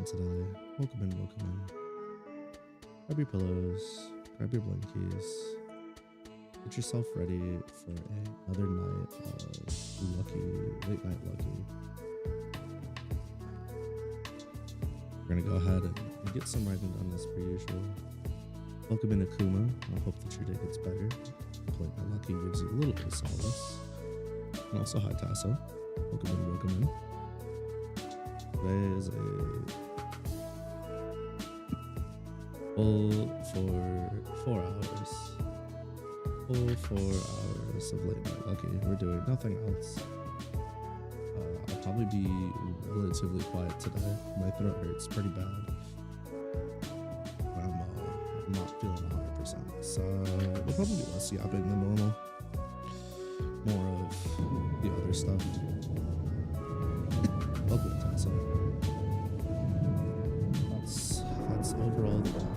today. Welcome in, welcome in. Grab your pillows, grab your blankies. Get yourself ready for another night of late night lucky. We're gonna go ahead and get some writing done as per usual. Welcome in, Krma. I hope that your day gets better. Play my lucky gives you a little bit of solace. And also, hi Tassa. Welcome in, welcome in. Today is a full for 4 hours. Full 4 hours of late night lucky. We're doing nothing else. I'll probably be relatively quiet today. My throat hurts pretty bad. I'm not feeling 100%. So we'll probably do less yapping than normal. More of the other stuff. Welcome, Tessa. That's overall the plan.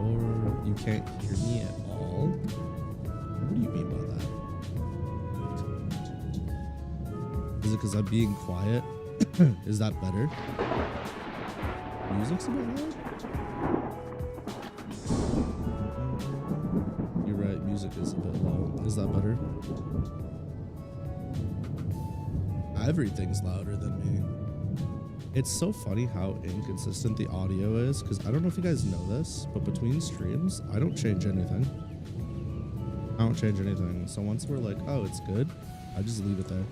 Or you can't hear me at all? What do you mean by that? Is it because I'm being quiet? Is that better? Music's a bit loud? You're right, music is a bit loud. Is that better? Everything's louder than me. It's so funny how inconsistent the audio is, because I don't know if you guys know this, but between streams, I don't change anything. So once we're like, oh, it's good, I just leave it there.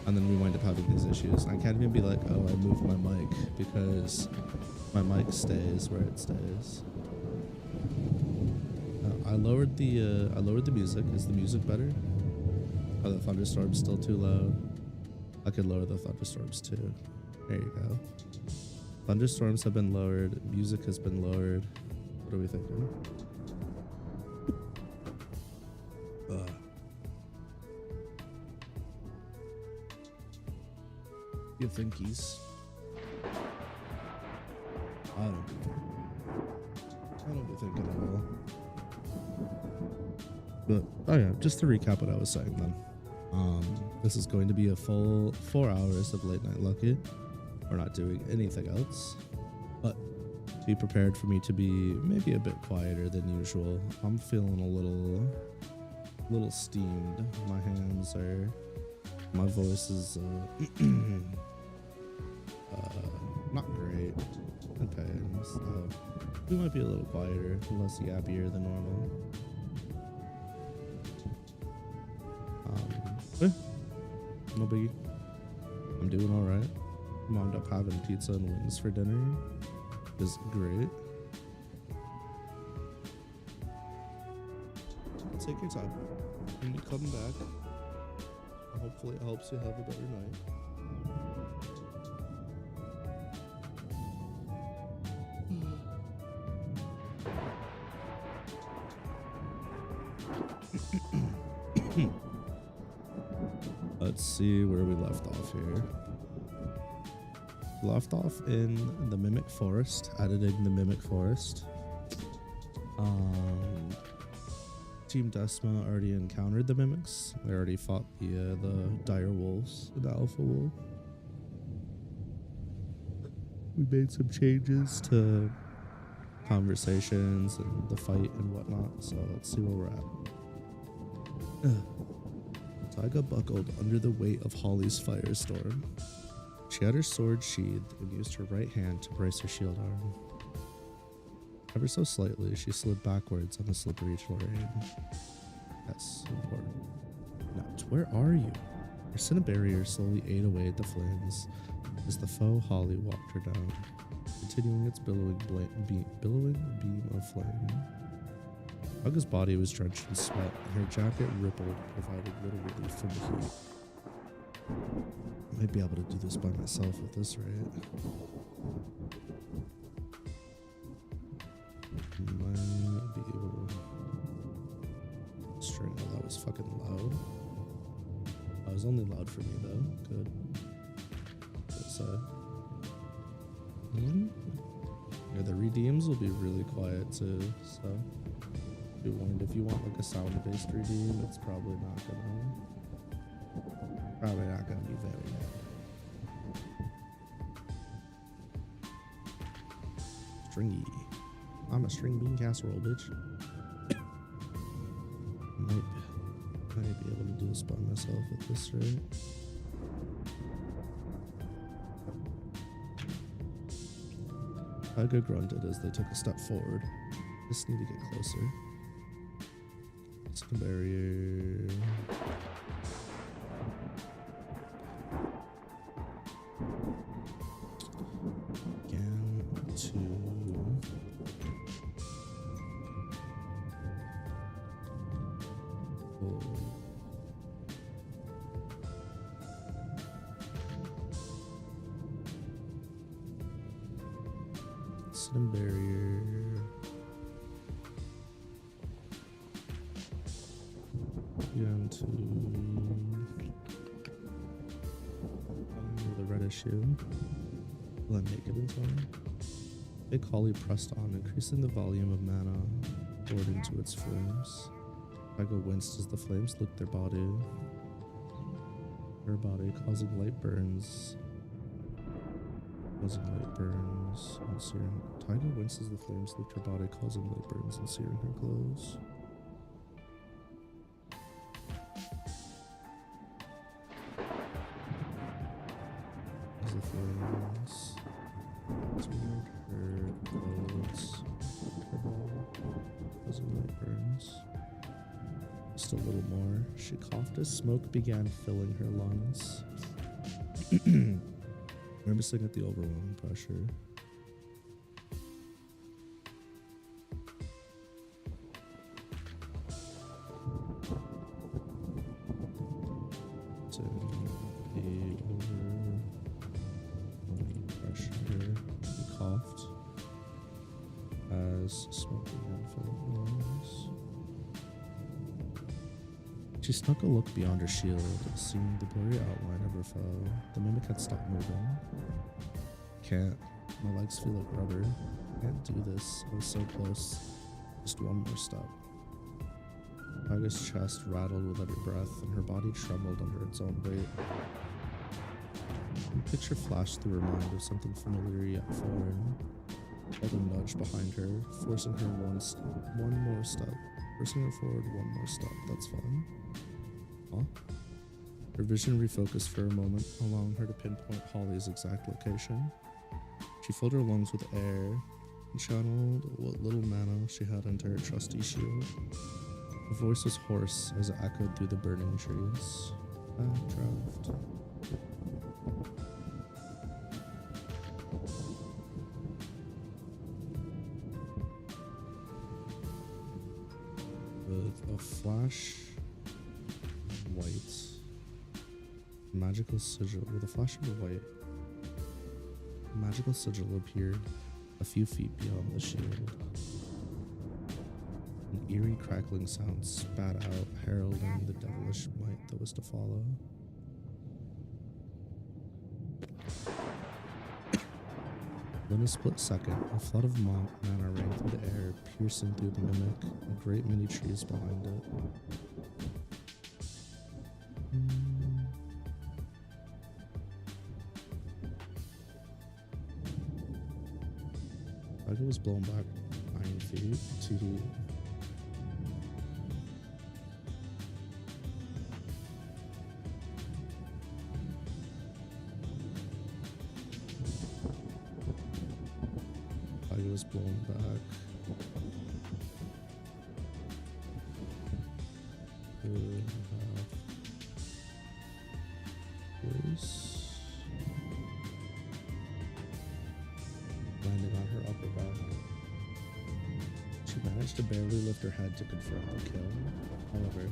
And then we wind up having these issues. I can't even be like, oh, I moved my mic, because my mic stays where it stays. I lowered the music. Is the music better? Oh, the thunderstorm's still too loud. I could lower the thunderstorms too. There you go. Thunderstorms have been lowered. Music has been lowered. What are we thinking? You thinkies. I don't be thinking at all. But oh yeah, just to recap what I was saying then. This is going to be a full 4 hours of late night lucky. We're not doing anything else, but be prepared for me to be maybe a bit quieter than usual. I'm feeling a little steamed. My hands are, my voice is not great in pain, so we might be a little quieter, less yappier than normal. No biggie. I'm doing all right. Wound up having pizza and wings for dinner. It was great. Take your time. When you come back, hopefully it helps you have a better night. Let's see where we left off here. Left off in the Mimic Forest, editing the Mimic Forest. Team Desma already encountered the Mimics. They already fought the dire wolves, the alpha wolf. We made some changes to conversations and the fight and whatnot, so let's see where we're at. Taiga buckled under the weight of Holly's firestorm. She had her sword sheathed and used her right hand to brace her shield arm. Ever so slightly, she slid backwards on the slippery terrain. That's important. Now, where are you? Her cinna barrier slowly ate away at the flames as the foe Holly walked her down, continuing its billowing beam of flame. Taiga's body was drenched in sweat, and her jacket rippled, providing little relief from the heat. I might be able to do this by myself at this rate. Might be able to string. Oh, that was fucking loud. That was only loud for me though. Good. Yeah, the redeems will be really quiet too, so be warned if you want like a sound-based redeem, it's probably not gonna be very loud. stringy. I'm a string bean casserole, bitch. might be able to do a spun myself at this rate. Taiga grunted as they took a step forward. Just need to get closer. It's a barrier. Again, two. Sitting barrier. Again, to the red issue. Will I make it in time? Big Holly pressed on, increasing the volume of mana poured into its flames. Taiga winced as the flames licked her body, causing light burns. And searing. Taiga winced as the flames licked her body, causing light burns and searing her clothes. As the flames seared her clothes, her body, causing light burns. Just a little more. She coughed as smoke began filling her lungs. Grimacing at the overwhelming pressure. She coughed as smoke began filling her lungs. She snuck a look beyond her shield, seeing the blurry outline of her foe. The mimic had stopped moving. Can't. My legs feel like rubber. Can't do this. I was so close. Just one more step. Taiga's chest rattled with every breath, and her body trembled under its own weight. A picture flashed through her mind of something familiar yet foreign. Felt a nudge behind her, forcing her one more step. Forcing her forward one more step. That's fine. Huh? Her vision refocused for a moment, allowing her to pinpoint Holly's exact location. She filled her lungs with air and channeled what little mana she had into her trusty shield. Her voice was hoarse as it echoed through the burning trees. Backdraft. With a flash of white, magical sigil. With a flash of white, a magical sigil appeared a few feet beyond the shield. An eerie crackling sound spat out, heralding the devilish might that was to follow. In a split second, a flood of mana rang through the air, piercing through the mimic and great many trees behind it. Taiga was blown back 9 feet to was blown back. Landing on her upper back. She managed to barely lift her head to confirm the kill. However,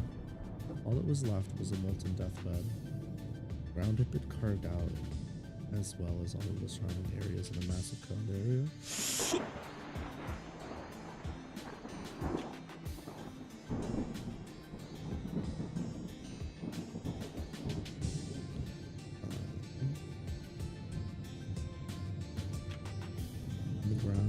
all that was left was a molten deathbed. Ground had been carved out, as well as all of the surrounding areas in a massive coned area. The ground.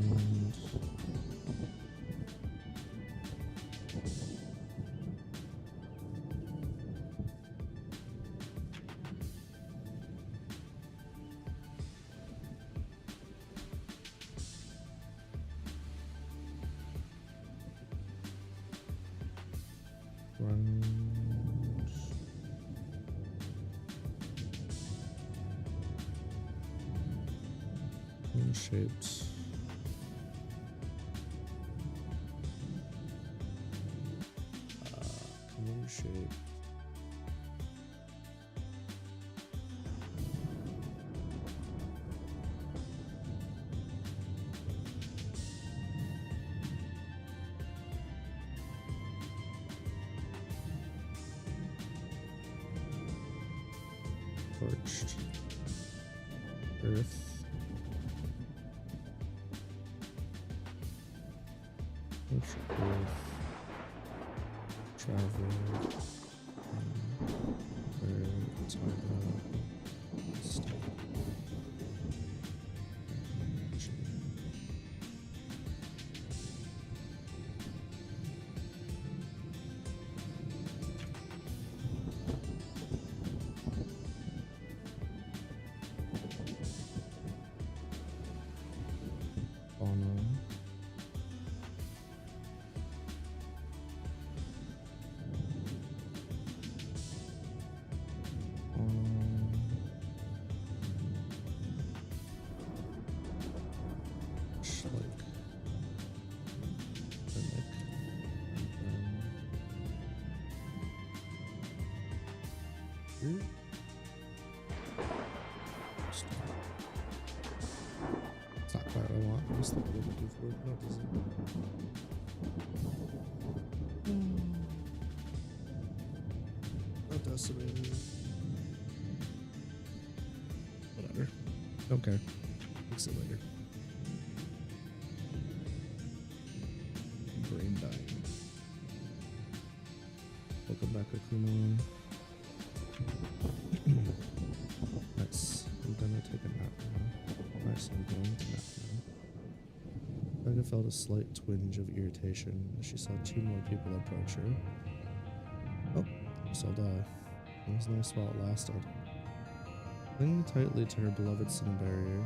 shaped. Cone shape. Torched. Earth. Torched earth. Travel. It's not quite what I want. I just think I'm looking for it. No, it isn't. Not decimated. Whatever. Don't care. Fix it later. Brain dying. Welcome back to Krma. Nice. I'm gonna take a nap now. Nice, I'm going to nap now. Becca felt a slight twinge of irritation as she saw 2 more people approach her. Oh, so die. It was nice while it lasted. Clinging tightly to her beloved sin barrier.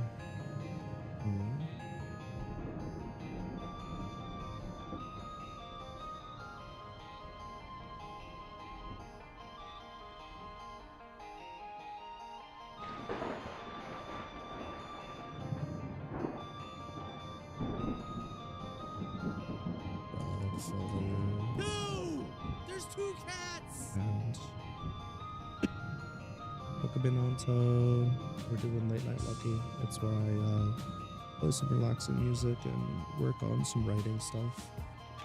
No! There's 2 cats! And Pokebinonto. We're doing Late Night Lucky. It's where I play some relaxing music and work on some writing stuff.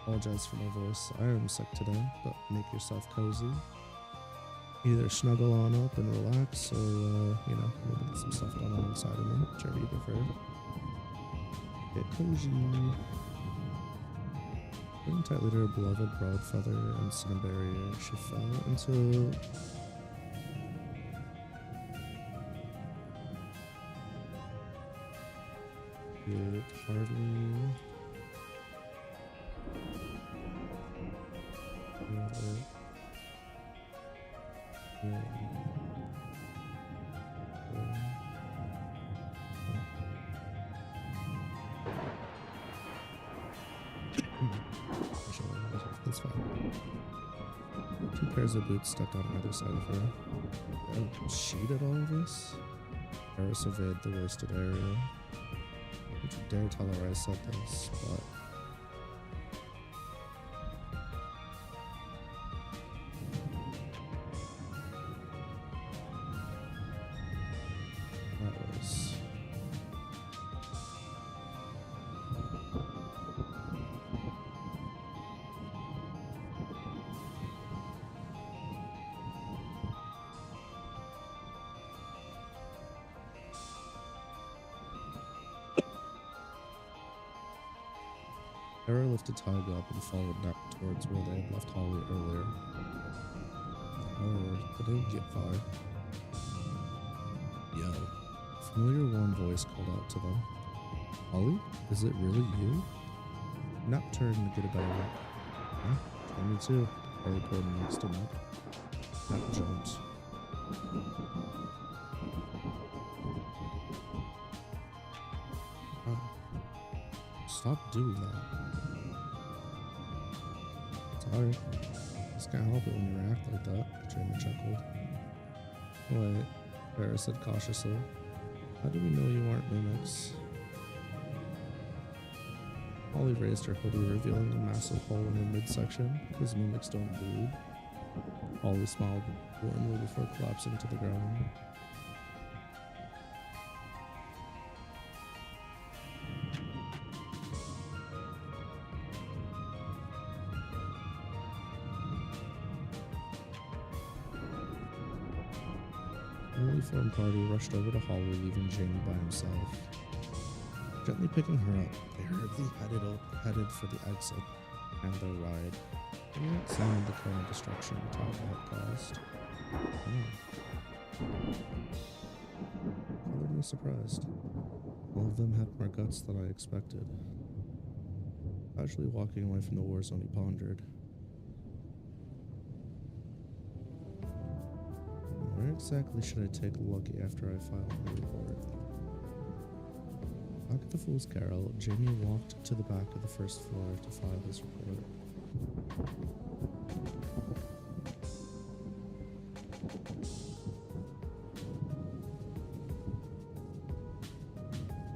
Apologize for my voice. I am sick today, but make yourself cozy. Either snuggle on up and relax, or you know, maybe get some stuff done alongside of me, whichever you prefer. Get cozy. Clinging tightly to her beloved Broadfeather and Cinnabarrier, she fell into it hardly That's fine. 2 pairs of boots stuck on either side of her. Oh, she did all of this? Kara surveyed the wasted area. Don't you dare tell her I said this, but... that was... Kara lifted Tyga up and followed back towards where they had left Holly earlier. However, they didn't get far. Yo. A familiar warm voice called out to them. Holly? Is it really you? Nap turned to get a better look. Huh? Try me too. Harry pulled next to Nap. Nap jumped. Stop doing that. Sorry. Just can't help it when you react like that. Jamie chuckled. Wait, Farrah said cautiously. How do we know you aren't mimics? Holly raised her hoodie, revealing a massive hole in her midsection, because mimics don't bleed. Holly smiled warmly before collapsing to the ground. The newly formed party rushed over to Holly, leaving Jamie by himself. Gently picking her up, they hurriedly headed for the exit and their ride. They examined the Krma destruction Tarako had caused. Colored surprised. All of them had more guts than I expected. Casually walking away from the war zone, he pondered. Where exactly should I take a look after I file my report? Back at the Fool's Carol, Jamie walked to the back of the first floor to file his report.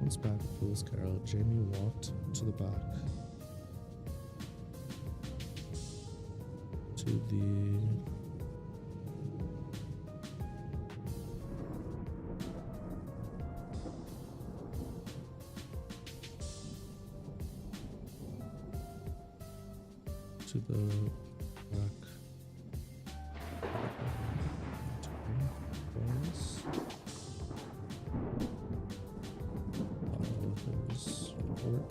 Once back at Fool's Carol, Jamie walked to the back to the back report.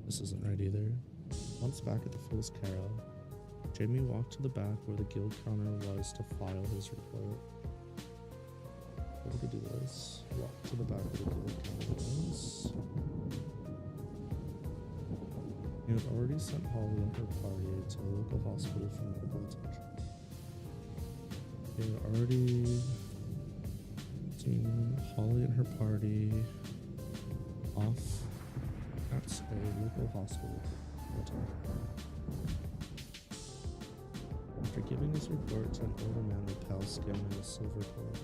This isn't right either. Once back at the Fool's Carol, Jamie walked to the back where the guild counter was to file his report. We could do this. Walk to the back of the guild counter was. He had already sent Holly and her party to a local hospital for medical attention. He had already seen Holly and her party off at a local hospital. After giving his report to an older man with pale skin and a silver coat,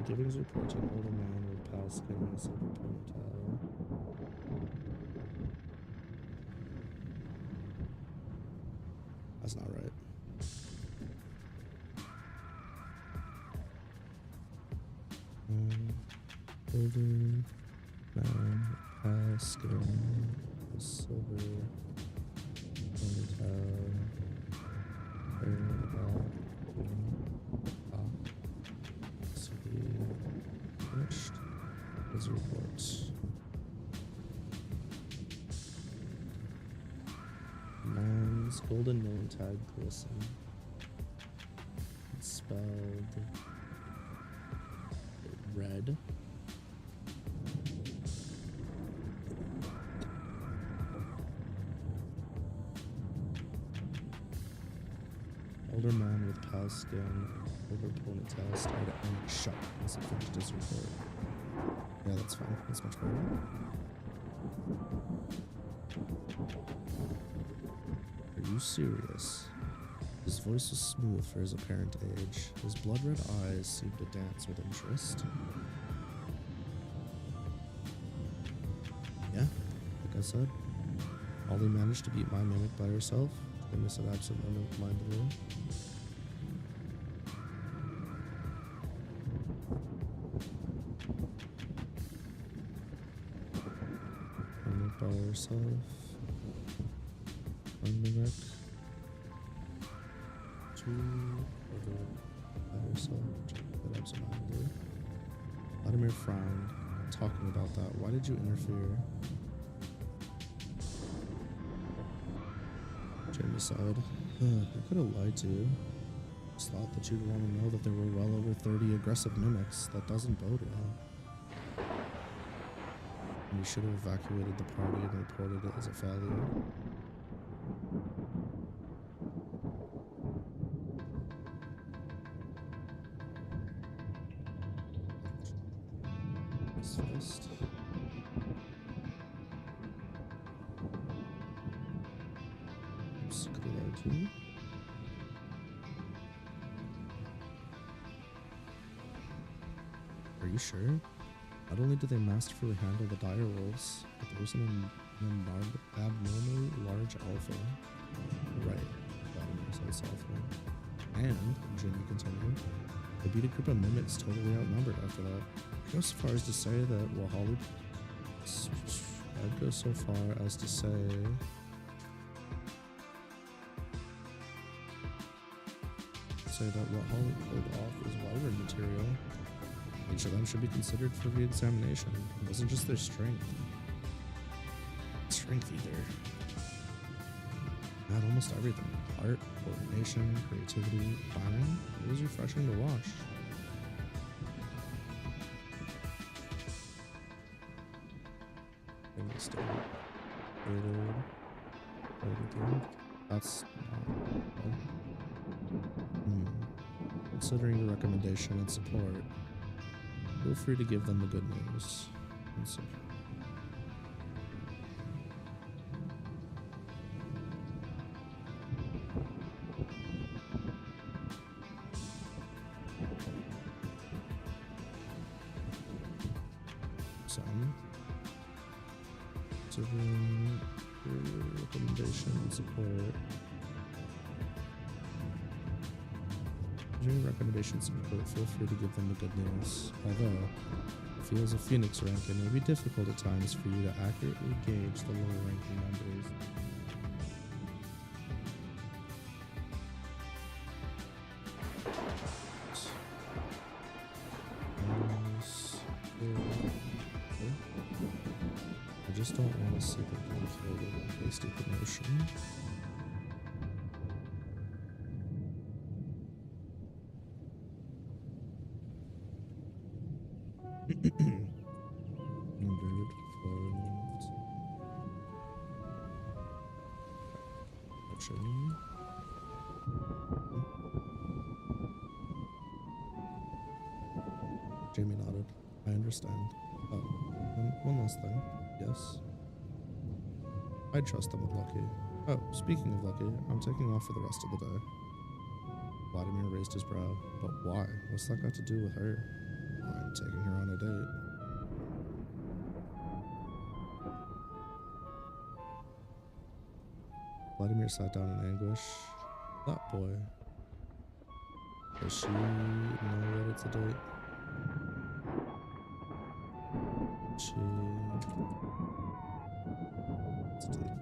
giving his report to an older man with pale skin and a silver ponytail. That's not right. Older man with pale skin, with silver ponytail, hair back. Finished his report. Man's golden name tag glistened. It's spelled red. Older man with pale skin, over ponytail, stared at me shut as he finished his report. Yeah, that's fine. That's much better. Are you serious? His voice was smooth for his apparent age. His blood-red eyes seemed to dance with interest. Yeah, like I said, Holly managed to beat my mimic by herself. Emma said absent-mindedly. By herself. One mimic. Two other by herself. But absent-mindedly. Vladimir frowned, talking about that. Why did you interfere? Jamie sighed. I could have lied to you. Just thought that you'd want to know that there were well over 30 aggressive mimics. That doesn't bode well. And you should have evacuated the party and reported it as a failure. His fist. Skeleton. Are you sure? Not only do they masterfully handle the dire wolves, but there's an abnormally large alpha. Right, Vladimir said softly. And, Jimmy continued, the beat a group of mimics totally outnumbered after that. I'd go so far as to say that while Holly... I'd go so far as to say... that what Holly pulled off is wyvern material. Each of them should be considered for re-examination. It wasn't just their strength. Strength either. They had almost everything. Art, coordination, creativity, planning. It was refreshing to watch. That's considering your recommendation and support, feel free to give them the good news. Considering your recommendation and support. Recommendations support, feel free to give them the good news. Although, if he has a Phoenix rank, it may be difficult at times for you to accurately gauge the lower ranking members. I just don't want to see them being killed over hasty promotion. Jamie nodded. I understand. Oh, and one last thing. Yes? I'd trust them with Lucky. Oh, speaking of Lucky, I'm taking off for the rest of the day. Vladimir raised his brow. But why? What's that got to do with her? I'm taking her on a date. Vladimir sat down in anguish. That boy. Does she know that it's a date? It's a date.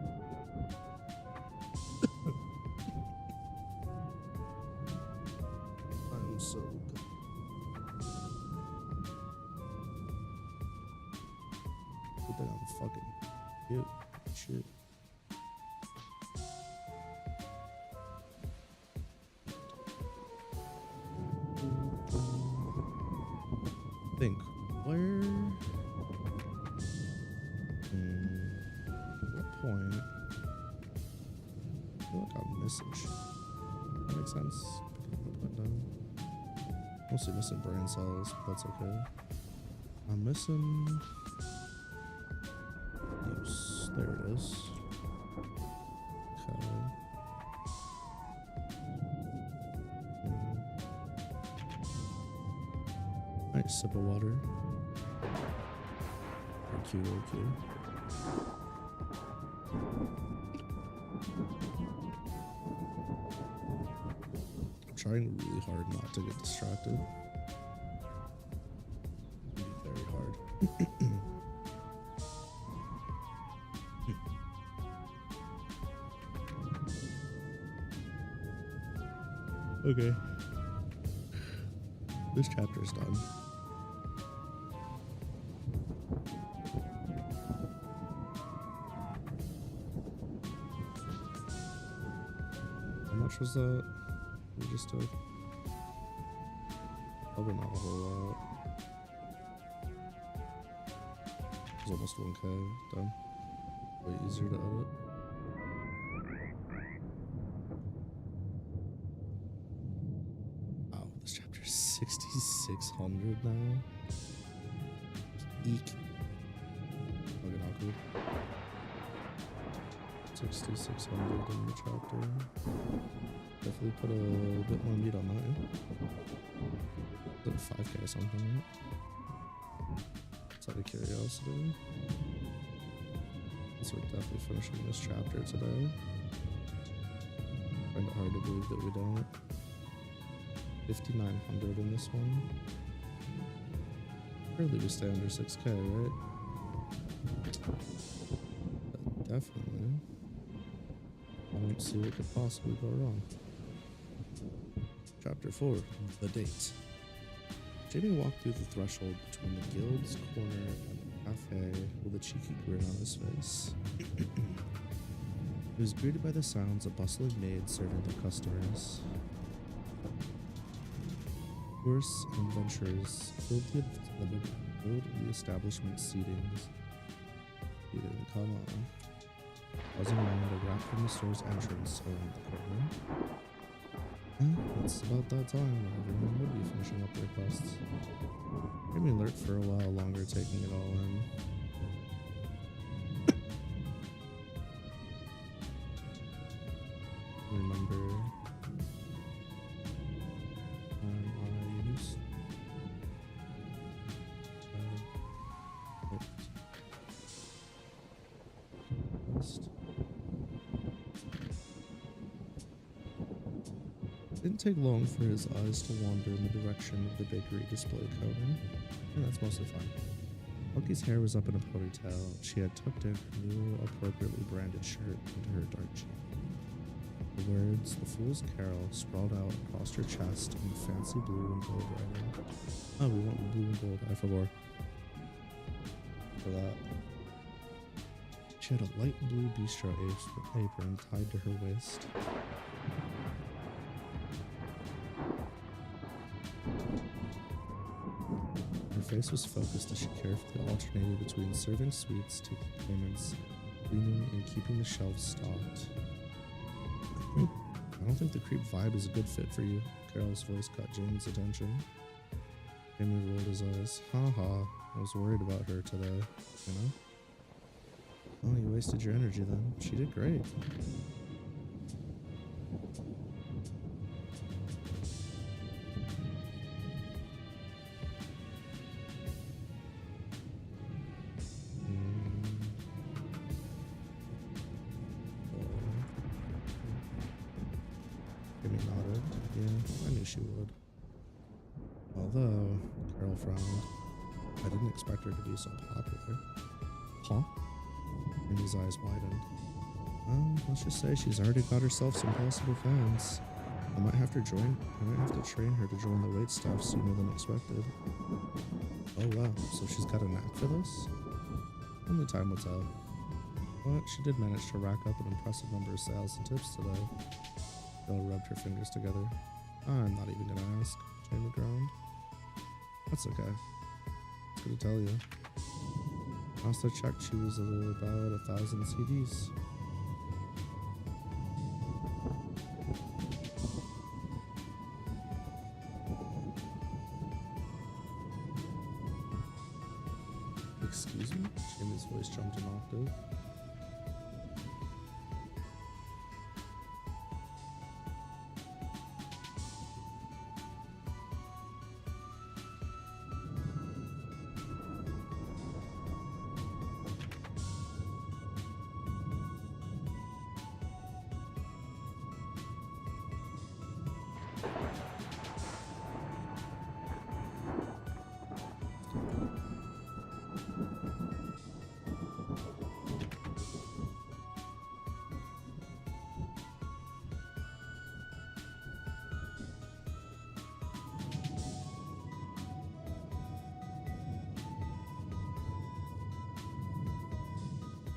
I'm so good. Good thing I'm fucking cute. Shit. Think where what point I feel like I'm missing shit. That makes sense. Put down. Mostly missing brain cells, but that's okay. I'm missing use. There it is. Okay. Nice sip of water. Cute. I'm trying really hard not to get distracted. Very hard. Okay. This chapter's done. How much was that we just took? Probably not a whole lot. It was almost 1k done. Way easier to edit. Wow, this chapter is 6,600 now. Eek. Fucking awkward. 6,600 in the chapter. Definitely put a bit more meat on that. Yeah? Is it 5k or something, right? Just out of curiosity. So we're definitely finishing this chapter today. Find it hard to believe that we don't. 5,900 in this one. Surely we stay under 6k, right? But definitely. I don't see what could possibly go wrong. Chapter 4, The Date. Jamie walked through the threshold between the guild's corner and the cafe with a cheeky grin on his face. He was greeted by the sounds of bustling maids serving their customers. Tourists and adventurers filled the establishment's seatings. Krma. Buzzing around a rap from the store's entrance around the corner. It's about that time when everyone would be finishing up their quests. Made me alert for a while longer, taking it all in. Remember I used It didn't take long for his eyes to wander in the direction of the bakery display counter. And that's mostly fine. Lucky's hair was up in a ponytail. She had tucked in her new, appropriately branded shirt into her dark jeans. The words, "The Fool's Carol," sprawled out across her chest in fancy blue and gold writing. Oh, we want blue and gold. I forgot for that. She had a light blue bistro apron tied to her waist. Her face was focused as she carefully alternated between serving sweets, taking payments, cleaning, and keeping the shelves stocked. I don't think the creep vibe is a good fit for you. Carol's voice caught Jamie's attention. Jamie rolled his eyes. Haha, I was worried about her today, you know? Oh, you wasted your energy then. She did great. Jamie nodded. Yeah, I knew she would. Although, Carol frowned. I didn't expect her to be so popular. Huh? Jamie's eyes widened. Let's just say she's already got herself some possible fans. I might have to train her to join the wait staff sooner than expected. Oh wow, so she's got a knack for this? Only time will tell. But she did manage to rack up an impressive number of sales and tips today. Belle rubbed her fingers together. I'm not even gonna ask, Jamie groaned. That's okay. I was gonna tell you. Last I checked, she was about 1,000 CDs. Excuse me? Jamie's voice jumped an octave.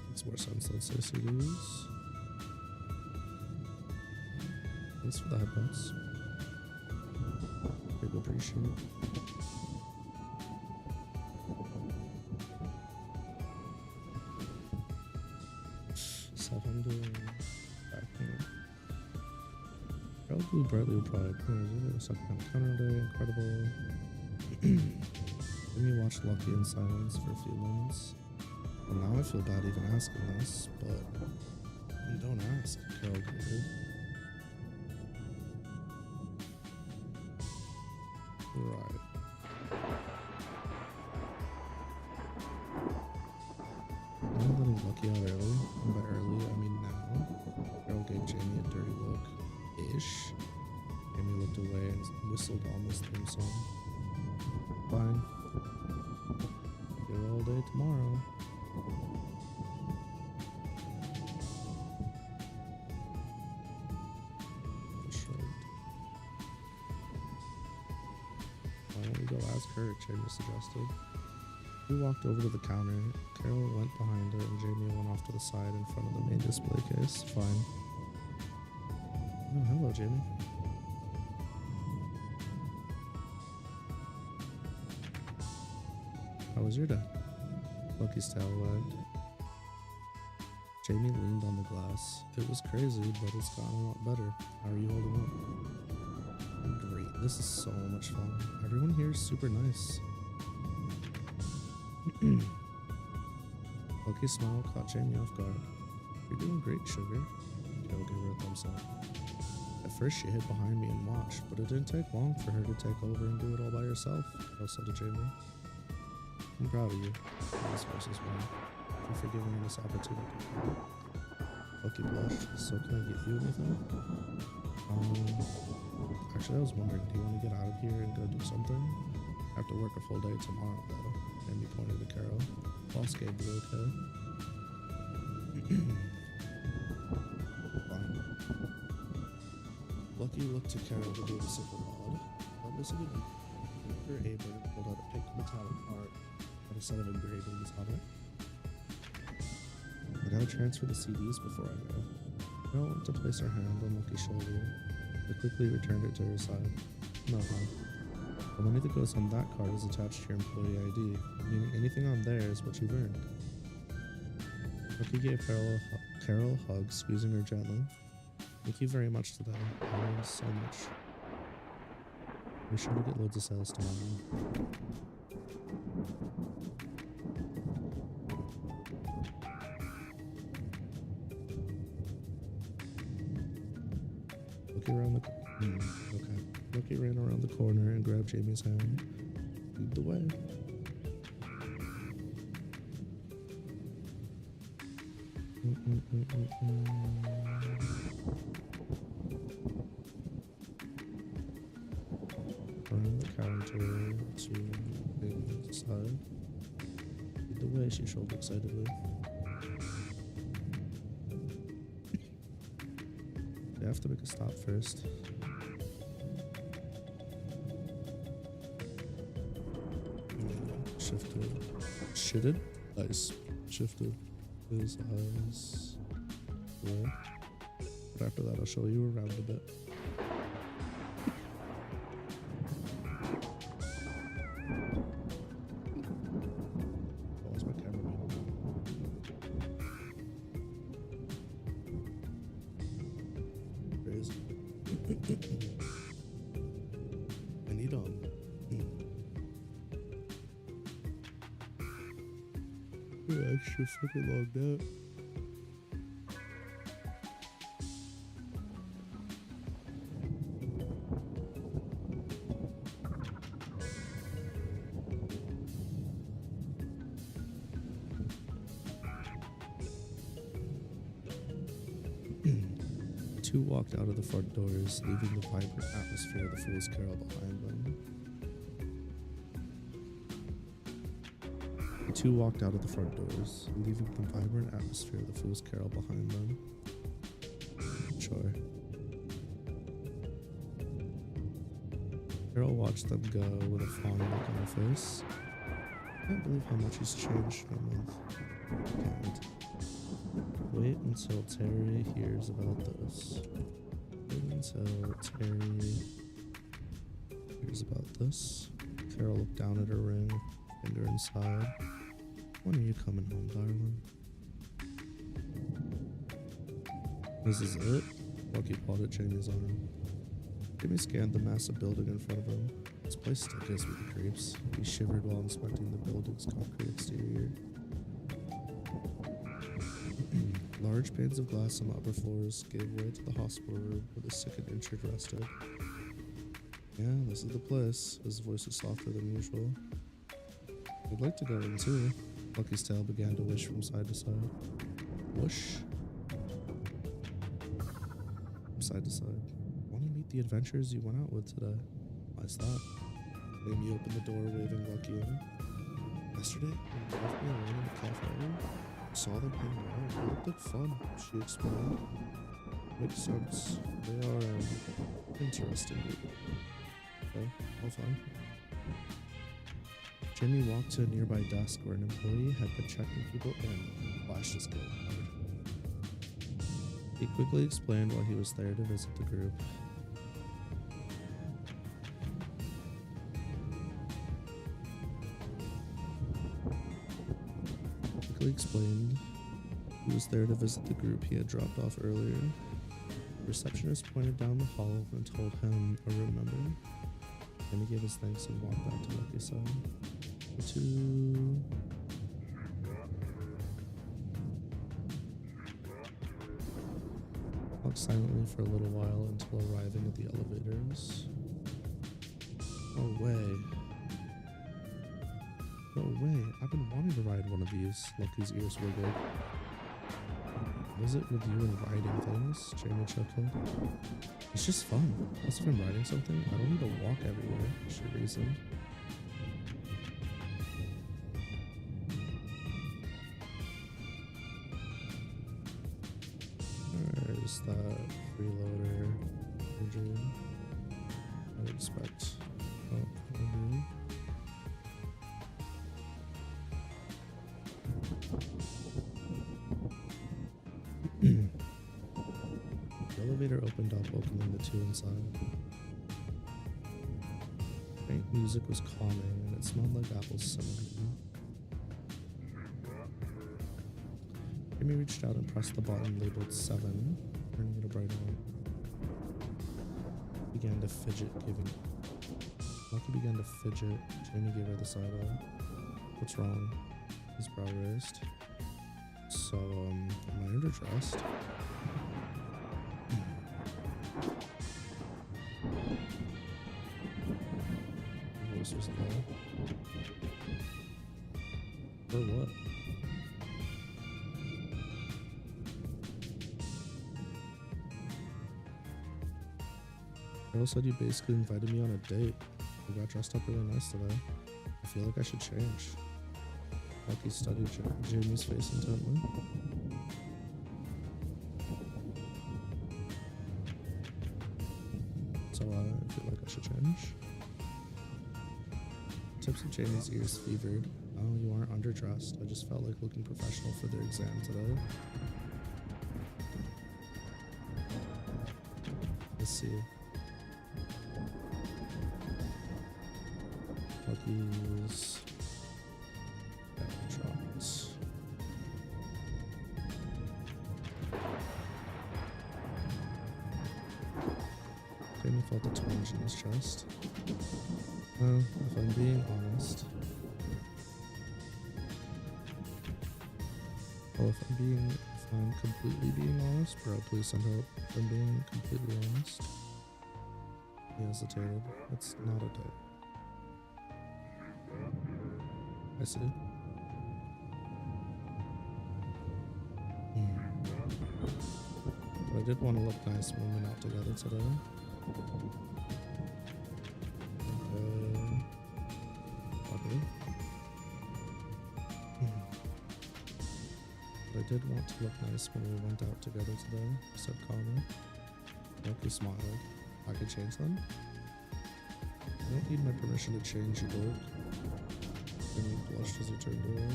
Makes more sense, let's say CDs. Thanks for the headphones. Big appreciate. Carol grew brightly with pride. Second on the counter day, incredible. Jimmy watched Lucky in silence for a few moments. Well, now I feel bad even asking this, but And don't ask, Carol greeted. Right. I'm letting Lucky out early. And by early, I mean now. Carol gave Jamie a dirty look. Ish. Jamie looked away and whistled almost theme song. Fine. Here all day tomorrow. Shrugged. Why don't we go ask her? Jamie suggested. We walked over to the counter. Carol went behind it and Jamie went off to the side in front of the main display case. Fine. Oh, hello, Jamie. How was your day? Lucky's tail wagged. Jamie leaned on the glass. It was crazy, but it's gotten a lot better. How are you holding up? I'm great. This is so much fun. Everyone here is super nice. Lucky's smile caught Jamie off guard. You're doing great, sugar. Carol gave her a thumbs up. At first she hid behind me and watched, but it didn't take long for her to take over and do it all by herself, Carol said to Jamie. I'm proud of you. His voice was warm. For giving me this opportunity. Lucky blushed. So can I get you anything? Actually I was wondering, do you want to get out of here and go do something? I have to work a full day tomorrow though. Amy pointed to Carol. Boss gave you okay. Fine. Lucky looked to Carol to do the simple nod. What was it? Her apron pulled out a pink metallic part with a set of engravings on it. I gotta transfer the CDs before I go. Carol went to place her hand on Lucky's shoulder, but quickly returned it to her side. No, the money that goes on that card is attached to your employee ID, meaning anything on there is what you've earned. Lucky gave Carol a hug, squeezing her gently. Thank you very much today. I learned so much. Be sure to get loads of sales tomorrow. Lucky ran around the corner and grabbed Jamie's hand. Lead the way. Around the counter to the side. Lead the way, she shrilled excitedly. They have to make a stop first. Shifted. Shitted? Ice. Shifted his eyes away. But after that, I'll show you around a bit. Oh, where's my camera? Crazy. I need extra fucking long nap. The two walked out of the front doors, leaving the vibrant atmosphere of the Fool's Carol behind them. The two walked out of the front doors, leaving the vibrant atmosphere of the Fool's Carol behind them. Sure. Carol watched them go with a fond look on her face. I can't believe how much he's changed in a month. Can't. Wait until Terry hears about this. Wait until Terry hears about this. Carol looked down at her ring, finger inside. When are you coming home, darling? This is it? Lucky pawed at Jamie's arm. Jamie scanned the massive building in front of him. This place still gives me the creeps. He shivered while inspecting the building's concrete exterior. Large panes of glass on the upper floors gave way to the hospital room where the sick and injured rested. Yeah, this is the place. His voice was softer than usual. I'd like to go in too. Lucky's tail began to wish from side to side. Whoosh. From side to side. Want to meet the adventures you went out with today? Why's that? Amy opened the door, waving Lucky in. Yesterday, when you left me alone in the cafe, I saw them hanging out. It looked like fun, she explained. Makes sense. They are interesting people. Okay, all fine. Jimmy walked to a nearby desk where an employee had been checking people in and flashed his gun. He quickly explained why he was there to visit the group. He had dropped off earlier. The receptionist pointed down the hall and told him a room number. Jimmy gave his thanks and walked back to Lucky's side. The two... walked silently for a little while until arriving at the elevators. No way. No way. I've been wanting to ride one of these. Lucky's ears wiggled. Was it with you and riding things? Jamie chuckled. It's just fun. Plus, if I'm riding something, I don't need to walk everywhere, she reasoned. There's that freeloader engine. I'd expect. Oh, The elevator opened up, welcoming the two inside. Faint music was calming, and it smelled like apples simmering. Jimmy reached out and pressed the button labeled 7, turning it a bright on. He began to fidget, Lucky began to fidget. Jamie gave her the side eye. What's wrong? His brow raised. So, am I underdressed? Her voice was low. For what? Carol said you basically invited me on a date. You got dressed up really nice today. I feel like I should change. Lucky studied Jamie's face intently. So I feel like I should change. Tips of Jamie's ears fevered. Oh, you aren't underdressed. I just felt like looking professional for their exam today. Let's see. Lucky's backdrops. Jamie felt a twinge in his chest. Well, if I'm being honest. Well, if I'm completely being honest, bro, please send help. If I'm being completely honest. He hesitated. It's not a date. I see. But I did want to look nice when we went out together today. Okay. But I did want to look nice when we went out together today, said calmly. Loki smiled. I could change them? I don't need my permission to change, you dork. And he blushed as he turned away.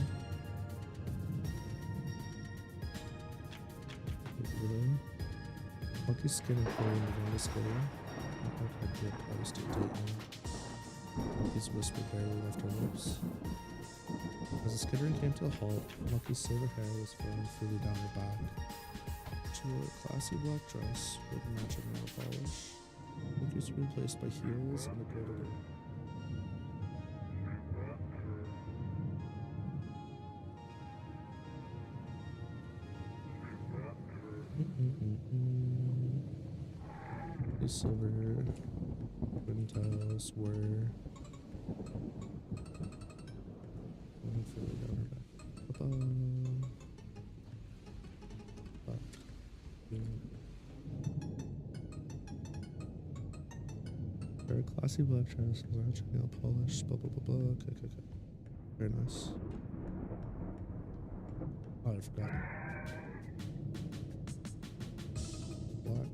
Lucky's skin and clothing began to skitter. Looked like I'd be opposed to dating. Lucky's whisper barely left her lips. As the skittering came to a halt, Lucky's silver hair was flowing freely down her back. She wore a classy black dress with matching nail polish. Lucky's were replaced by heels and a gilded ear. A silver. Wooden tiles were. Further down her back. Very classy black dress, nail polish, blah blah blah blah. Okay, okay, okay. Very nice. Oh, I forgot. Black.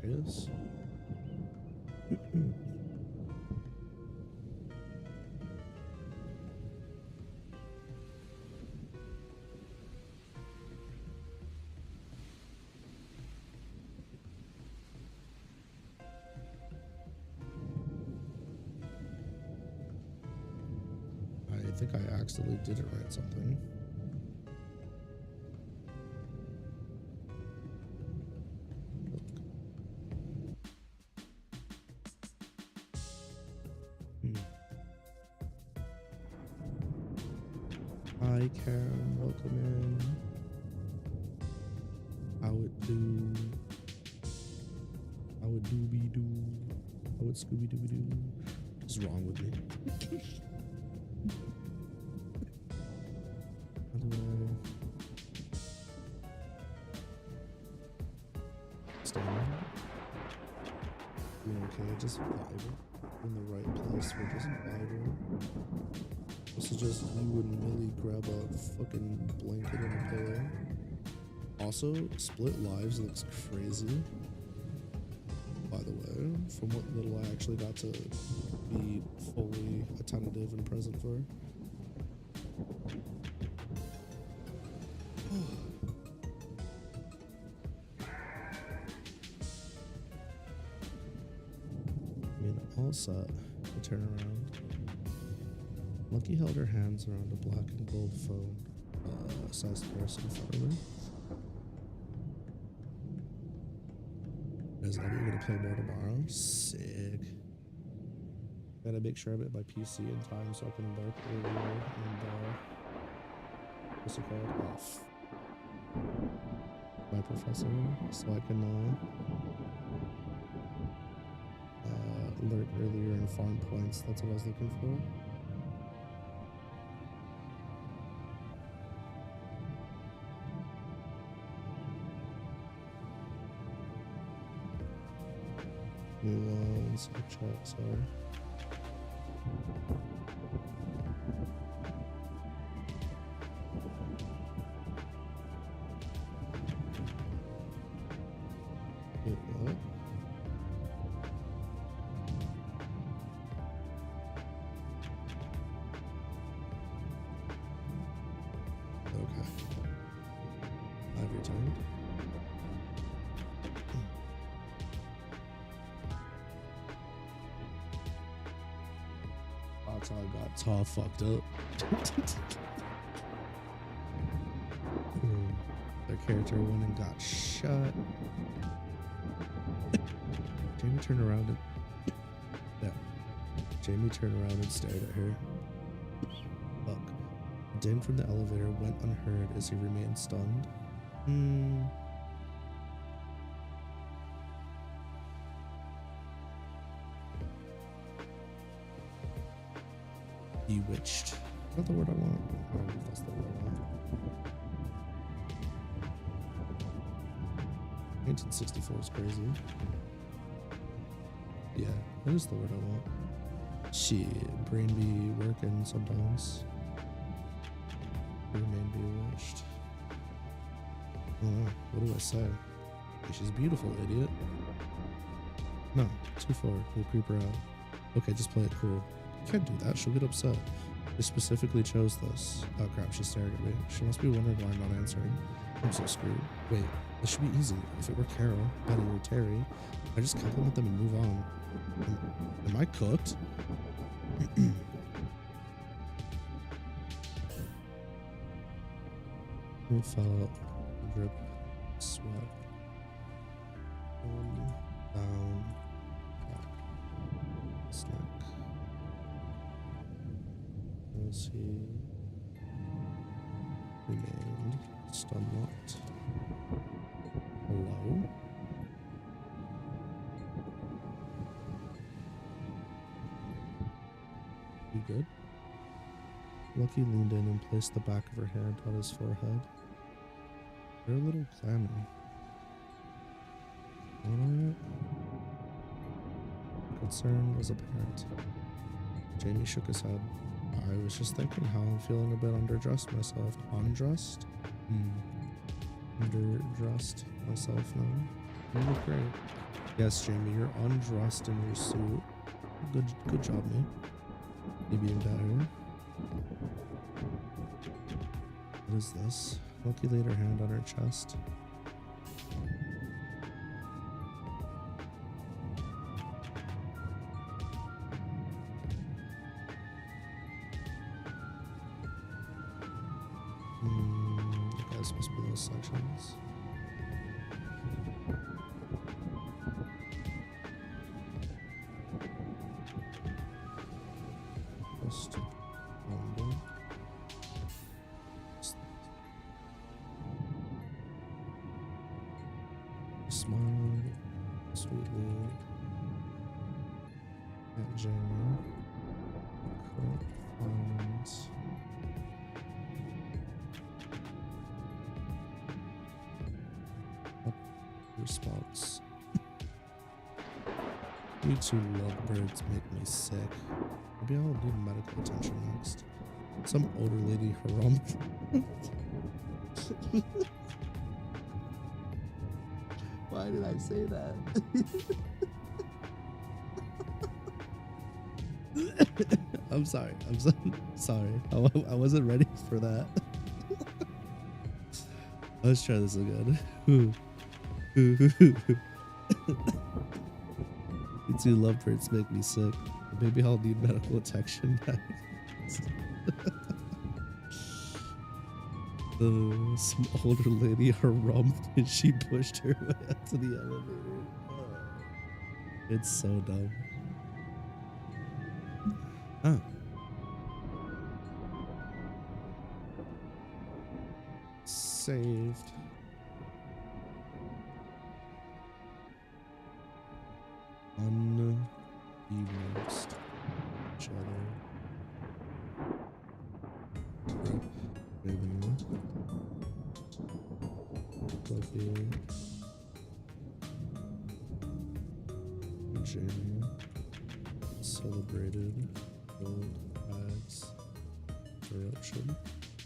Is. I think I accidentally didn't write something. Hi Karen, welcome in. How it do? How it doobie doo? How it Scooby Dooby Doo? What's wrong with me? How do I stand? You're okay, just vibing in the right place. We're just vibing. This is just you and Millie grab a fucking blanket and a pillow. Also, split lives looks crazy. By the way, from what little I actually got to be fully attentive and present for. I mean, all set. I turn around. Lucky held her hands around a black and gold phone, sized purse in front of her. Is that you're gonna play more tomorrow? Sick. Gotta make sure I'm at my PC in time so I can lurk earlier and what's it called? Off. My professor, so I can lurk earlier and farm points. That's what I was looking for. New ones, chat, sorry. Wait, what? Okay. I've returned. That's how I got all fucked up. Their character went and got shot. Jamie turned around and Jamie turned around and stared at her. Fuck. A ding from the elevator went unheard as he remained stunned. Bewitched. Is that the word I want? I don't know if that's the word I want. 1964 is crazy. Yeah, that is the word I want. Shit, brain be working sometimes. Remain bewitched. I don't know. What do I say? She's beautiful, idiot. No, too far. We'll creep her out. Okay, just play it cool. You can't do that. She'll get upset. They specifically chose this. Oh crap, she's staring at me. She must be wondering why I'm not answering. I'm so screwed. Wait, this should be easy. If it were Carol, Betty, or Terry, I just compliment them and move on. Am I cooked? We felt drip, sweat, down, back, snack. As he remained stun locked. Hello? You good? Lucky leaned in and placed the back of her hand on his forehead. You're a little clammy. Alright. Concern was apparent. Jamie shook his head. I was just thinking how I'm feeling a bit underdressed myself. Undressed? Underdressed myself now. You look great. Yes, Jamie, you're undressed in your suit. Good job, mate. You being better. What is this? Lucky laid her hand on her chest. You guys must be those sections. Just wonder. Smiled sweetly at Jamie. Couldn't find a response. You two lovebirds make me sick. Maybe I'll need medical attention next. Some older lady harumphed. Why did I say that? I'm sorry. I'm so sorry. I wasn't ready for that. Let's try this again. You two lovebirds make me sick. Maybe I'll need medical attention next. Some older lady harumphed and she pushed her way up to the elevator. It's so dumb. Huh. Saved. Unbeknownst each other. Lucky. Jamie celebrated Gold Tags corruption.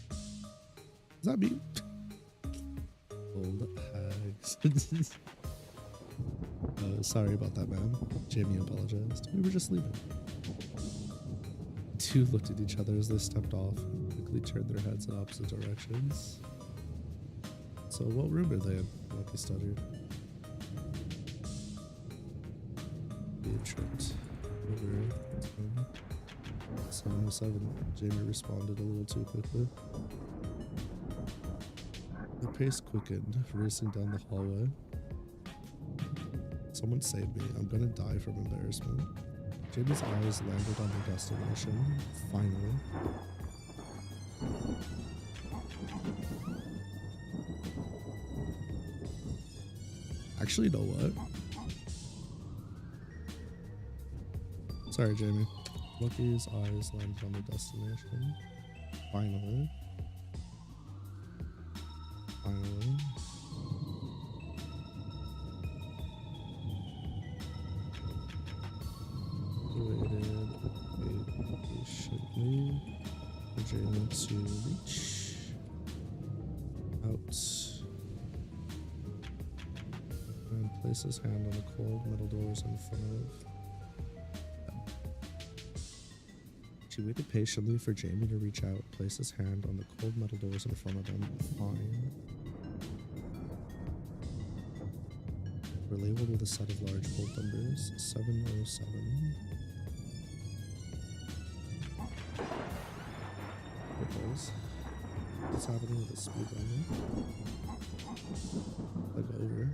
Does that mean Gold Tags? Sorry about that, ma'am. Jamie apologized. We were just leaving. The two looked at each other as they stepped off and quickly turned their heads in opposite directions. So what room are they in? Lucky stuttered. Being tripped over 707. Jamie responded a little too quickly. The pace quickened, racing down the hallway. Someone save me. I'm gonna die from embarrassment. Jamie's eyes landed on their destination. Finally. Actually, you know what? Sorry, Jamie. Lucky's eyes landed on the destination. Finally. Finally. Waited patiently for Jamie to reach out and place his hand on the cold metal doors in front of them. She waited patiently for Jamie to reach out, place his hand on the cold metal doors in front of them. Fine. Were labeled with a set of large bold numbers, 707. It was. What's happening with the speed running? Like over.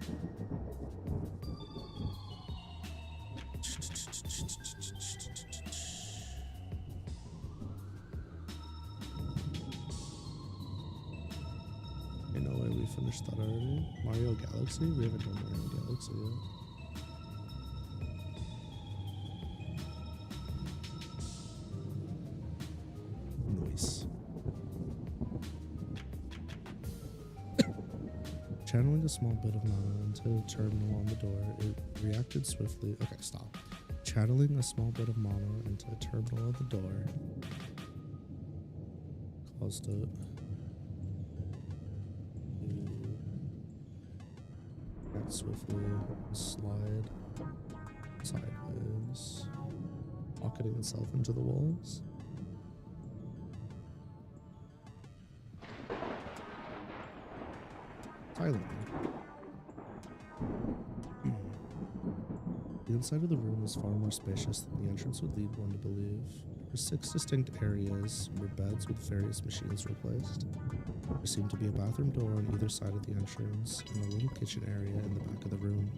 Okay, no way we finished that already. Mario Galaxy? We haven't done Mario Galaxy yet. Nice. Channeling a small bit of mana into a terminal on the door, it reacted swiftly. Okay, stop. Channeling a small bit of mana into a terminal on the door caused it to react swiftly and slide sideways, pocketing itself into the walls. Silently. The inside of the room is far more spacious than the entrance would lead one to believe. There were 6 distinct areas where beds with various machines were placed. There seemed to be a bathroom door on either side of the entrance and a little kitchen area in the back of the room.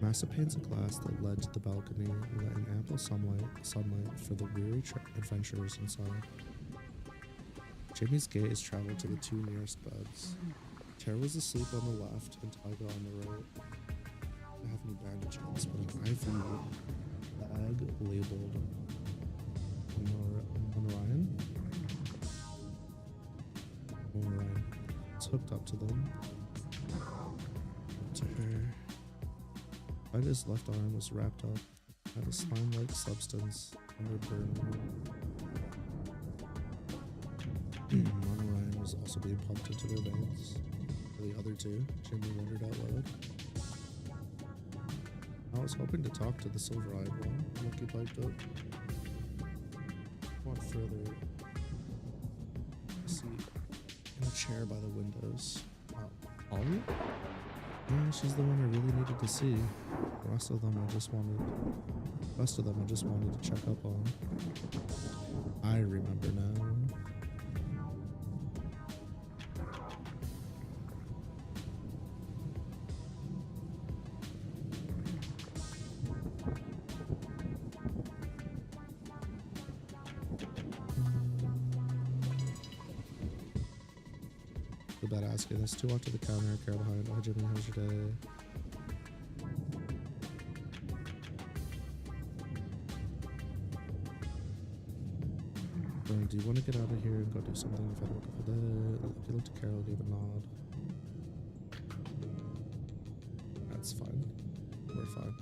Massive panes of glass that led to the balcony let in ample sunlight for the weary adventurers inside. Jimmy's gaze traveled to the 2 nearest beds. Tara was asleep on the left and Tyga on the right. I don't have any bandages, but an IV bag labeled Ryan. It's hooked up to them. To her. Tyga's left arm was wrapped up, had a slime-like substance under burning. Ryan was also being pumped into their veins. The other 2, Jimmy wondered out loud. I was hoping to talk to the silver-eyed one, Lucky piped up. Walked further. A seat in a chair by the windows. Ollie? Yeah, she's the one I really needed to see. The rest of them I just wanted to check up on. I remember now. About asking us to walk to the counter, Carol behind. Oh, Jimmy, how's your day? Do you want to get out of here and go do something? You've had a wonderful day. He looked at Carol, gave a nod. That's fine. We're fine.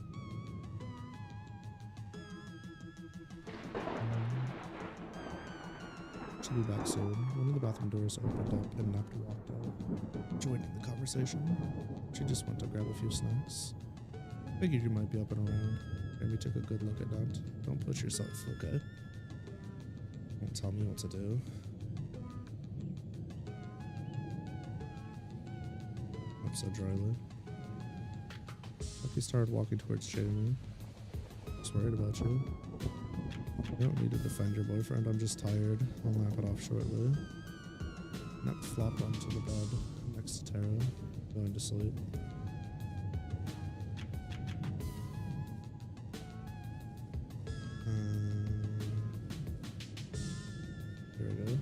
She'll be back soon. One of the bathroom doors opened up and Nept walked out, joining the conversation. She just went to grab a few snacks. Figured you might be up and around. Maybe took a good look at Nept. Don't push yourself, okay? Don't tell me what to do. Nept said dryly. Lucky started walking towards Jamie. Just worried about you. You don't need to defend your boyfriend, I'm just tired. I'll nap it off shortly. Nept flopped onto the bed next to Tara, going to sleep. Here we go.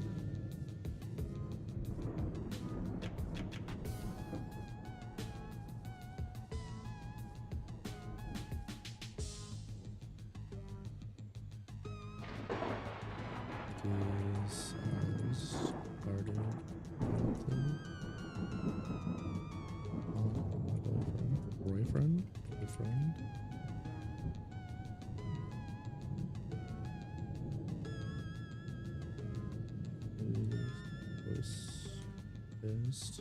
These eyes guarded boyfriend. Voice based.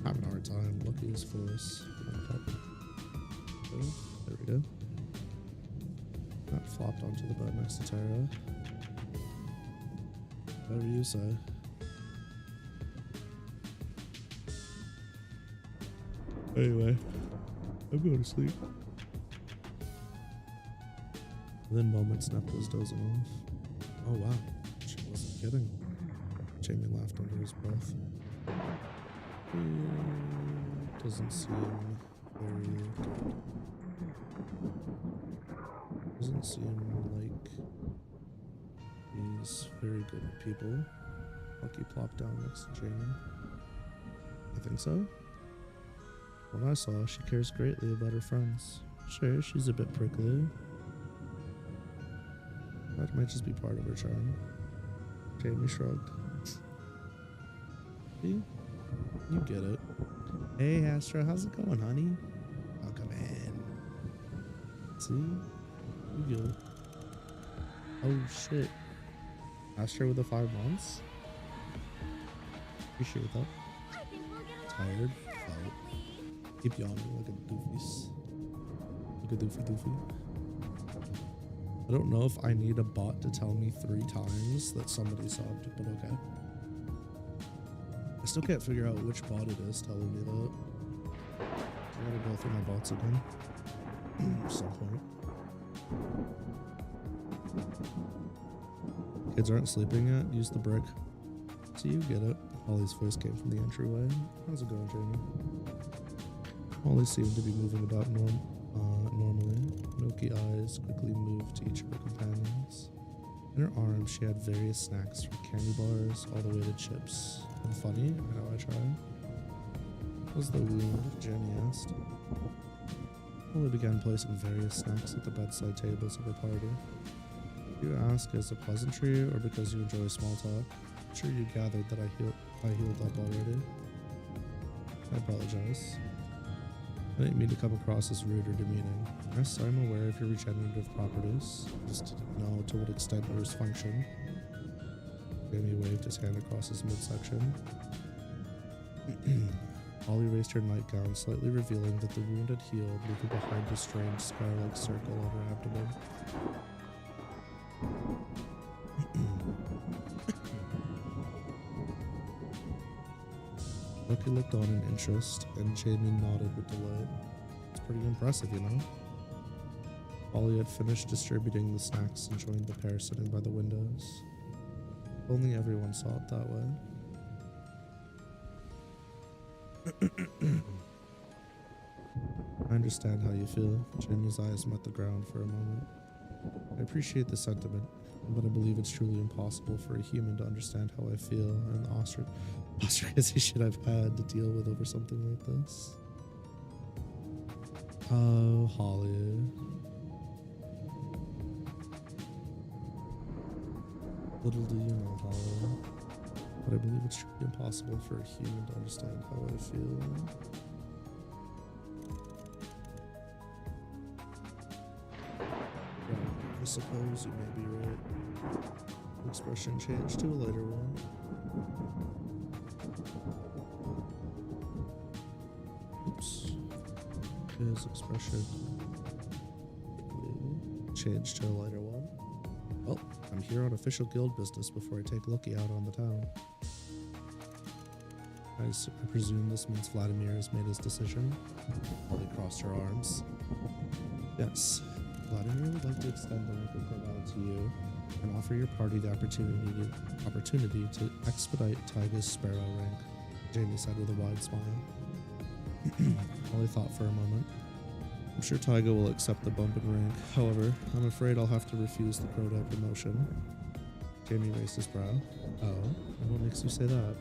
Having a hard time. Lucky's voice. There we go. That flopped onto the bed next to Tara. Whatever you say. Anyway, I'm going to sleep. Within moments, Nep was dozing off. Oh wow, she wasn't kidding. Jamie laughed under his breath. Doesn't seem very good. Doesn't seem like he's very good with people. Lucky plopped down next to Jamie. I think so. When I saw, she cares greatly about her friends. Sure, she's a bit prickly. That might just be part of her charm. Jamie shrugged. See? You get it. Hey Astro, how's it going, honey? Oh, come in. See? You good. Oh shit. Astro with the 5 months? Appreciate that. Tired? Oh. Keep yawning like a doofies. Like a doofy. I don't know if I need a bot to tell me 3 times that somebody subbed, but okay. I still can't figure out which bot it is telling me that. I gotta go through my bots again. At some point. Kids aren't sleeping yet? Use the brick. So you get it. Holly's voice came from the entryway. How's it going, Jamie? Holly seemed to be moving about normally. Milky eyes quickly moved to each of her companions. In her arms, she had various snacks from candy bars all the way to chips. And funny, I know I tried. Was the wound? Jenny asked. Holly began placing various snacks at the bedside tables of her party. You ask as a pleasantry or because you enjoy small talk? I'm sure you gathered that I healed up already. I apologize. I didn't mean to come across as rude or demeaning. Yes, I'm aware of your regenerative properties. Just didn't know to what extent yours function. Jamie waved his hand across his midsection. Holly raised her nightgown, slightly revealing that the wound had healed, leaving behind a strange scar-like circle on her abdomen. Lucky looked on in interest, and Jamie nodded with delight. It's pretty impressive, you know? Holly had finished distributing the snacks and joined the pair sitting by the windows. If only everyone saw it that way. I understand how you feel. Jamie's eyes met the ground for a moment. I appreciate the sentiment, but I believe it's truly impossible for a human to understand how I feel and the ostracization I've had to deal with over something like this. Oh, Holly. Little do you know, Holly, but I believe it's truly impossible for a human to understand how I feel. I suppose you may be right. Expression changed to a lighter one. Oops. His expression changed to a lighter one. Well, I'm here on official guild business before I take Lucky out on the town. I presume this means Vladimir has made his decision. Holly crossed her arms. Yes. Vladimir would like to extend the rank of Krma to you and offer your party the opportunity to expedite Taiga's sparrow rank, Jamie said with a wide smile. Holly thought for a moment. I'm sure Taiga will accept the bump in rank. However, I'm afraid I'll have to refuse the Crowdad promotion. Jamie raised his brow. Oh, and what makes you say that?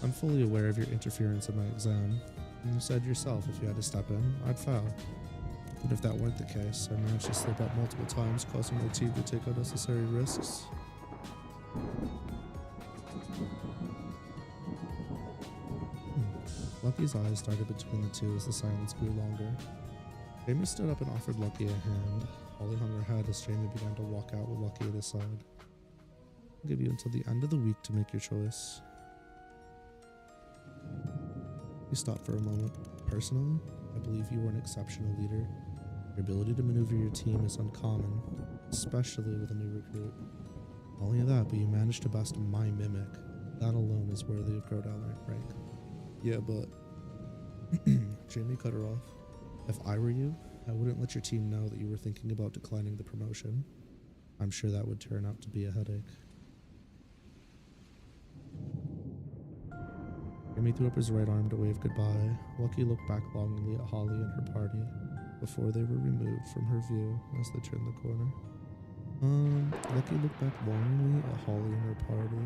I'm fully aware of your interference in my exam. And you said yourself if you had to step in, I'd fail. But if that weren't the case, I managed to slip up multiple times, causing my team to take unnecessary risks. Lucky's eyes darted between the two as the silence grew longer. Jamie stood up and offered Lucky a hand. Holly hung her head as Jamie began to walk out with Lucky at his side. I'll give you until the end of the week to make your choice. He stopped for a moment. Personally, I believe you are an exceptional leader. Your ability to maneuver your team is uncommon, especially with a new recruit. Not only that, but you managed to best my mimic. That alone is worthy of Crowdad rank. Yeah, but Jamie cut her off. If I were you, I wouldn't let your team know that you were thinking about declining the promotion. I'm sure that would turn out to be a headache. Jamie threw up his right arm to wave goodbye. Lucky looked back longingly at Holly and her party before they were removed from her view as they turned the corner. Lucky looked back longingly at Holly and her party.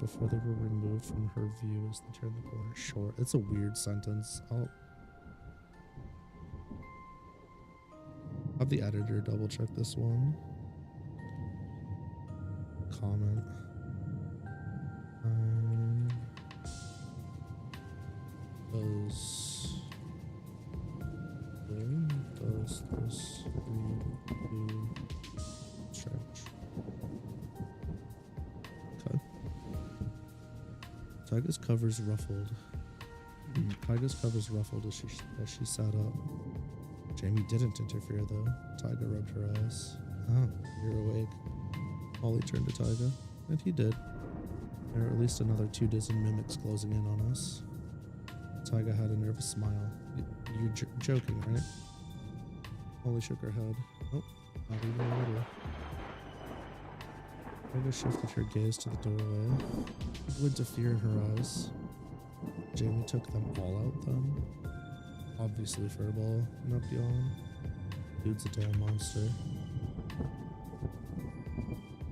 Before they were removed from her view as they turned the corner. Sure, it's a weird sentence. I'll have the editor double check this one. Comment. Does this review church? Okay. Tyga's cover's ruffled. Tyga's cover's ruffled as she sat up. Jamie didn't interfere though. Tyga rubbed her eyes. Oh, you're awake. Holly turned to Tyga, and he did. There are at least another 2 dozen mimics closing in on us. Tyga had a nervous smile. You're joking, right? Holly shook her head. Oh, not even a little. Tyga shifted her gaze to the doorway. A glint of fear in her eyes. Jamie took them all out then. Obviously furball, not beyond. Dude's a damn monster.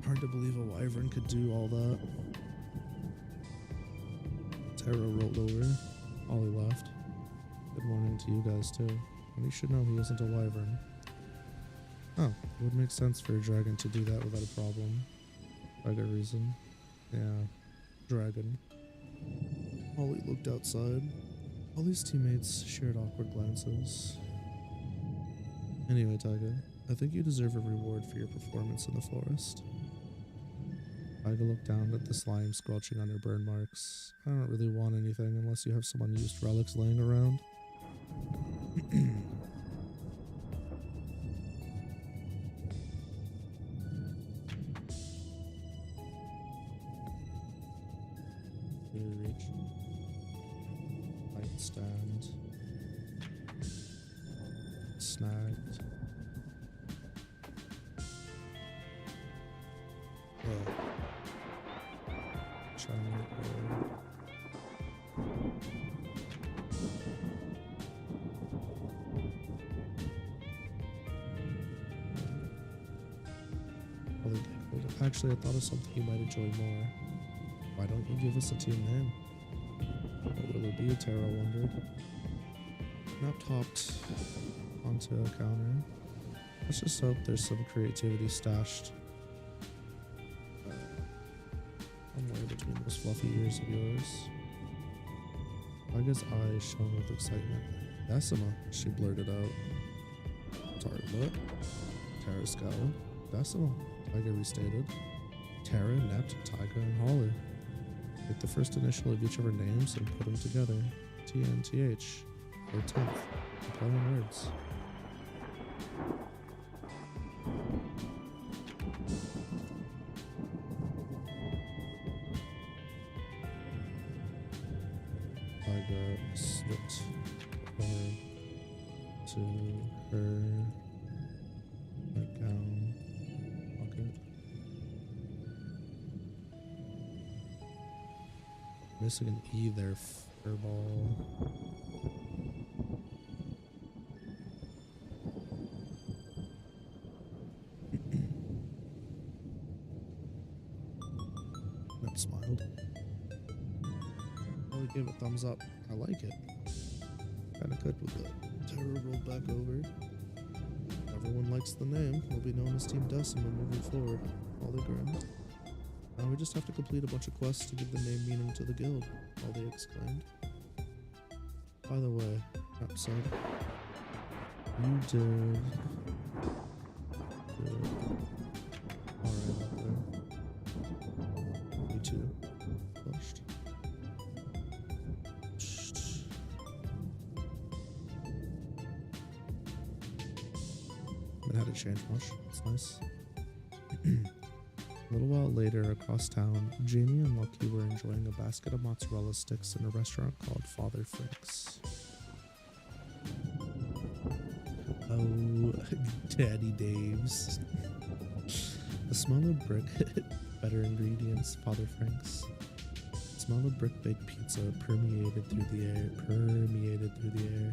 Hard to believe a wyvern could do all that. Tara rolled over. Ollie laughed. Good morning to you guys too. And you should know he isn't a wyvern. Oh, it would make sense for a dragon to do that without a problem. I got reason. Yeah, dragon. Ollie looked outside. All these teammates shared awkward glances. Anyway, Tyga, I think you deserve a reward for your performance in the forest. Tyga looked down at the slime squelching on her burn marks. I don't really want anything unless you have some unused relics laying around. Reach. Light stand. Snagged. Oh. Shiny bird. Actually, I thought of something you might enjoy more. Why don't you give us a team name? What will it be? Tara wondered. Not topped onto a counter. Let's just hope there's some creativity stashed somewhere between those fluffy ears of yours. Tyga's eyes shone with excitement. Decima, she blurted out. Tarako. Tara scowled. Decima, Tyga restated. Tara, Net, Tyga, and Holly. Take the first initial of each of her names and put them together. TNTH, or 10th, in play on words. Tyga slipped forward to her gown pocket. Missing an E there, furball. Ned smiled. Holly gave a thumbs up. I like it. Kinda good with it. Tara rolled back over. Everyone likes the name. We'll be known as Team Decima moving forward. Holly grinned. Now we just have to complete a bunch of quests to give the name meaning to the guild, Holly exclaimed. By the way, Nap said, you did alright out there. Me too. Flushed. Haven't had to change much. It's nice. A little while later, across town, Jamie and Lucky were enjoying a basket of mozzarella sticks in a restaurant called Father Frank's. Oh, Daddy Dave's. The smell of brick, better ingredients, Father Frank's. The smell of brick-baked pizza permeated through the air, permeated the air.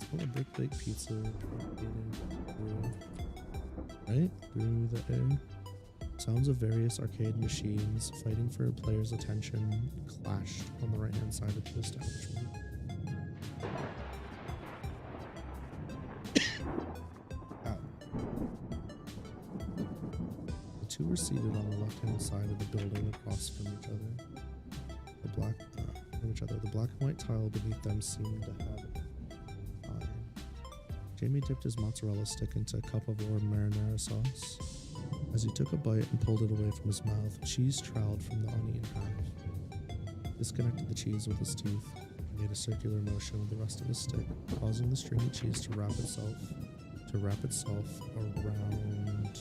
Smell of brick-baked pizza through the air. Sounds of various arcade machines fighting for a player's attention clashed on the right-hand side of the establishment. The two were seated on the left-hand side of the building across from each other. The black and white tile beneath them seemed to have eye. Jamie dipped his mozzarella stick into a cup of warm marinara sauce. As he took a bite and pulled it away from his mouth, cheese trailed from the onion half. He disconnected the cheese with his teeth and made a circular motion with the rest of his stick, causing the stringy cheese to wrap itself around.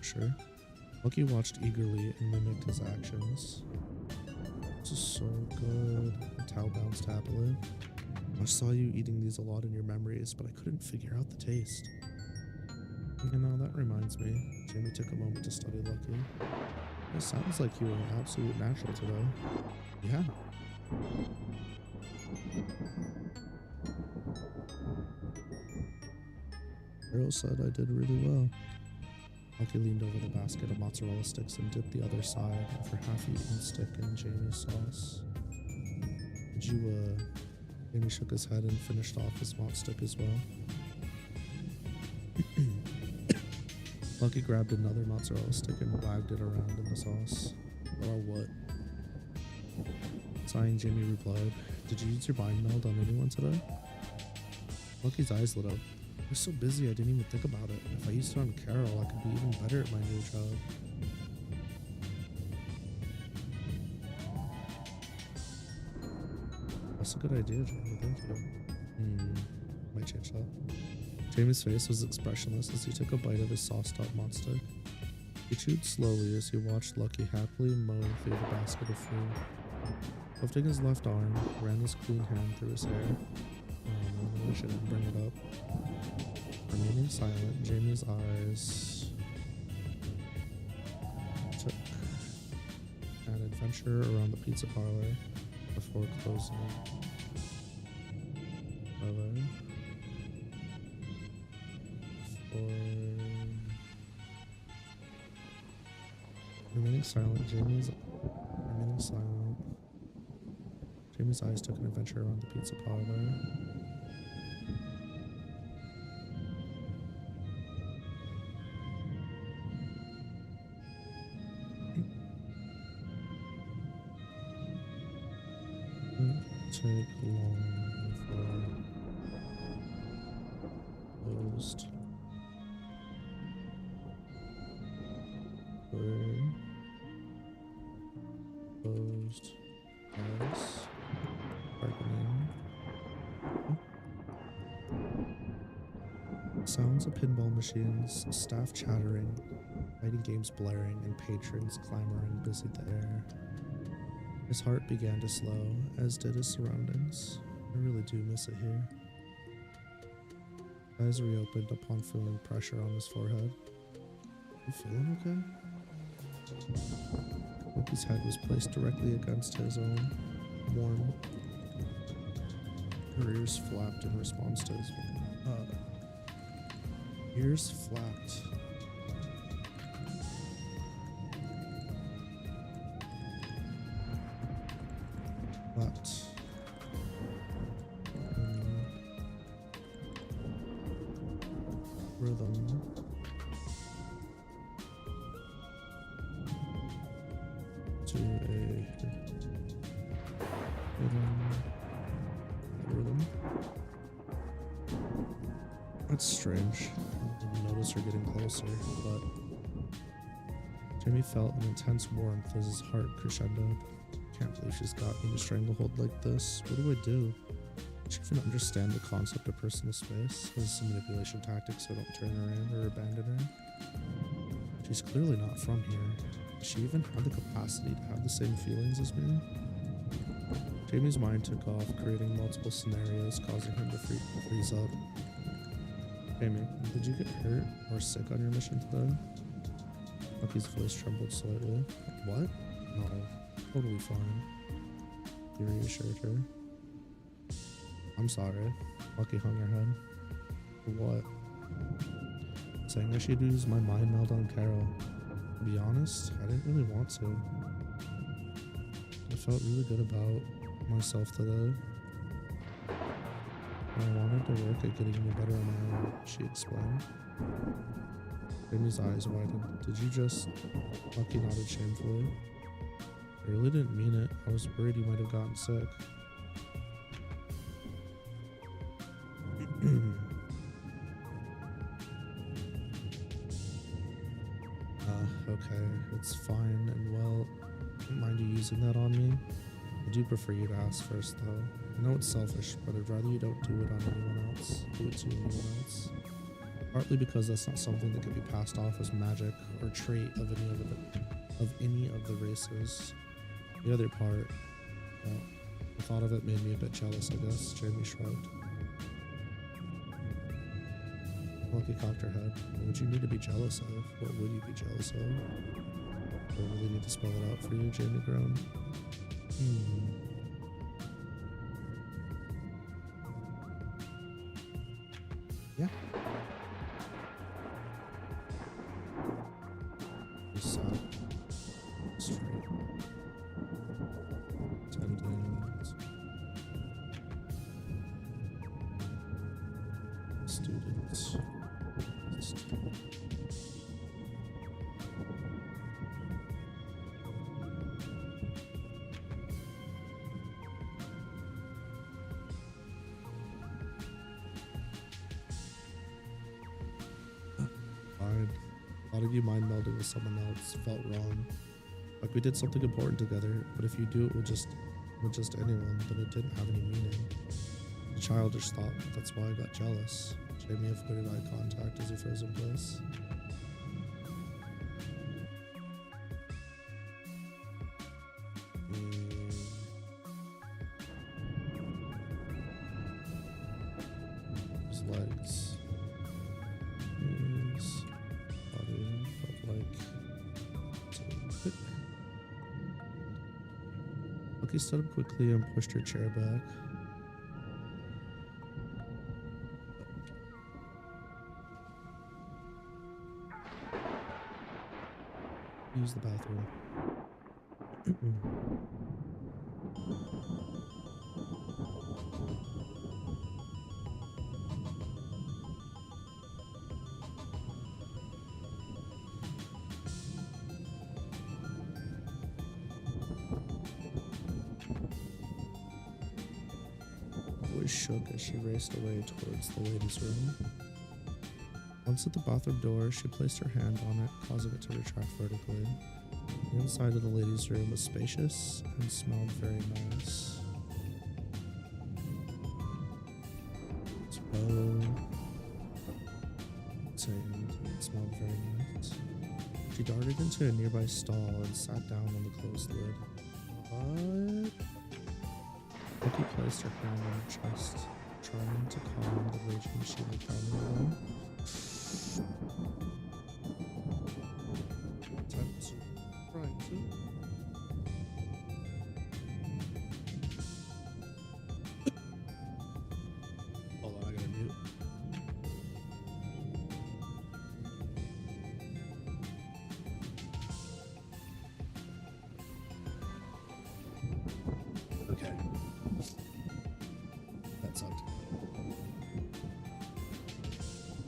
Sure. Lucky watched eagerly and mimicked his actions. This is so good. The towel bounced happily. I saw you eating these a lot in your memories, but I couldn't figure out the taste. You know, that reminds me. Jamie took a moment to study Lucky. It sounds like you were an absolute natural today. Yeah. Carol said I did really well. Lucky leaned over the basket of mozzarella sticks and dipped the other side of her half-eaten stick in Jamie's sauce. Did you, Jamie shook his head and finished off his mozz stick as well. Lucky grabbed another mozzarella stick and wagged it around in the sauce. Oh, what? Sighing, Jamie replied, "Did you use your mind meld on anyone today?" Lucky's eyes lit up. I was so busy I didn't even think about it. If I used it on Carol, I could be even better at my new job. That's a good idea, Jamie. Thank you. Might change that. Jamie's face was expressionless as he took a bite of his sauced-up mozz stick. He chewed slowly as he watched Lucky happily mowing through the basket of food. Lifting his left arm, ran his clean hand through his hair. I shouldn't bring it up. Remaining silent, Jamie's eyes took an adventure around the pizza parlor before closing. Remaining silent, Jamie's eyes took an adventure around the pizza parlor. Take long for closed. Closed. Yes. Bargaining. Sounds of pinball machines, staff chattering, fighting games blaring, and patrons clamoring busied the air. His heart began to slow, as did his surroundings. I really do miss it here. His eyes reopened upon feeling pressure on his forehead. You feeling okay? Lucky's head was placed directly against his own, warm. Her ears flapped in response to his ears flapped. Rhythm. To a rhythm. That's strange. I didn't notice her getting closer, but Jamie felt an intense warmth as his heart crescendoed. Can't believe she's got me in a stranglehold like this. What do I do? Does she even understand the concept of personal space? Is this a manipulation tactic so I don't turn her in or abandon her? She's clearly not from here. Does she even have the capacity to have the same feelings as me? Jamie's mind took off, creating multiple scenarios, causing him to freeze up. Jamie, did you get hurt or sick on your mission today? Lucky's voice trembled slightly. What? No, totally fine. He reassured her. I'm sorry. Lucky hung her head. For what? Saying I should use my mind meld on Carol. To be honest, I didn't really want to. I felt really good about myself today. I wanted to work at getting me better on my own, she explained. Jamie's eyes widened. Did you just... Lucky nodded shamefully. I really didn't mean it. I was worried you might have gotten sick. Okay, it's fine and well. Don't mind you using that on me. I do prefer you to ask first though. I know it's selfish, but I'd rather you don't do it on anyone else. Do it to anyone else. Partly because that's not something that can be passed off as magic or trait of any of the races. The other part, well, the thought of it made me a bit jealous, I guess. Jamie shrugged. Lucky cocked her head. What would you need to be jealous of? What would you be jealous of? Do I really need to spell it out for you? Jamie groaned. Yeah. Just straight. Attendant. Students. Fine. Thought of you mind melding with someone else felt wrong. Like we did something important together, but if you do it with just anyone, then it didn't have any meaning. A childish thought, that's why I got jealous. Jamie avoided eye contact as he froze in place. His legs. His body felt like something. Lucky stood up quickly and pushed her chair back. Use the bathroom. Voice shook as she raced away towards the ladies' room. Once at the bathroom door, she placed her hand on it, causing it to retract vertically. The inside of the ladies' room was spacious and smelled very nice. It smelled very nice. She darted into a nearby stall and sat down on the closed lid. What? Becky placed her hand on her chest, trying to calm the raging she looked down the room. Hold on, I gotta mute. Okay. That sucked.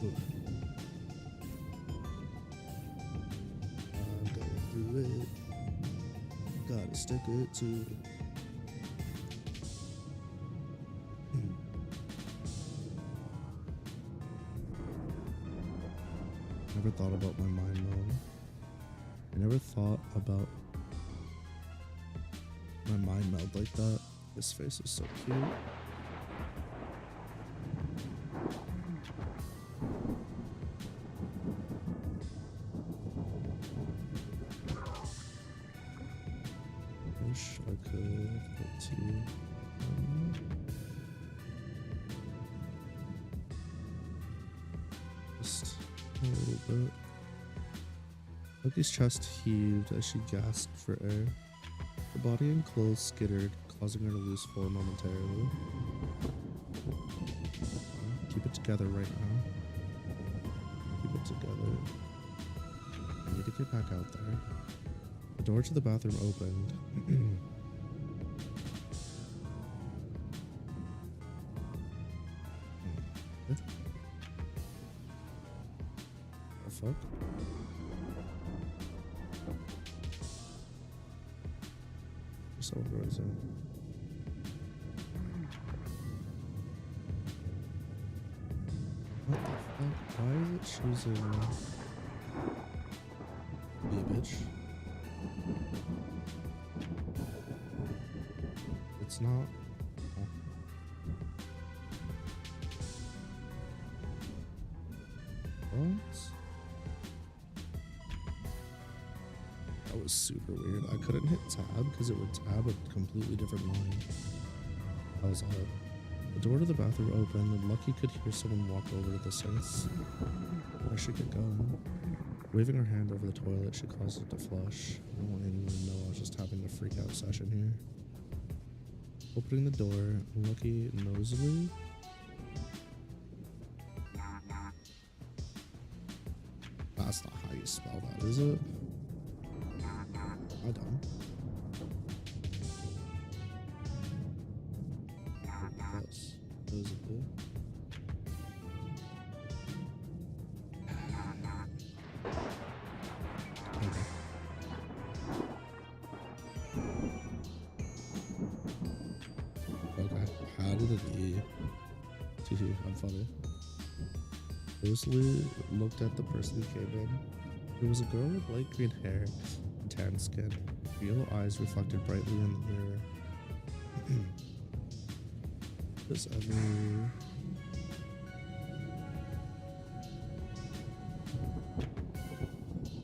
Ooh. I'm going through it. Gotta stick it to. Never thought about my mind mode. I never thought about my mind meld like that. This face is so cute. Wish I could get to just a little bit. Lucky's chest heaved as she gasped for air. Her body and clothes skittered, causing her to lose form momentarily. Keep it together right now. Keep it together. I need to get back out there. The door to the bathroom opened. What the fuck? Someone goes in. What the fuck? Why is it choosing to be a bitch? It's not. Oh. What? That was super weird. I couldn't hit tab because it would tab a completely different line. That was odd. The door to the bathroom opened and Lucky could hear someone walk over to the sinks. Where she could go. Waving her hand over the toilet, she caused it to flush. I don't want anyone to know I was just having a freak out session here. Opening the door, Lucky nosily. That's not how you spell that, is it? I don't. Yes, those are good. Okay. Okay, how did it be? I'm funny. Closely looked at the person who came in. There was a girl with light green hair and tan skin. Her yellow eyes reflected brightly in the mirror. Does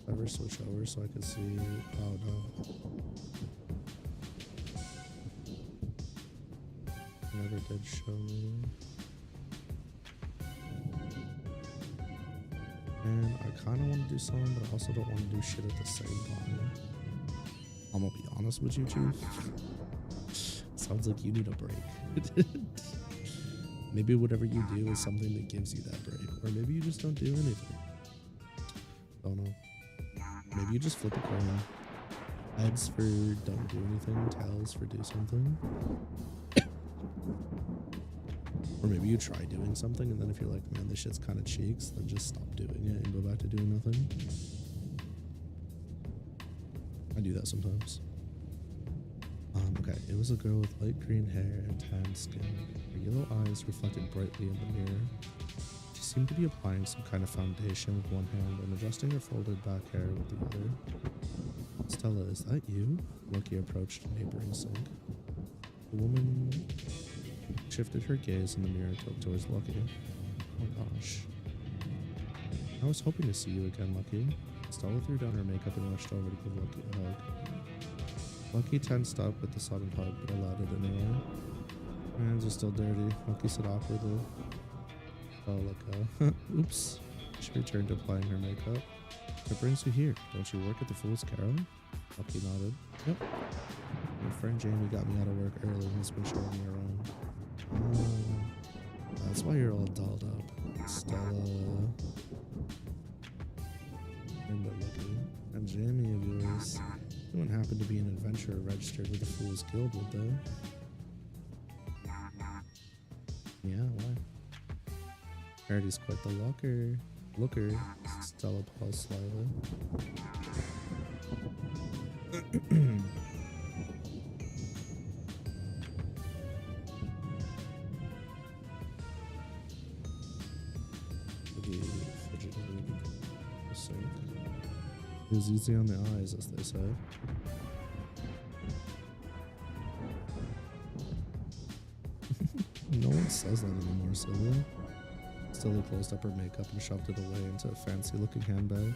ever switch over so I can see? Oh no. Never did show me. And I kind of want to do something, but I also don't want to do shit at the same time. I'm gonna be honest with you, Chief. Sounds like you need a break. Maybe whatever you do is something that gives you that break. Or maybe you just don't do anything. Don't know. Maybe you just flip a coin. Heads for don't do anything, tails for do something. Or maybe you try doing something and then if you're like, man, this shit's kind of cheeks, then just stop doing it and go back to doing nothing. I do that sometimes. Okay, it was a girl with light green hair and tan skin. Her yellow eyes reflected brightly in the mirror. She seemed to be applying some kind of foundation with one hand and adjusting her folded back hair with the other. Stella, is that you? Lucky approached a neighboring sink. The woman shifted her gaze in the mirror towards Lucky. Oh gosh. I was hoping to see you again, Lucky. Stella threw down her makeup and rushed over to give Lucky a hug. Lucky tensed up with the sudden hug, but allowed it anyway. Her hands are still dirty, Lucky said awkwardly. Oh, look, oops. She returned to applying her makeup. What brings you here? Don't you work at the Fool's Carol? Lucky nodded. Yep. My friend Jamie got me out of work early and has been showing me around. Oh, that's why you're all dolled up. Stella. And Lucky. And Jamie of yours. No one happened to be an adventurer registered with the Fool's Guild, would they? Yeah, why? Harry's quite the looker. Stella paused slightly. It was easy on the eyes, as they say. No one says that anymore, silly. Stella closed up her makeup and shoved it away into a fancy-looking handbag.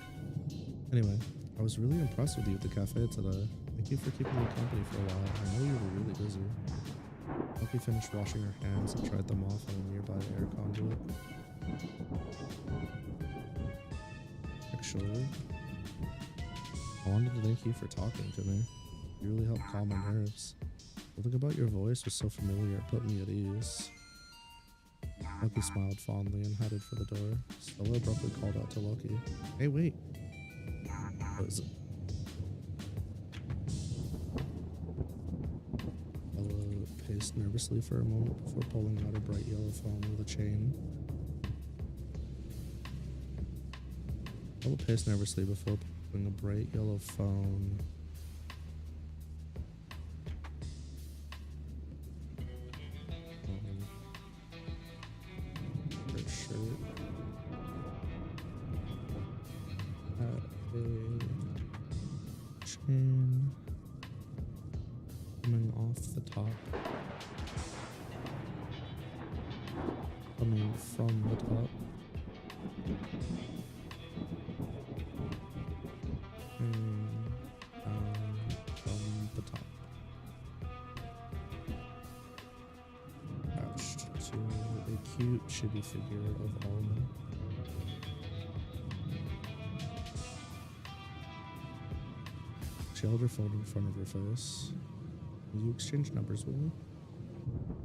Anyway, I was really impressed with you at the cafe today. Thank you for keeping me company for a while. I know you were really busy. Lucky finished washing her hands and tried them off on a nearby air conduit. Actually, I wanted to thank you for talking to me. You really helped calm my nerves. Something about your voice was so familiar it put me at ease. Lucky smiled fondly and headed for the door. Stella abruptly called out to Lucky. Hey, wait! What is it? Stella paced nervously for a moment before pulling out a bright yellow phone with a chain. Stella paced nervously before pulling a bright yellow phone. Chain coming off the top, coming from the top, and down from the top, attached to a cute chibi figure of Alma. She held her phone in front of her face. Will you exchange numbers with me?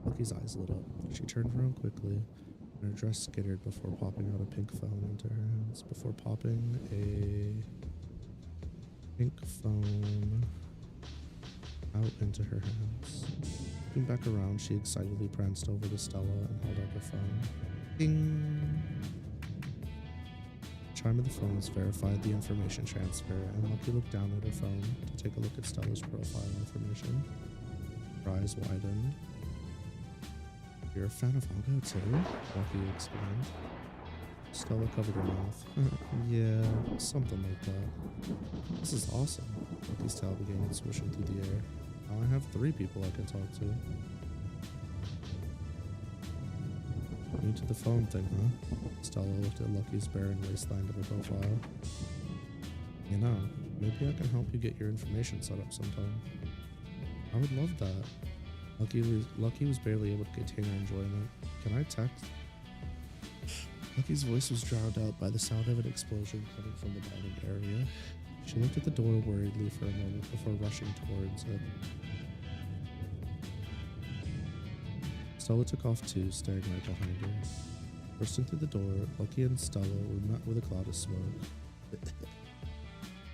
Lucky's eyes lit up. She turned around quickly, and her dress skittered before popping out a pink phone into her hands. Before popping a pink phone out into her hands. Looking back around, she excitedly pranced over to Stella and held out her phone. Ding! The chime of the phones verified the information transfer, and Lucky looked down at her phone to take a look at Stella's profile information. Her eyes widened. You're a fan of Algo too? Lucky exclaimed. Stella covered her mouth. Yeah, something like that. This is awesome. Lucky's tail began swishing through the air. Now I have 3 people I can talk to. New to the phone thing, huh? Stella looked at Lucky's barren wasteland of her profile. You know, maybe I can help you get your information set up sometime. I would love that. Lucky was barely able to contain her enjoyment. Can I text? Lucky's voice was drowned out by the sound of an explosion coming from the dining area. She looked at the door worriedly for a moment before rushing towards it. Stella took off too, staring right behind her. Bursting through the door, Lucky and Stella were met with a cloud of smoke.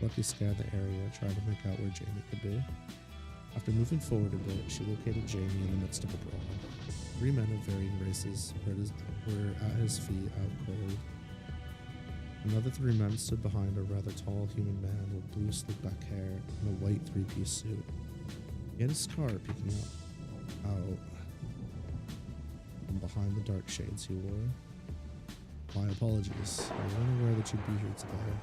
Lucky scanned the area, trying to make out where Jamie could be. After moving forward a bit, she located Jamie in the midst of a brawl. 3 men of varying races were at his feet, out cold. Another 3 men stood behind a rather tall human man with blue slick-back hair and a white 3-piece suit. He had a scar peeking out from behind the dark shades he wore. My apologies. I wasn't aware that you'd be here today.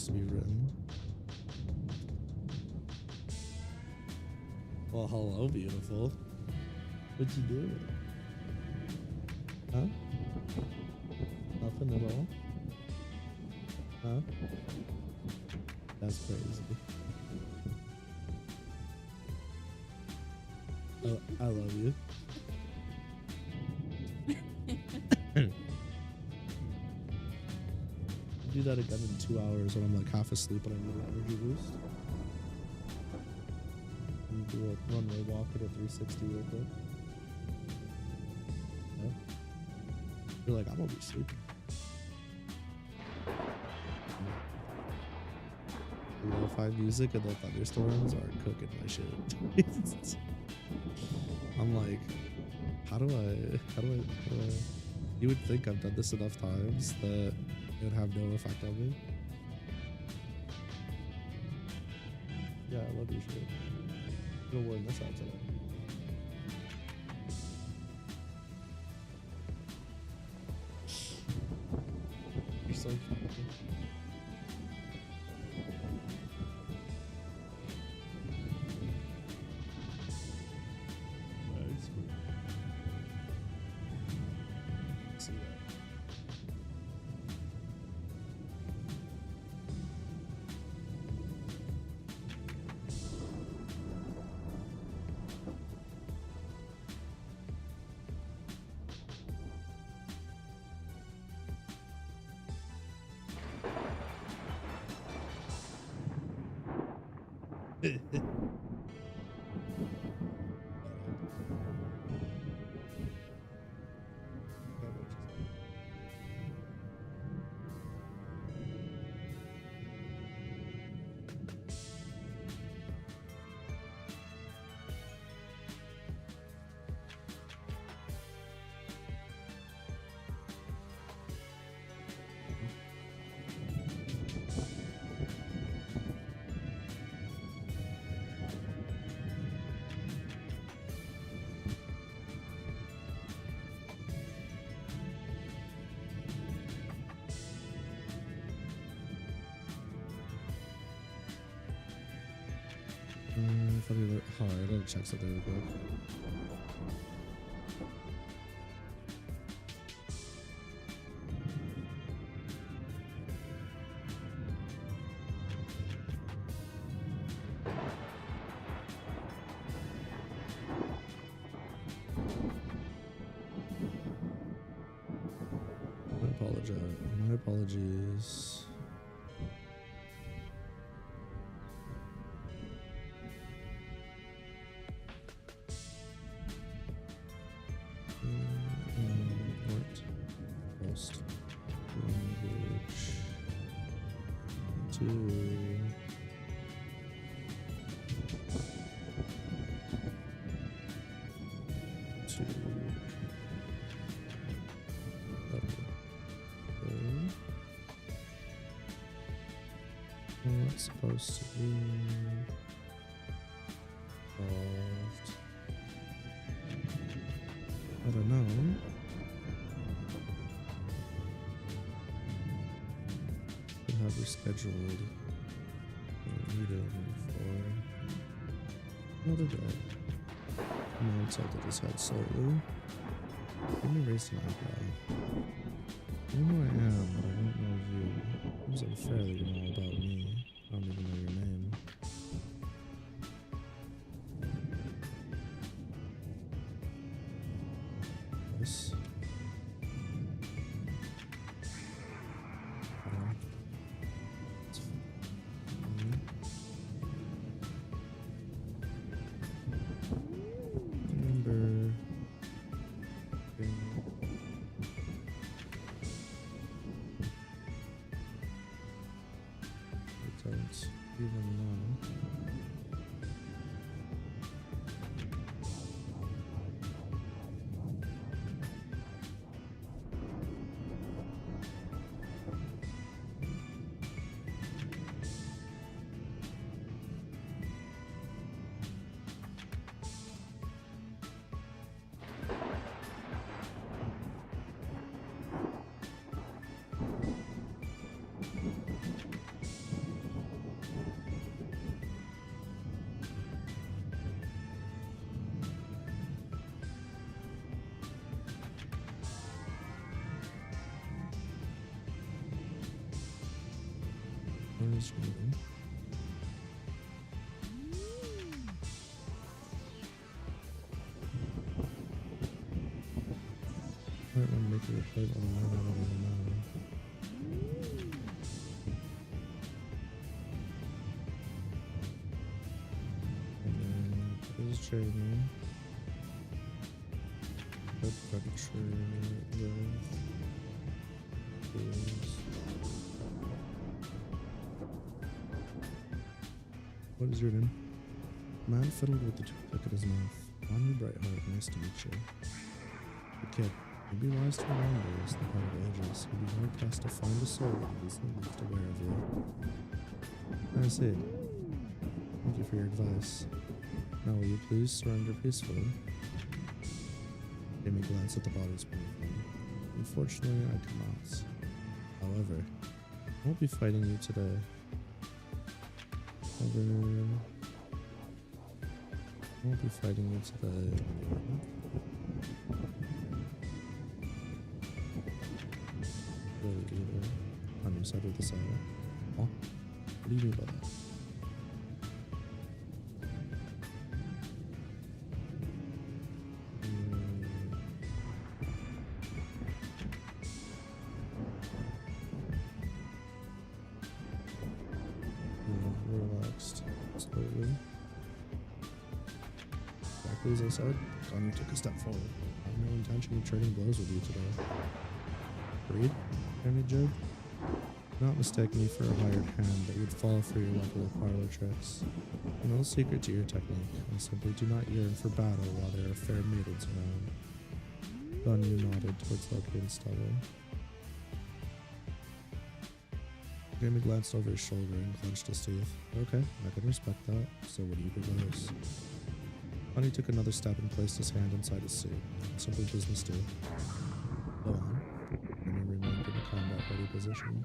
To be written. Well, hello, beautiful. What'd you do? Huh? Nothing at all? Huh? That's crazy. Oh, I love you. Do that again in 2 hours when I'm like half asleep and I need an energy boost. And do a runway walk at a 360 real quick. Yeah. You're like, I'm gonna be sleeping. The lo-fi music and the thunderstorms are cooking my shit. I'm like, how do I? You would think I've done this enough times that it would have no effect on me. Yeah, I love your shit. I'm gonna wear this out today. so cute. Nice. See that. I gotta check something real quick. My apologies. Post language to it's supposed to be solved. I don't know. Could have rescheduled a meeting for another day. I'm gonna tilt his head slowly. Let me raise an eyebrow. I know who I am, but I don't know you. It was unfair that you know all about me. I don't even know your name. Yes. Remember. I don't even know. Where is he? Alright, I'm making a plate on the now. And then this is Jamie. The predator with is. What is your name? Man fiddled with the toothpick in his mouth. Bonnie Brightheart, nice to meet you. The kid. You'd be wise to remember is the part of ages. You'd be hard pressed to find a soul that isn't left aware of you. I see. Thank you for your advice. Now will you please surrender peacefully? Jamie glanced at the bodies beneath him. Unfortunately, I cannot. However, I won't be fighting you today. However, I won't be fighting you today. Really either. On your side of the side. Oh, what do you mean by that? Relaxed slowly. Exactly as I said, Donnie took a step forward. I have no intention of trading blows with you today. Agreed? Any joke? Not mistake me for a hired hand that would fall for your level of parlor tricks. No secret to your technique. I simply do not yearn for battle while there are fair maidens around. Donnie nodded towards Lucky and Stella. Jamie glanced over his shoulder and clenched his teeth. Okay, I can respect that. So what do you propose? Bunny took another step and placed his hand inside his suit. Simple business too. Go on. Bunny remained in a combat-ready position.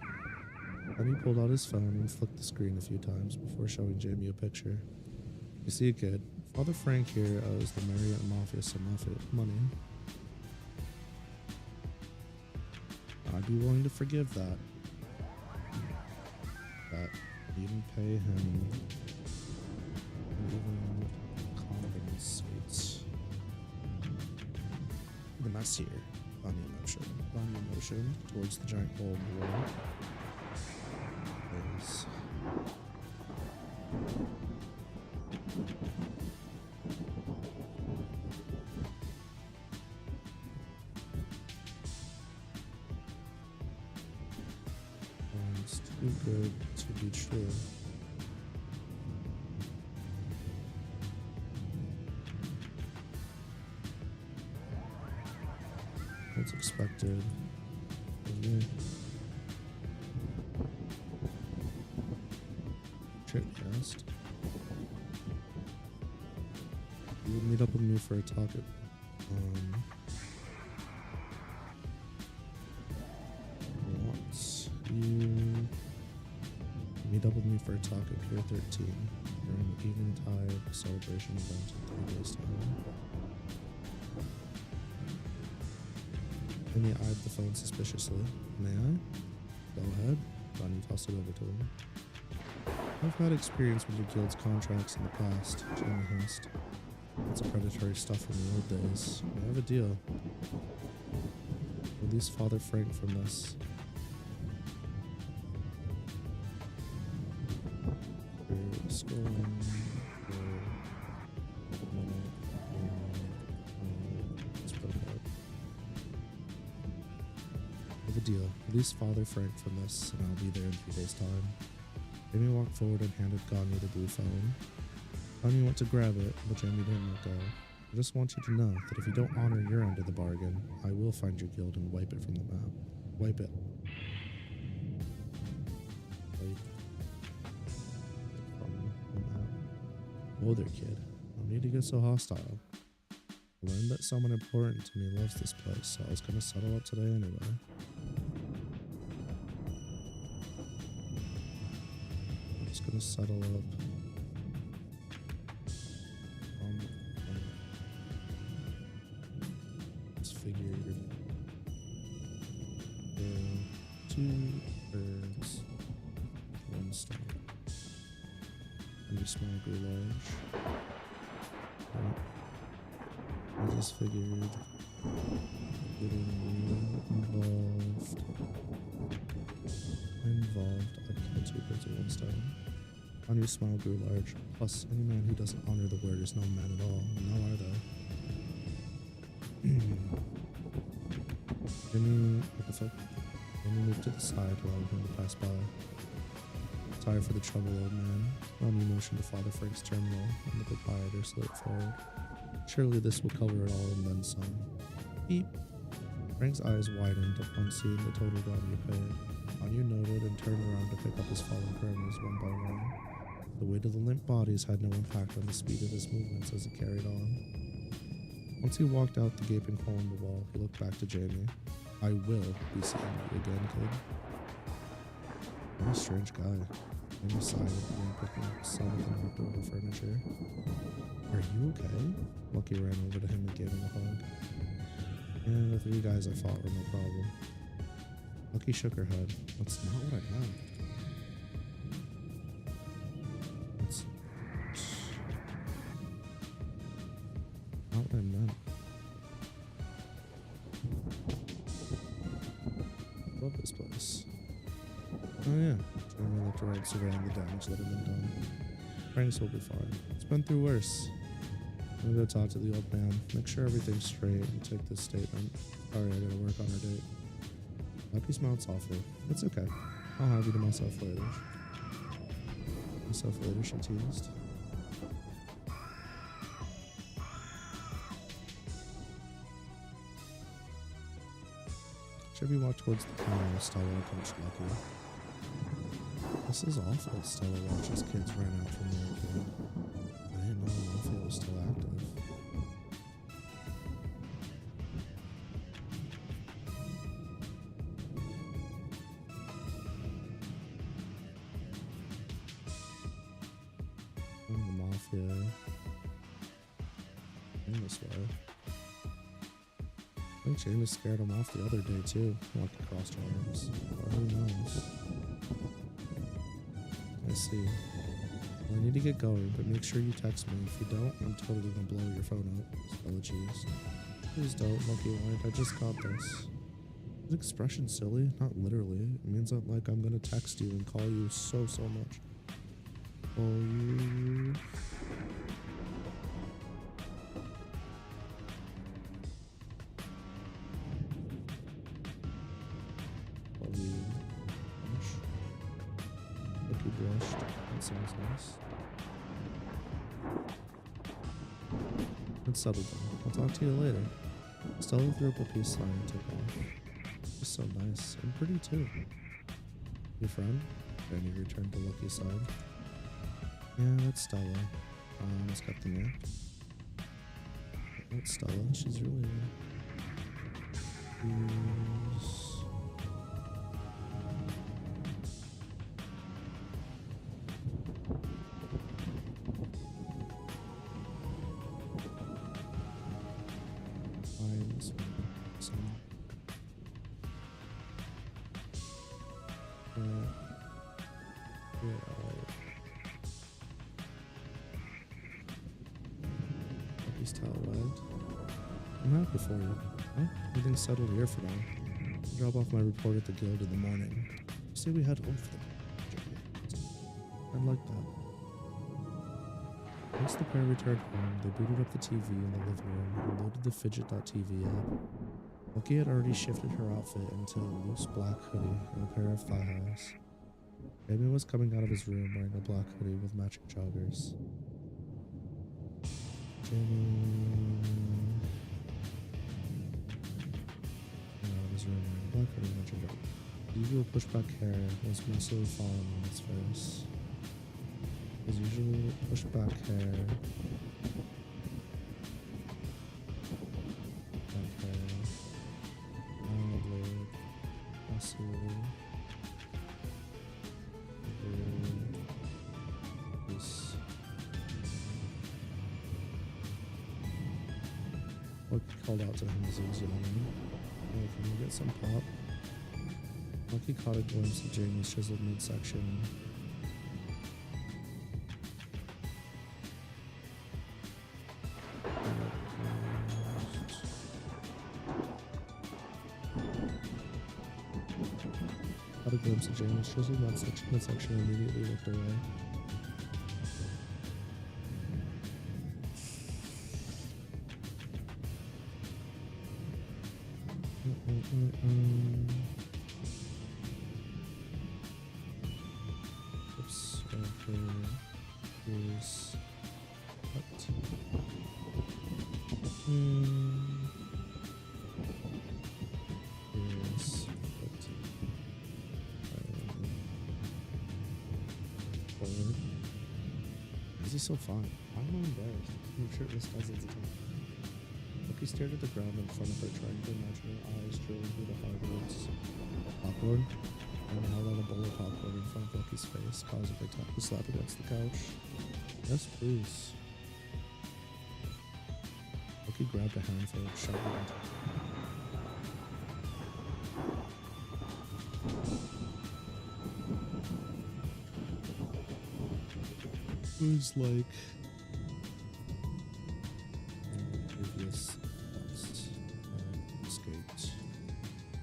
Bunny pulled out his phone and flicked the screen a few times before showing Jamie a picture. You see, kid, Father Frank here owes the Marriott Mafia some money. I'd be willing to forgive that. But even pay him even compensates the mess here. Bunny motion towards the giant hole in the wall. Is it's too good to be true. What's expected of me? Trickcast. You would meet up with me for a talk at you meet up with me for a talk at Pier 13 during the Eventide celebration event in 3 days' time. Amy eyed the phone suspiciously. May I? Go ahead. Donnie tossed it over to him. I've had experience with your guild's contracts in the past, Jamie hissed. It's a predatory stuff from the old days. I have a deal. Release Father Frank from this. Deal. Release Father Frank from this, and I'll be there in 3 days' time. Jamie walked forward and handed Gagne the blue phone. Gagne went to grab it, but Jamie didn't let go. I just want you to know that if you don't honor your end of the bargain, I will find your guild and wipe it from the map. Wipe it. Wipe from the map. Whoa there, kid. No need to get so hostile. I learned that someone important to me loves this place, so I was gonna settle up today anyway. Gonna settle up. Let's figure 2 birds, 1 stone. And your small grew large. I just figured getting involved. I'd kill 2 birds with 1 stone. On your smile grew large. Plus, any man who doesn't honor the word is no man at all. Now are they? What the fuck? Then you moved to the side, allowing him to pass by. Sorry for the trouble, old man. Ronnie motioned to Father Frank's terminal, and the proprietor slid forward. Surely this will cover it all and then some. Beep. Frank's eyes widened upon seeing the total Gagne paid. Anya noted and turned around to pick up his fallen Krmas one by one. The weight of the limp bodies had no impact on the speed of his movements as he carried on. Once he walked out the gaping hole in the wall, he looked back to Jamie. I will be seeing you again, kid. What a strange guy. Maybe silent and picking up some of the leftover furniture. Are you okay? Lucky ran over to him and gave him a hug. Yeah, the 3 guys I fought were no problem. Lucky shook her head. That's not what I meant. That's not what I meant. Love this place. Oh yeah. Jeremy looked around surveying the damage that had been done. Franks will be fine. It's been through worse. I'm gonna go talk to the old man, make sure everything's straight, and take this statement. Sorry, I gotta work on our date. Lucky smiled softly. It's okay. I'll have you to myself later. Myself later, she teased. Chevy walked towards the counter while Stella approached Lucky. This is awful. Stella watched as kids ran out from the arcade. I didn't know the mafia was still active. The mafia in this way. I think Jamie scared him off the other day too. Lucky crossed her arms. Or who knows? I see. Well, I need to get going, but make sure you text me. If you don't, I'm totally gonna blow your phone up. Stella cheese. Please don't, Lucky whined. I just got this. Is expression silly? Not literally. It means that like I'm gonna text you and call you so much. Call you. Blushed. That sounds nice. Let's settle down. I'll talk to you later. Stella threw up a peace sign and took off. She's so nice and pretty too. Your friend? Danny returned to Lucky's side. Yeah, that's Stella. I almost kept the name. That's Stella. She's really I'm happy for you. Huh? Everything's settled here for now. I'll drop off my report at the guild in the morning. Say we head home for the day. I like that. Once the pair returned home, they booted up the TV in the living room and loaded the fidget.tv app. Lucky had already shifted her outfit into a loose black hoodie and a pair of thigh highs. Hainme was coming out of his room wearing a black hoodie with matching joggers. Black hoodie, matching joggers. The usual pushback hair was mostly falling on his face. His usual pushback hair. Called out to him as he was yawning. Hey, can you get some pop? Lucky caught a glimpse of Jamie's chiseled midsection. Caught a glimpse of Jamie's chiseled midsection and immediately looked away. Oops, here's what? Here's what? Forward. Is he so fine? I'm not embarrassed. I'm shirtless dozens of times. Lucky stared at the ground in front of her, trying to imagine her eyes drilling through the hardwoods. Awkward. And held out a a bowl of popcorn in front of Lucky's face, causing her to slap against the couch. Yes, please. Lucky grabbed a handful and shoved it into it was like previous thoughts escaped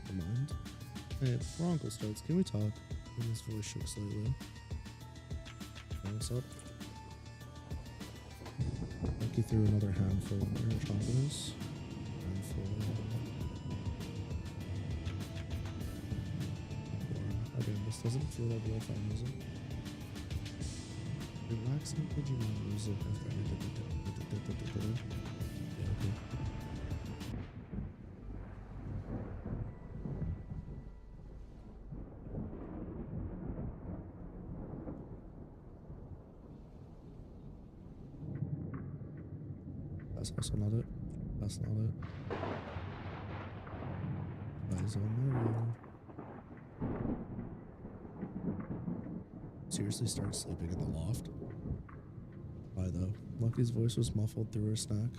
the mind. Hey, before Uncle starts, can we talk? And his voice shook slightly. What's up? Lucky threw another handful in her chocolates. Handful. Again, this doesn't feel like real time music. Relaxing pigeon music. Yeah, okay. That's also not it. That's not it. That is on my room. Seriously start sleeping in the loft? Why though? Lucky's voice was muffled through her snack.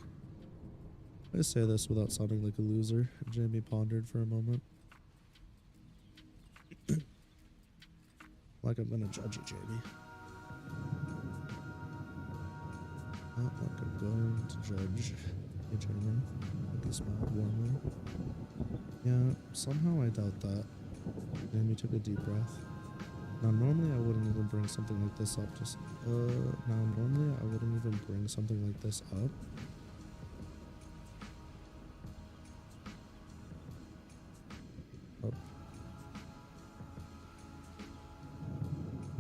I say this without sounding like a loser. Jamie pondered for a moment. Like I'm gonna judge you, Jamie. Not like I'm going to judge you, Jamie. Lucky smiled warmly. Yeah, somehow I doubt that. Jamie took a deep breath. Now normally I wouldn't even bring something like this up, normally I wouldn't even bring something like this up.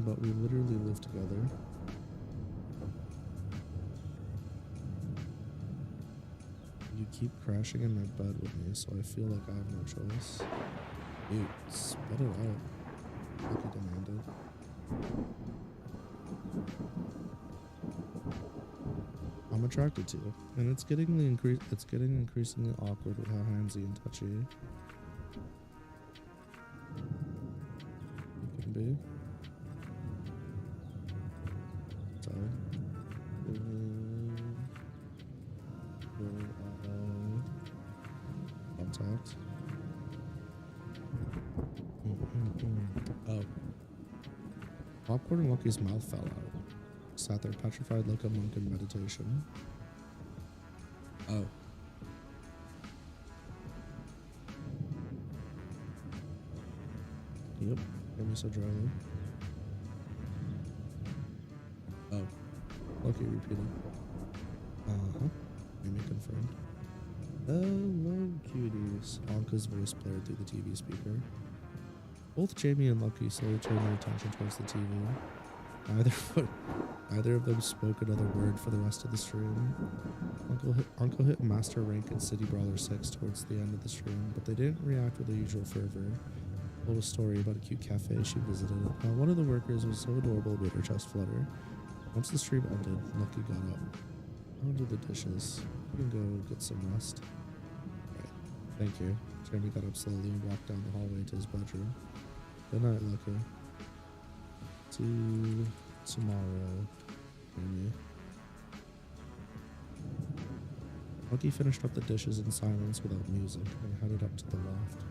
But we literally live together. You keep crashing in my bed with me, so I feel like I have no choice. Dude, spit it out. Lucky demanded. I'm attracted to it, and it's getting increasingly awkward with how handsy and touchy you can be. Sorry. Contact. Oh. Popcorn in Lucky's mouth fell out. Sat there petrified like a monk in meditation. Oh. Yep. Amy said dryly. Oh. Lucky repeated. Uh-huh. Amy confirmed. Hello, cuties. Anka's voice blared through the TV speaker. Both Jamie and Lucky slowly turned their attention towards the TV. Neither of them spoke another word for the rest of the stream. Uncle hit Master Rank in City Brawler 6 towards the end of the stream, but they didn't react with their usual fervor. Told a story about a cute cafe she visited. Now, one of the workers was so adorable it made her chest flutter. Once the stream ended, Lucky got up. I'll do the dishes. You can go get some rest. Right. Thank you. Jeremy got up slowly and walked down the hallway to his bedroom. Good night, Lucky. See you tomorrow, Amy. Lucky finished up the dishes in silence without music and headed up to the loft.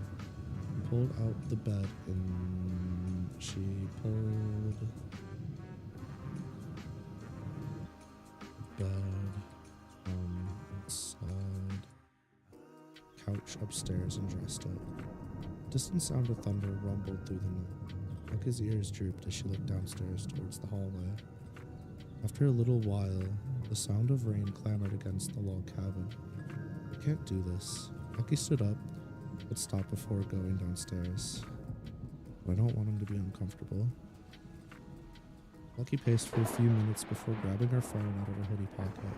He pulled out the bed and she pulled the bed inside couch upstairs and dressed it. Distant sound of thunder rumbled through the night. Lucky's ears drooped as she looked downstairs towards the hallway. After a little while, the sound of rain clamored against the log cabin. I can't do this. Lucky stood up, but stopped before going downstairs. But I don't want him to be uncomfortable. Lucky paced for a few minutes before grabbing her phone out of her hoodie pocket.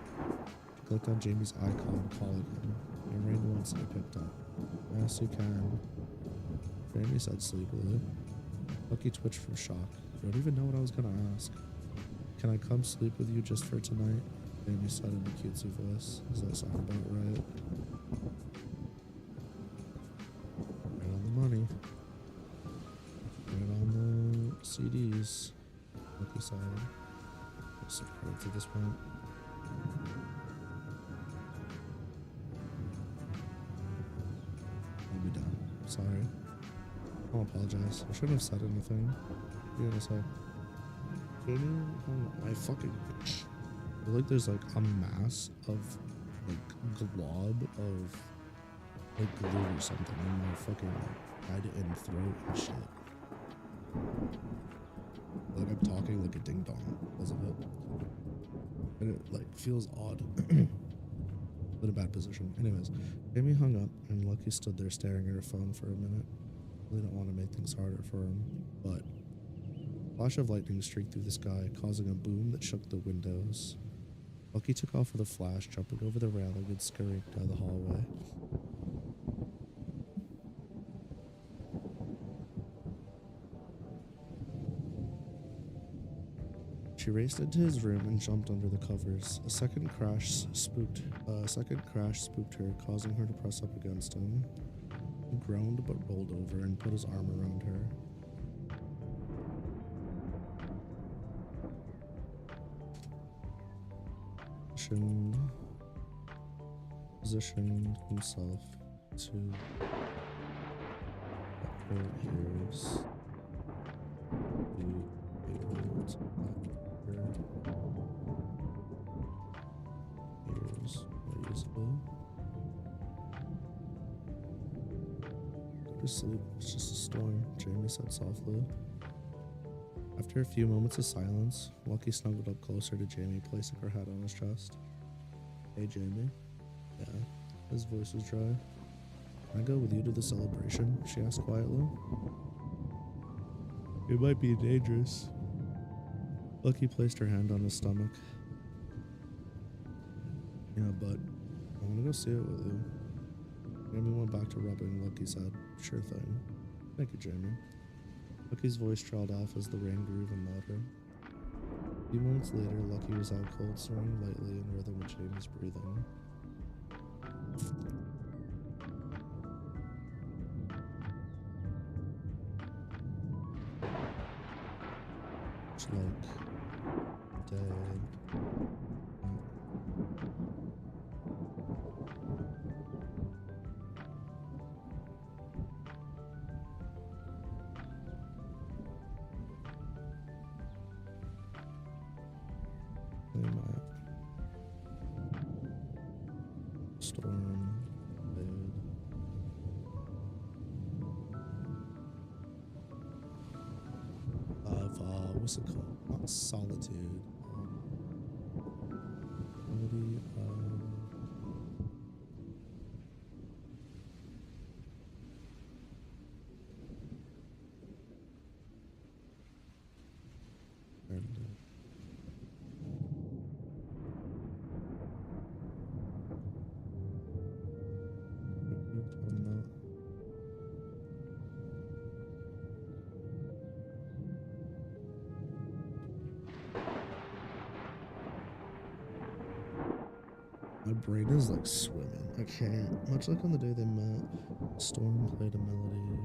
She clicked on Jamie's icon, calling him. It rang once and he picked up. Yes, you can. Jamie said sleepily. Lucky twitched from shock. I don't even know what I was gonna ask. Can I come sleep with you just for tonight? Jamie said in a cutesy voice. Does that sound about right? Right on the money. Right on the CDs. Lucky side. So credits at this point. I'll be done. Sorry. I'll apologize. I shouldn't have said anything. What are you gonna say? I fucking. I feel like there's like a mass of like glob of like glue or something in my fucking head and throat and shit. Like I'm talking like a ding dong because of it. And it like feels odd. In a bad position. Anyways, Jamie hung up and Lucky stood there staring at her phone for a minute. Really don't want to make things harder for him, but a flash of lightning streaked through the sky, causing a boom that shook the windows. Lucky took off with a flash, jumping over the railing and scurrying down the hallway. She raced into his room and jumped under the covers. A second crash spooked her, causing her to press up against him. He groaned but rolled over and put his arm around her. Positioned himself to let her ears be able to let her ears more usable. Go to sleep, it's just a storm, Jamie said softly. After a few moments of silence, Lucky snuggled up closer to Jamie, placing her head on his chest. Hey, Jamie. Yeah, his voice was dry. Can I go with you to the celebration? She asked quietly. It might be dangerous. Lucky placed her hand on his stomach. Yeah, but I want to go see it with you. Jamie went back to rubbing Lucky's head. Sure thing. Thank you, Jamie. Lucky's voice trailed off as the rain grew even louder. A few moments later, Lucky was out cold, snoring lightly in rhythm with Jamie's breathing. It's like day. Storm, bed. Of what's it called? Not solitude. Melody of my brain is like swimming. I can't. Much like on the day they met, Storm played a melody.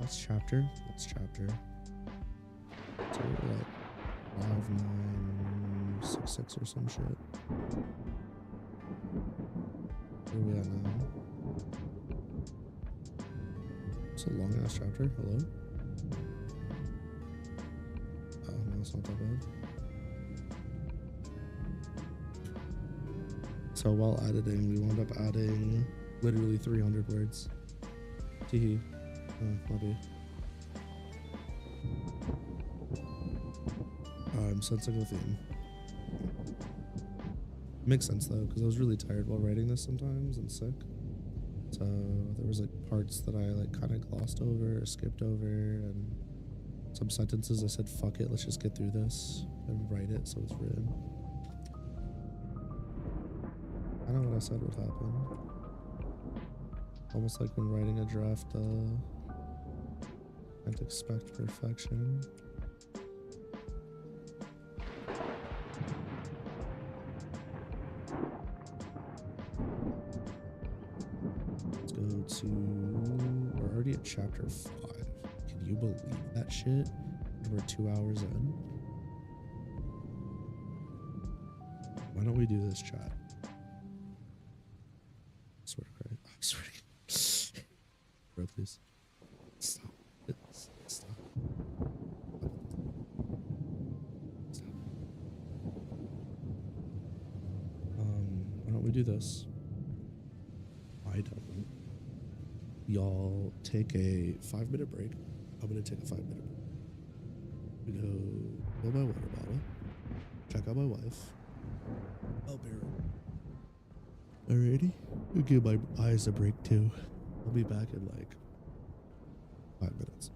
That's chapter. So like 5966 or some shit. Where are we at now? It's a long ass chapter. Hello? Oh no, it's not that bad. So while editing, we wound up adding literally 300 words to Hee. Love you. I'm sensing a theme. Makes sense though, because I was really tired while writing this sometimes and sick. So there was like parts that I like kind of glossed over or skipped over, and some sentences I said, fuck it, let's just get through this and write it so it's written. I know what I said would happen. Almost like when writing a draft, can't expect perfection. Let's go to, we're already at chapter 5. Can you believe that shit? And we're 2 hours in. Why don't we do this, chat? I swear to Christ. I swear to God. Bro, please. Stop. Stop. Stop. Why don't we do this? Why don't y'all take a 5-minute break? I'm gonna take a 5-minute break. We go fill my water bottle. Check out my wife. I'll be right. Alrighty. I'll give my eyes a break too. I'll be back in like 5 minutes.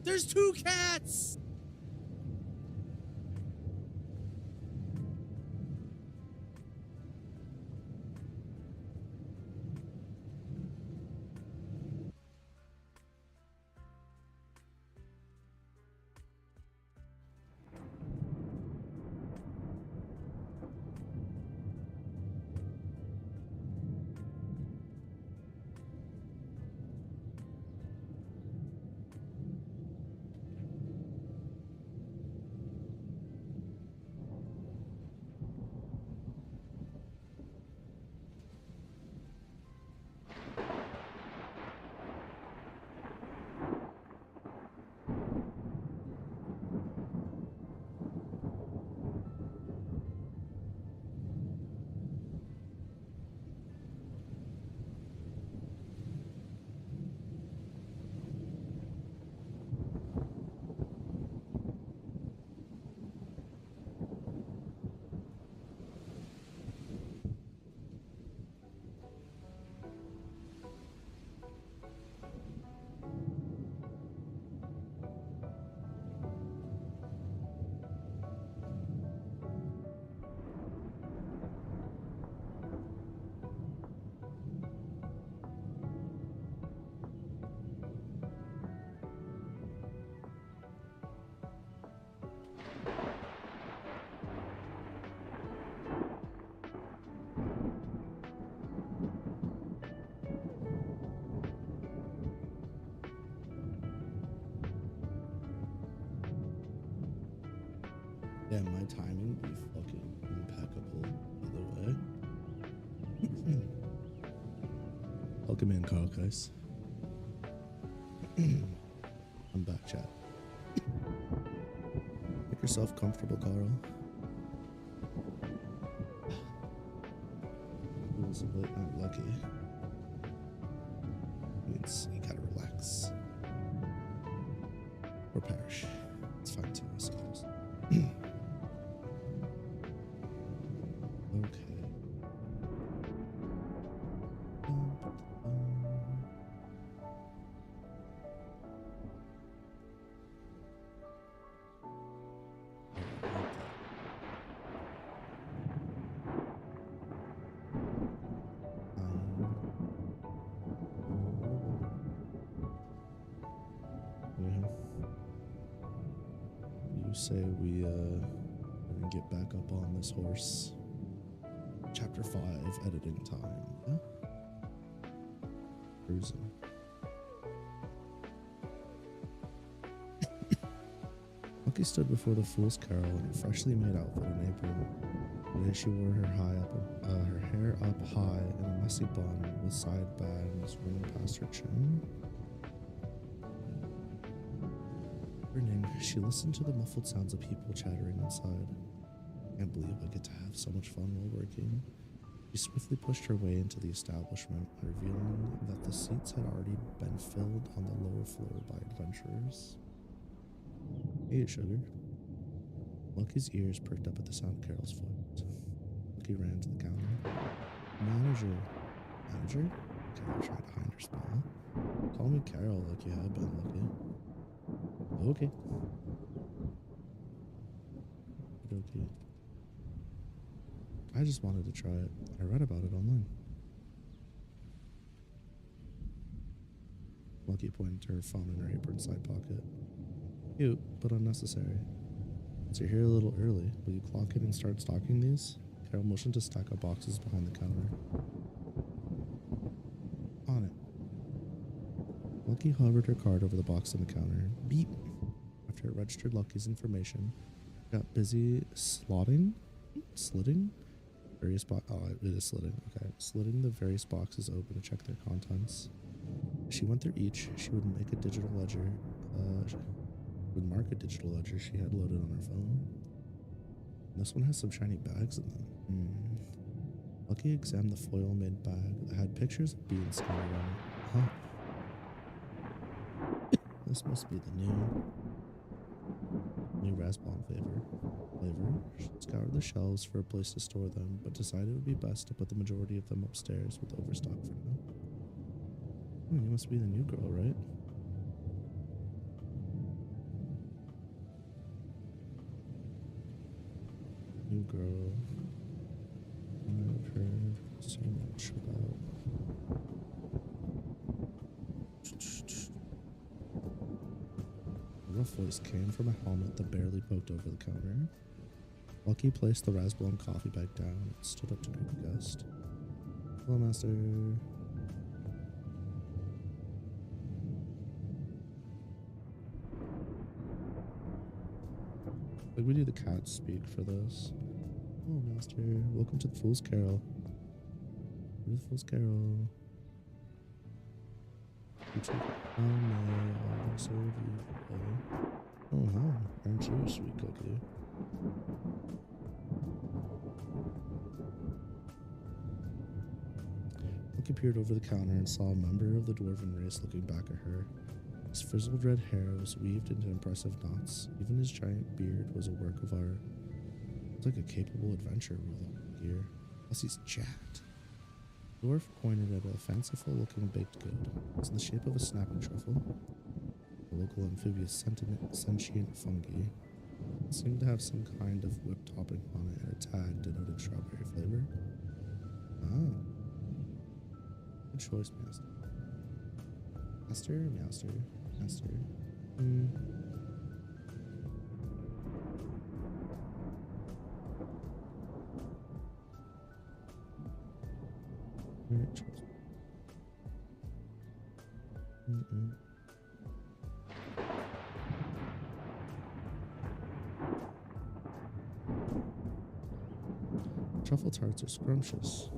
There's 2 cats! my timing be fucking impeccable, by the way. Welcome in, Carl Kais. I'm back, chat. Make yourself comfortable, Carl. Feels a bit not lucky. Means you gotta relax. Or perish. It's fine too, I suppose. Okay. You say we get back up on this horse. Chapter 5, editing time. Yeah? Cruising. Lucky stood before the Fool's Carol in her freshly made outfit and apron. Today she wore her her hair up high in a messy bun with side bangs running past her chin. Turning, she listened to the muffled sounds of people chattering inside. I can't believe I get to have so much fun while working. She swiftly pushed her way into the establishment, revealing that the seats had already been filled on the lower floor by adventurers. Hey, sugar. Lucky's ears perked up at the sound of Carol's voice. Lucky ran to the counter. Manager. Manager? Carol tried to hide her smile. Call me Carol like you have been, Lucky. Okay. Okay. I just wanted to try it. I read about it online. Lucky pointed to her phone in her apron side pocket. Cute, but unnecessary. So you're here a little early. Will you clock in and start stocking these? Carol motioned to stack up boxes behind the counter. On it. Lucky hovered her card over the box on the counter. Beep. After it registered Lucky's information, got busy slitting various slitting the various boxes open to check their contents. As she went through each, she would make a digital ledger. Would mark a digital ledger she had loaded on her phone. This one has some shiny bags in them. Lucky examined the foil-made bag that had pictures of beans scattered on it. Huh. This must be the new raspberry flavor. She scoured the shelves for a place to store them, but decided it would be best to put the majority of them upstairs with overstock for now. You must be the new girl, right? New girl. I've heard so much about. A rough voice came from a helmet that barely poked over the counter. Lucky placed the raspberry coffee bag down and stood up to greet the guest. Hello, master. Like we do the cat speak for this. Hello, master. Welcome to the Fool's Carol. The Fool's Carol. How may I serve you today? Oh, hi. Aren't you a sweet cookie? Lucky peered over the counter and saw a member of the dwarven race looking back at her. His frizzled red hair was weaved into impressive knots. Even his giant beard was a work of art. It's like a capable adventurer with all the gear. Plus he's jacked. The dwarf pointed at a fanciful-looking baked good. It's in the shape of a snapping truffle. A local amphibious sentient fungi. It seemed to have some kind of whipped topping on it and a tag denoting strawberry flavor. Ah. Good choice, master. Master. truffle tarts are scrumptious.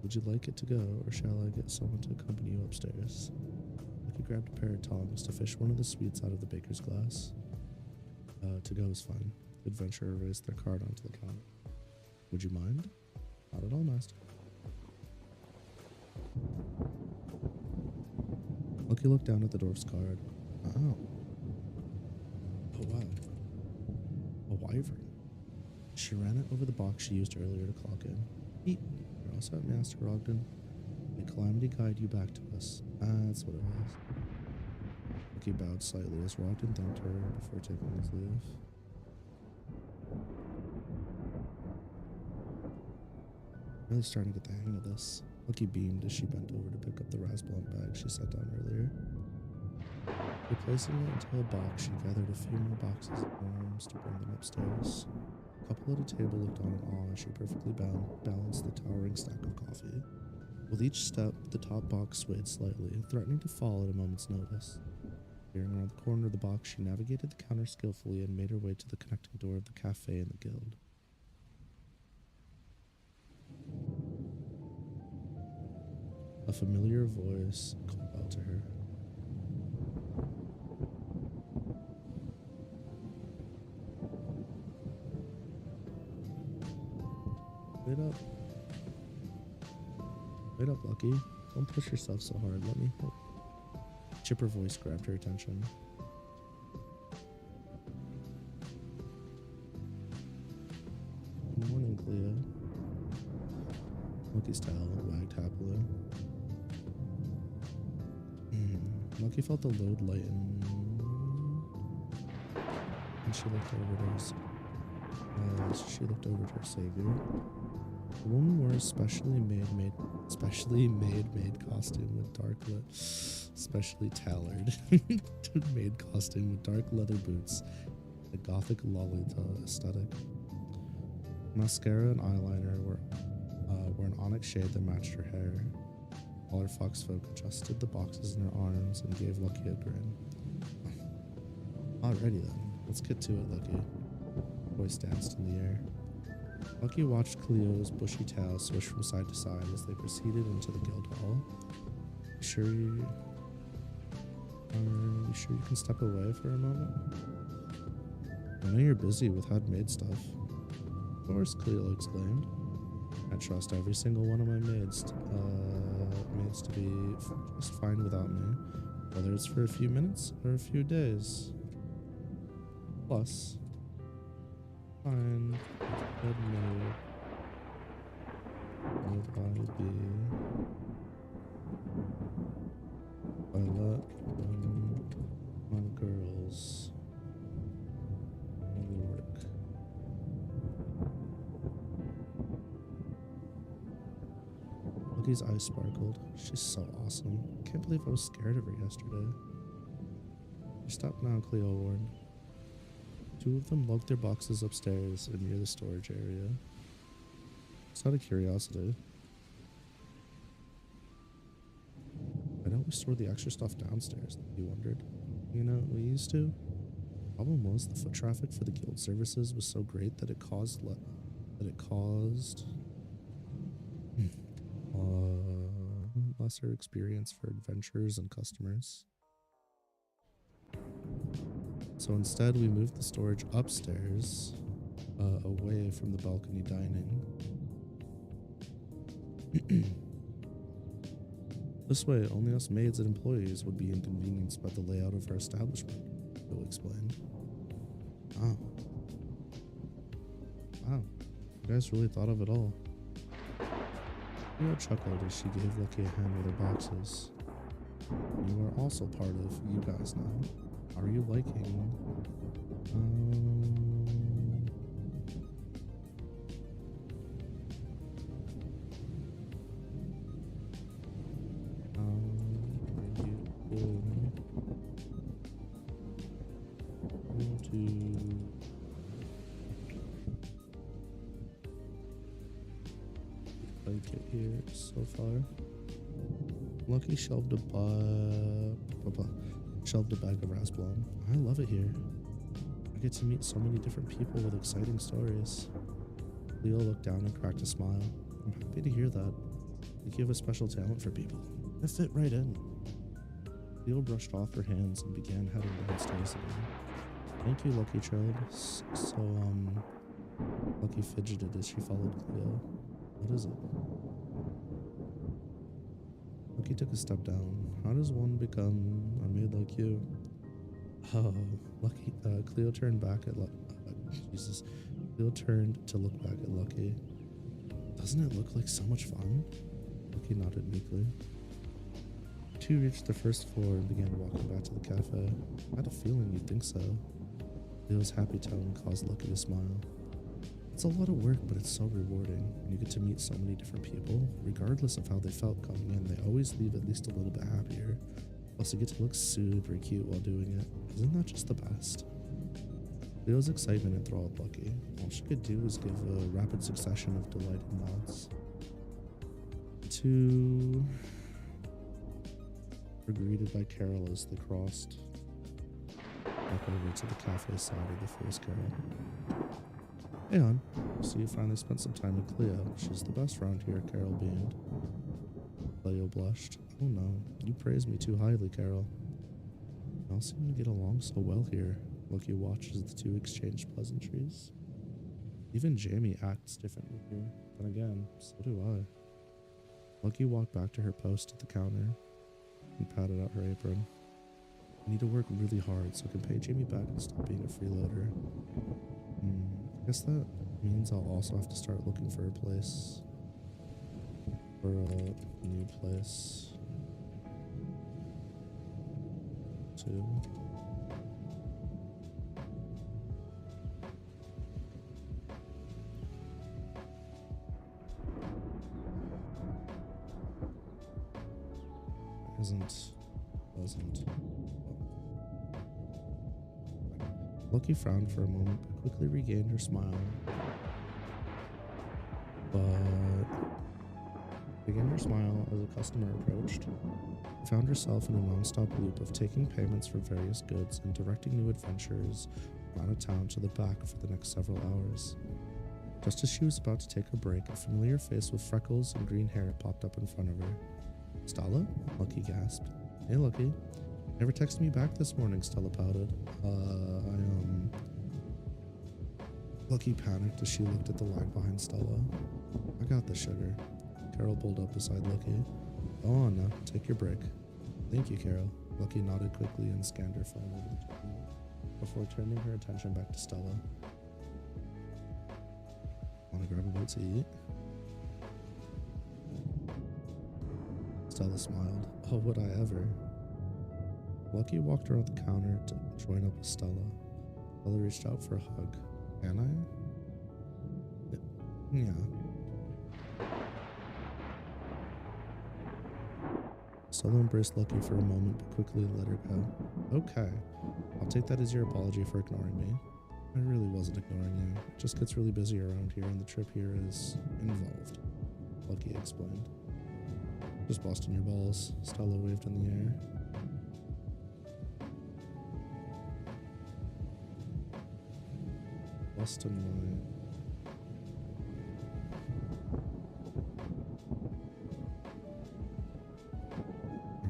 Would you like it to go, or shall I get someone to accompany you upstairs? Lucky grabbed a pair of tongs to fish one of the sweets out of the baker's glass. To go is fine. The adventurer raised their card onto the counter. Would you mind? Not at all, master. Lucky looked down at the dwarf's card. Oh. Oh, wow. A wyvern. She ran it over the box she used earlier to clock in. Eat. You're also at Master Ogden. May Calamity guide you back to us. That's what it was. Lucky bowed slightly as Ogden thanked her before taking his leave. Really starting to get the hang of this. Lucky beamed as she bent over to pick up the raspberry bag she set down earlier. Replacing it into a box, she gathered a few more boxes of worms to bring them upstairs. A couple at a table looked on in awe as she perfectly balanced the towering stack of coffee. With each step, the top box swayed slightly, threatening to fall at a moment's notice. Peering around the corner of the box, she navigated the counter skillfully and made her way to the connecting door of the cafe in the guild. A familiar voice called out to her. Wait up. Wait up, Lucky. Don't push yourself so hard. Let me help. A chipper voice grabbed her attention. Good morning, Cleo. Lucky's tail wagged happily. Lucky felt the load lighten, and she looked over to her savior. The woman wore a specially made costume with specially tailored made costume with dark leather boots, a gothic Lolita aesthetic. Mascara and eyeliner were an onyx shade that matched her hair. All her foxfolk adjusted the boxes in her arms and gave Lucky a grin. Alrighty then, let's get to it, Lucky. Voice danced in the air. Lucky watched Cleo's bushy tail swish from side to side as they proceeded into the guild hall. You sure you can step away for a moment? I know you're busy with HUD-made stuff. Of course, Cleo exclaimed. I trust every single one of my maids to be just fine without me, whether it's for a few minutes or a few days. Plus, fine, good mood would I be if I let my girls work. Lucky's eyes sparkled. She's so awesome. Can't believe I was scared of her yesterday. Stop now, Cleo warned. Two of them lugged their boxes upstairs and near the storage area. Just out of curiosity, why don't we store the extra stuff downstairs? He wondered. You know, we used to. The problem was the foot traffic for the guild services was so great that it caused lesser experience for adventurers and customers. So instead, we moved the storage upstairs, away from the balcony dining. This way, only us maids and employees would be inconvenienced by the layout of our establishment, Bill explained. Oh. Wow. You guys really thought of it all. Cleo chuckled as she gave Lucky a hand with her boxes. You are also part of you guys now. How are you liking? Like it here so far. Lucky shelved a bag of raspblom. I love it here. I get to meet so many different people with exciting stories. Leo looked down and cracked a smile. I'm happy to hear that. I think you have a special talent for people. I fit right in. Leo brushed off her hands and began heading downstairs again. Thank you, Lucky child. Lucky fidgeted as she followed Cleo. What is it? Lucky took a step down. How does one become a maid like you? Oh, Lucky. Cleo turned back at Jesus. Cleo turned to look back at Lucky. Doesn't it look like so much fun? Lucky nodded meekly. The two reached the first floor and began walking back to the cafe. I had a feeling you'd think so. Cleo's happy tone caused Lucky to smile. It's a lot of work, but it's so rewarding. When you get to meet so many different people, regardless of how they felt coming in, they always leave at least a little bit happier. Plus, you get to look super cute while doing it. Isn't that just the best? Cleo's excitement enthralled Lucky. All she could do was give a rapid succession of delighted nods. The two were greeted by Carol as they crossed back over to the cafe side of the first Carol. Hey hon, so you finally spent some time with Cleo. She's the best round here, Carol beamed. Cleo blushed. Oh no, you praise me too highly, Carol. We all seem to get along so well here. Lucky watched as the two exchanged pleasantries. Even Jamie acts differently here. Then again, so do I. Lucky walked back to her post at the counter and patted out her apron. I need to work really hard so I can pay Jamie back and stop being a freeloader. I guess that means I'll also have to start looking for a place. For a new place. Too. Wasn't. Lucky frowned for a moment, but quickly regained her smile. As a customer approached. She found herself in a non-stop loop of taking payments for various goods and directing new adventurers from out of town to the back for the next several hours. Just as she was about to take a break, a familiar face with freckles and green hair popped up in front of her. Stella? Lucky gasped. Hey, Lucky. Never texted me back this morning, Stella pouted. Lucky panicked as she looked at the line behind Stella. I got the sugar. Carol pulled up beside Lucky. Go on now, take your break. Thank you, Carol. Lucky nodded quickly and scanned her phone over the checkout before turning her attention back to Stella. Want to grab a bite to eat? Stella smiled. Oh, would I ever? Lucky walked around the counter to join up with Stella. Stella reached out for a hug. Can I? Yeah. Stella embraced Lucky for a moment, but quickly let her go. Okay. I'll take that as your apology for ignoring me. I really wasn't ignoring you. It just gets really busy around here and the trip here is involved. Lucky explained. Just busting your balls. Stella waved in the air. Busting my...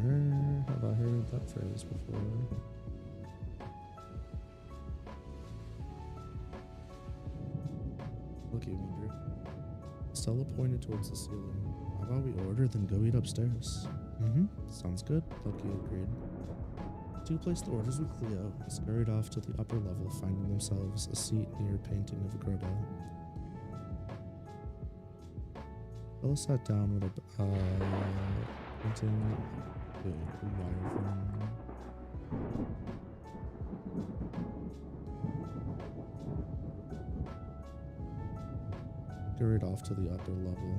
Where have I heard that phrase before? Lucky wondered. Stella pointed towards the ceiling. How about we order, then go eat upstairs? Sounds good, Lucky agreed. The two placed the orders with Cleo and scurried off to the upper level, finding themselves a seat near a painting of a Groda. Stella sat down with a painting of a wyvern. Scurried off to the upper level.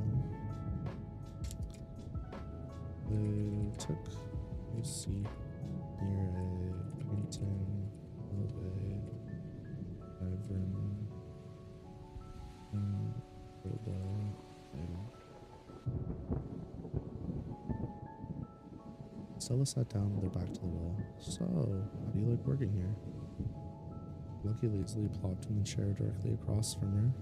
They took a seat near a painting of a wyvern. Stella sat down with her back to the wall. So, how do you like working here? Lucky lazily plopped in the chair directly across from her.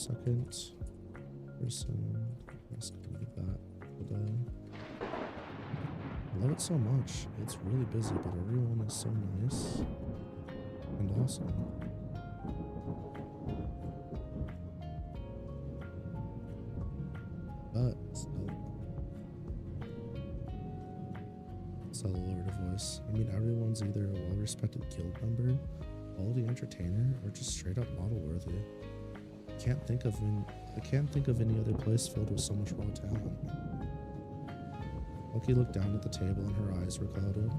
second person. I'm just gonna leave that today. I love it so much. It's really busy, but everyone is so nice and awesome. But still a lowered voice. I mean, everyone's either a well-respected guild member, quality entertainer, or just straight up model worthy. I can't think of any other place filled with so much raw talent. Lucky looked down at the table and her eyes were clouded.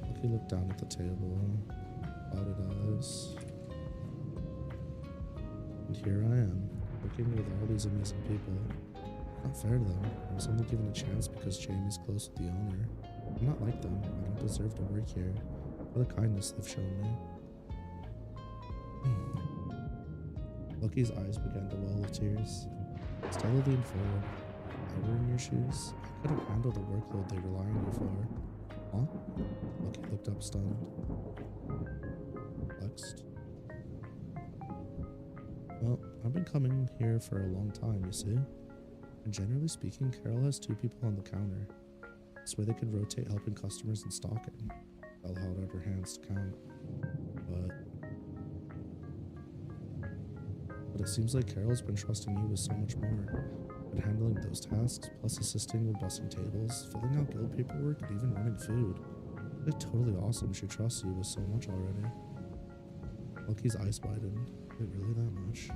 Lucky looked down at the table, clouded eyes. And here I am, working with all these amazing people. Not fair to them. I was only given a chance because Jamie's close with the owner. I'm not like them. I don't deserve to work here for the kindness they've shown me. Lucky's eyes began to well with tears. Stella leaned forward. If I were in your shoes, I couldn't handle the workload they rely on you for. Huh? Lucky looked up stunned. Perplexed. Well, I've been coming here for a long time, you see. And generally speaking, Carol has 2 people on the counter. This way they could rotate helping customers and stocking. Belle held out her hands to count. But it seems like Carol's been trusting you with so much more. Been handling those tasks, plus assisting with bussing tables, filling out guild paperwork, and even running food. It's totally awesome she trusts you with so much already. Lucky's eyes widened. Wait, really that much?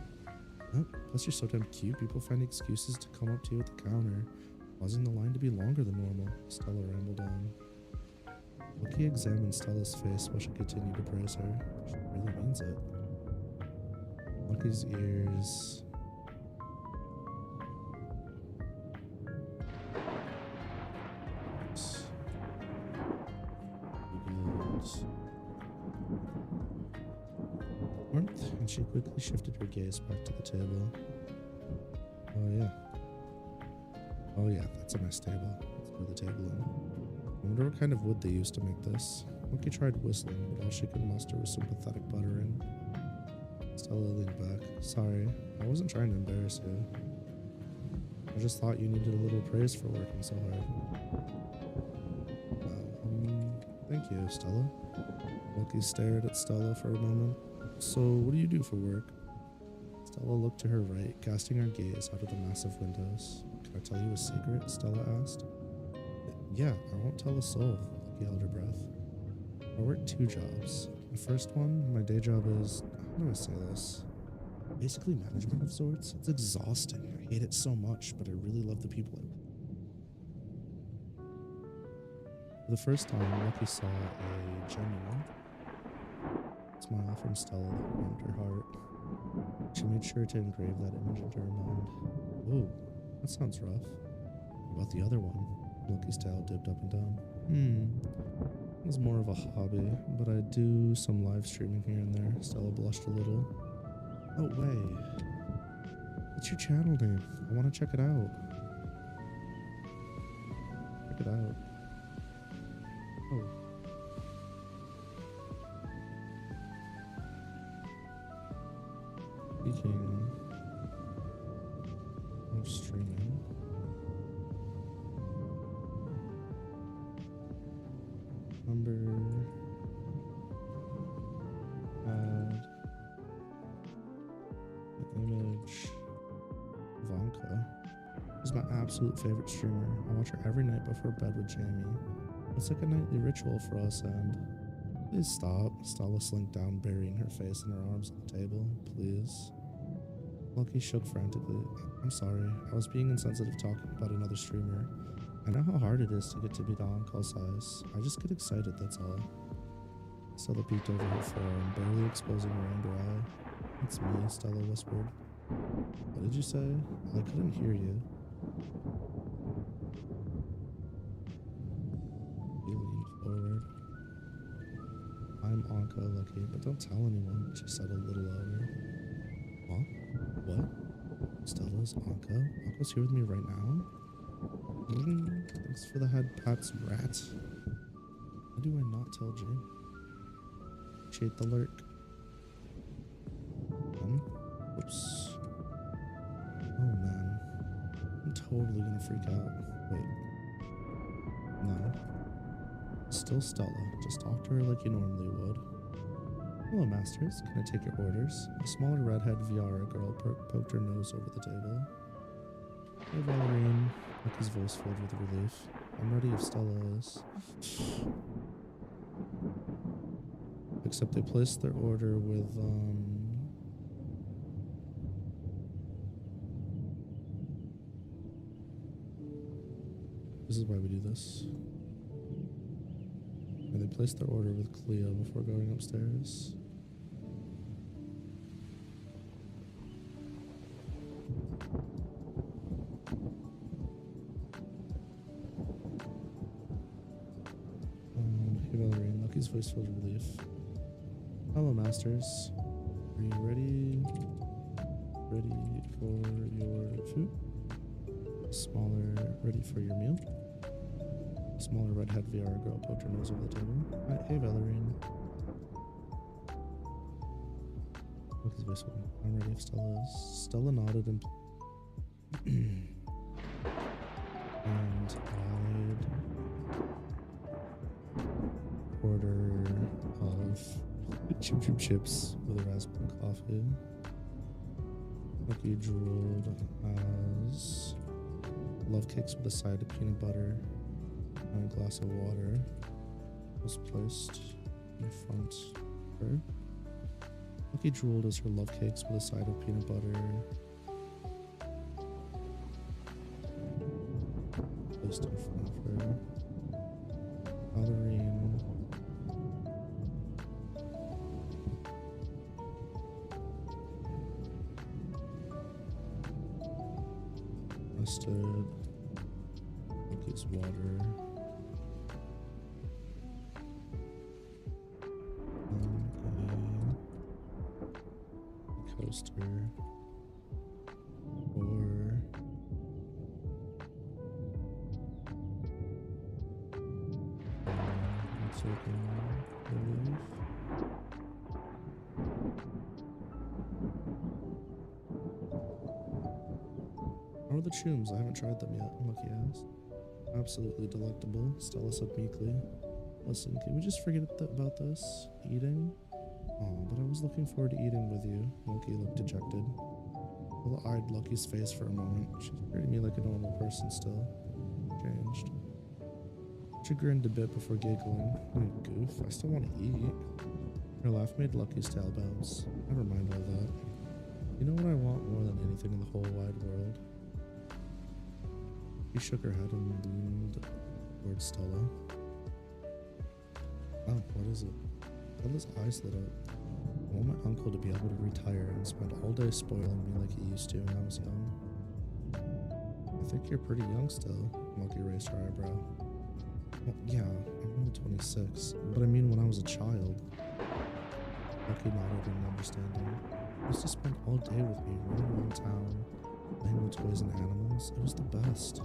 Oh, plus you're so damn cute, people find excuses to come up to you at the counter, causing the line to be longer than normal, Stella rambled on. Lucky examined Stella's face while she continued to praise her. She really means it. Lucky's ears. Warmth, and she quickly shifted her gaze back to the table. Oh yeah, that's a nice table. Let's put the table in. I wonder what kind of wood they used to make this. Lucky tried whistling, but all she could muster was some pathetic buttering. Stella leaned back. Sorry, I wasn't trying to embarrass you. I just thought you needed a little praise for working so hard. Thank you, Stella. Lucky stared at Stella for a moment. So, what do you do for work? Stella looked to her right, casting her gaze out of the massive windows. Can I tell you a secret? Stella asked. Yeah, I won't tell a soul, Lucky held her breath. I work 2 jobs. The first one, my day job is, how do I say this? Basically management of sorts. It's exhausting. I hate it so much, but I really love the people I work with. For the first time, Lucky saw a genuine smile from Stella that warmed her heart. She made sure to engrave that image into her mind. Whoa, that sounds rough. What about the other one? Lucky's tail dipped up and down. It was more of a hobby, but I do some live streaming here and there. Stella blushed a little. Oh, way. What's your channel name? I want to check it out. Check it out. Oh. Speaking of streaming, add the image Ivanka. She's my absolute favorite streamer. I watch her every night before bed with Jamie. It's like a nightly ritual for us, and please stop. Stella slinked down, burying her face in her arms on the table. Please. Lucky shook frantically. I'm sorry. I was being insensitive talking about another streamer. I know how hard it is to get to be the on-call size. I just get excited, that's all. Stella peeked over her forearm, barely exposing her under eye. It's me, Stella whispered. What did you say? I couldn't hear you. He leaned forward. I'm Anka, Lucky, but don't tell anyone, she said a little louder. Huh? What? Stella's Anka? Anka's here with me right now? Thanks for the head pats, rat. Why do I not tell Jane? Appreciate the lurk. totally gonna freak out. Wait. No. Still Stella. Just talk to her like you normally would. Hello, masters. Can I take your orders? A smaller redhead Viara girl poked her nose over the table. Hey, Valerian. Lucky's voice filled with relief. I'm ready if Stella is. Except they placed their order with, This is why we do this. And they placed their order with Cleo before going upstairs. Hey Valerian, Lucky's voice filled with relief. Hello, masters. Are you ready? Ready for your food? Smaller, ready for your meal? Smaller redhead VR girl poked her nose over the table. Hey, Valerian. Look at this one. I'm ready if Stella is. Stella nodded and and I'd order of chim chim chips with a raspberry coffee. Lucky drooled as love cakes with a side of peanut butter and a glass of water was placed in front of her. Lucky drooled as her love cakes with a side of peanut butter placed in front of her. Valerian rested Lucky's water. A coaster or relief. How are the chooms? I haven't tried them yet. Lucky asked. Absolutely delectable, Stella said meekly. Listen, can we just forget about this? Eating? Oh, but I was looking forward to eating with you. Lucky looked dejected. Stella eyed Lucky's face for a moment. She's treating me like a normal person still. Changed. She grinned a bit before giggling. Goof, I still want to eat. Her laugh made Lucky's tail bounce. Never mind all that. You know what I want more than anything in the whole wide world? She shook her head and leaned towards Stella. Oh, what is it? Stella's eyes lit up. I want my uncle to be able to retire and spend all day spoiling me like he used to when I was young. I think you're pretty young still, Lucky raised her eyebrow. Well, yeah, I'm only 26, but I mean when I was a child. Lucky nodded in understanding. He used to spend all day with me running around town, playing with toys and animals. It was the best.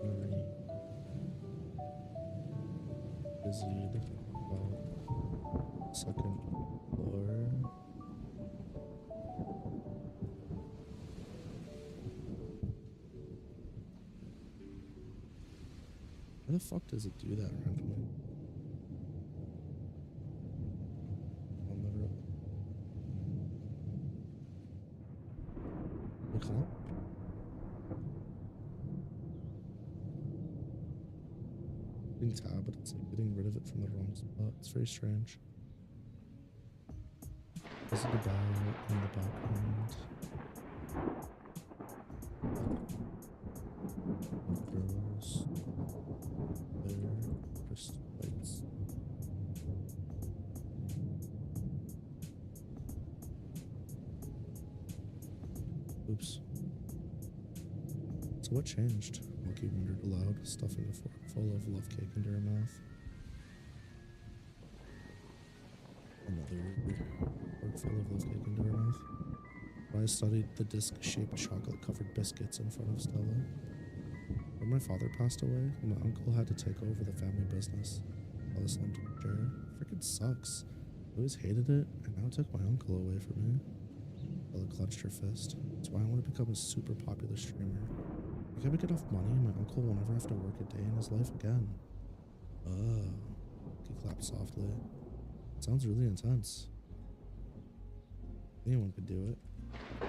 Very busied about second floor. Why the fuck does it do that randomly? I'll never. Look up. Hitting tab, but it's like getting rid of it from the wrong spot. It's very strange. Is it about in the background? Girls. There. First lights. Oops. So what changed? Lucky wondered aloud, stuffing a fork full of love cake into her mouth. Another fork full of love cake into her mouth. I studied the disc-shaped chocolate-covered biscuits in front of Stella. When my father passed away, my uncle had to take over the family business. Stella slumped in her chair. Freaking sucks. I always hated it, and now it took my uncle away from me. Stella clenched her fist. That's why I want to become a super popular streamer. If I make enough money, my uncle will never have to work a day in his life again. Oh. He clapped softly. Sounds really intense. Anyone could do it. I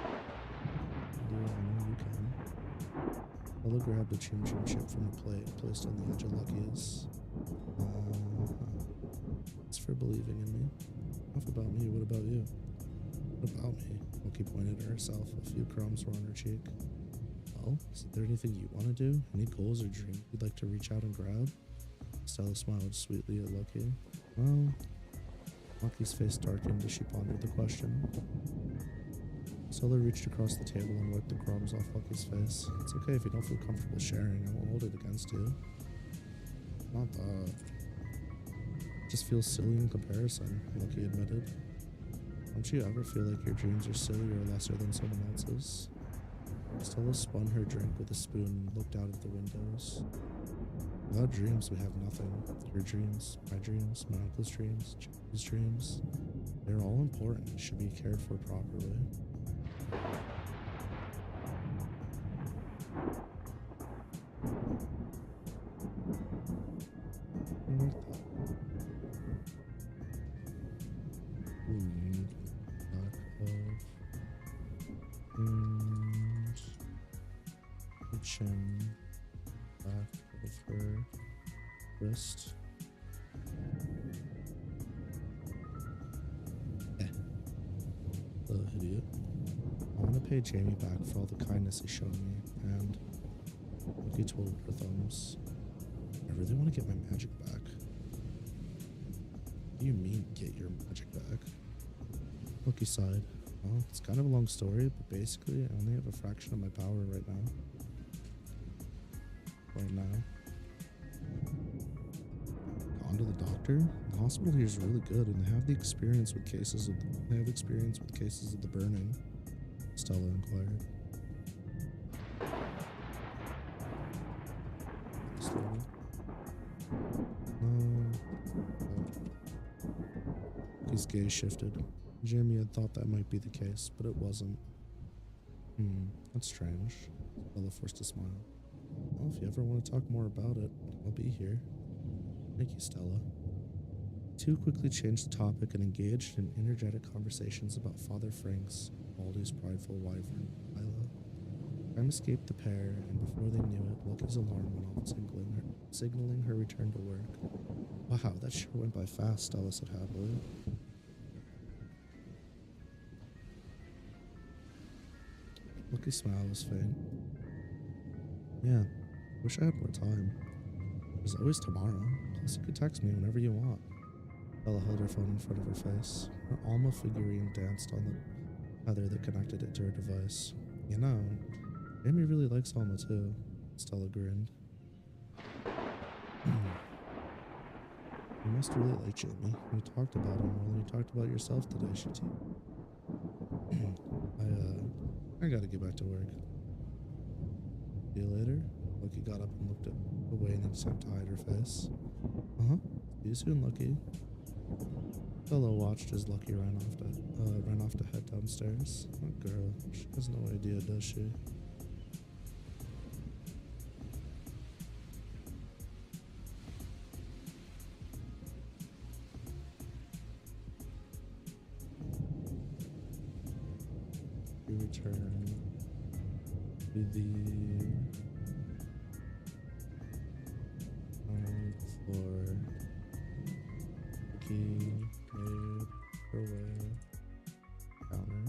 know you can. Ella grabbed a Chim Chim chip from a plate and placed on the edge of Lucky's. Thanks for believing in me. Enough about me, what about you? What about me? Lucky pointed at herself. A few crumbs were on her cheek. Well, is there anything you want to do? Any goals or dreams you'd like to reach out and grab? Stella smiled sweetly at Lucky. Well, Lucky's face darkened as she pondered the question. Stella reached across the table and wiped the crumbs off Lucky's face. It's okay if you don't feel comfortable sharing. I won't hold it against you. Not that. It just feels silly in comparison, Lucky admitted. Don't you ever feel like your dreams are silly or lesser than someone else's? Stella spun her drink with a spoon and looked out of the windows. Without dreams, we have nothing. Your dreams, my uncle's dreams, Jackie's dreams. They're all important and should be cared for properly. Chin, back of her wrist. The idiot. I want to pay Jamie back for all the kindness he showed me, and Lucky twirled her thumbs. I really want to get my magic back. What do you mean, get your magic back? Lucky sighed. Well, it's kind of a long story, but basically I only have a fraction of my power right now. Gone to the doctor? The hospital here is really good, and they have the experience with cases of the burning. Stella inquired. His gaze shifted. Jamie had thought that might be the case, but it wasn't. That's strange. Stella forced a smile. Well, if you ever want to talk more about it, I'll be here. Thank you, Stella. The two quickly changed the topic and engaged in energetic conversations about Father Frank's, Baldy's prideful wyvern, Lila. Time escaped the pair, and before they knew it, Lucky's alarm went off, signaling her return to work. Wow, that sure went by fast, Stella said happily. Lucky's smile was faint. Yeah, wish I had more time. There's always tomorrow. Plus, you could text me whenever you want. Bella held her phone in front of her face. Her Alma figurine danced on the tether that connected it to her device. You know, Jamie really likes Alma too. Stella grinned. You must really like Jamie. You talked about him more than you talked about yourself today, she teased. I gotta get back to work. See you later. Lucky got up and looked away in an attempt to hide her face. See you soon, Lucky. Stella watched as Lucky ran off to head downstairs. That girl, she has no idea, does she? We return to the floor. Lucky made her way counter.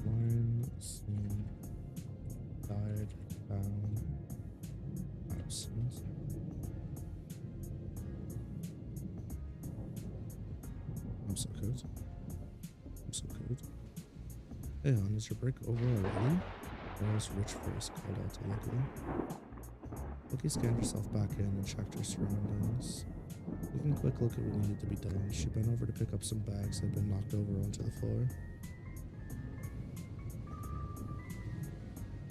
Wine scene died found absent. I'm so good. I'm so good. Hey hon, is your break over already? Rose Rich voice called out to Lucky. Lucky scanned herself back in and checked her surroundings. Taking a quick look at what needed to be done, she bent over to pick up some bags that had been knocked over onto the floor.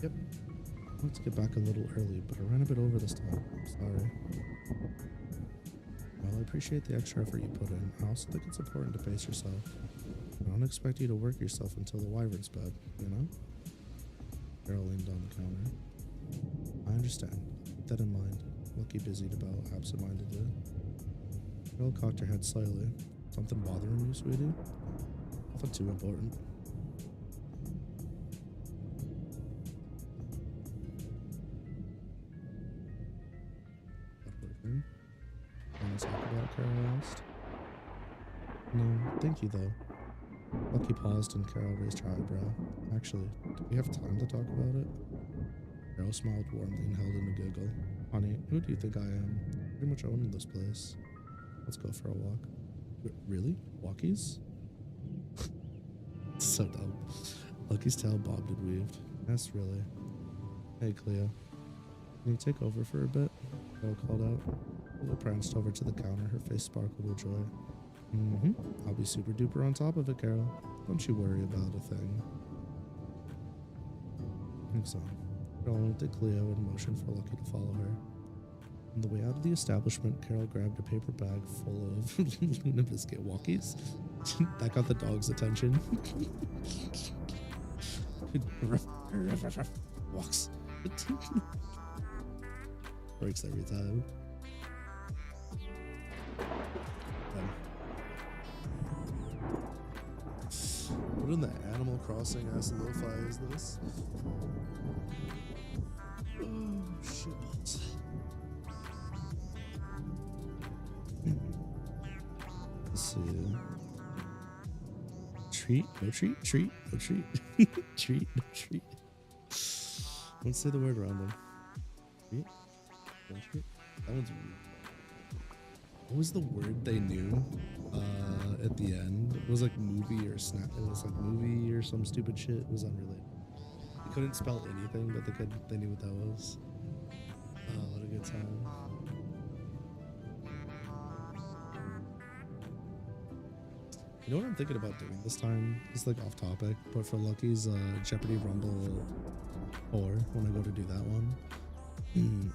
Yep. I wanted to get back a little early, but I ran a bit over this time. Sorry. Well, I appreciate the extra effort you put in. I also think it's important to pace yourself. I don't expect you to work yourself until the wyvern's bed, you know? Carol leaned on the counter. I understand. Keep that in mind. Lucky busied about absent-mindedly. Carol cocked her head slightly. Something bothering you, sweetie? Nothing too important. Want to talk about it, Carol asked. No, thank you though. Lucky paused and Carol raised her eyebrow. Actually, do we have time to talk about it? Carol smiled warmly and held in a giggle. Honey, who do you think I am? Pretty much owning this place. Let's go for a walk. Really? Walkies? So dumb. Lucky's tail bobbed and weaved. Yes, really. Hey, Cleo. Can you take over for a bit? Carol called out. Cleo pranced over to the counter, her face sparkled with joy. I'll be super duper on top of it, Carol. Don't you worry about a thing. Thanks, son. Carol looked at Cleo and motioned for Lucky to follow her. On the way out of the establishment, Carol grabbed a paper bag full of Luna Biscuit walkies. That got the dog's attention. Walks. Works every time. What in the Animal Crossing ass lo-fi is this? Oh shit. Let's see. Treat, no treat, treat, no treat. Treat, no treat. Let's say the word random. Treat, no treat. That one's weird. What was the word they knew at the end? It was like movie or snap. It was like movie or some stupid shit. It was unrelated. They couldn't spell anything, but they knew what that was. Oh, what a good time. You know what I'm thinking about doing this time? It's like off topic, but for Lucky's Jeopardy Rumble 4, when I go to do that one,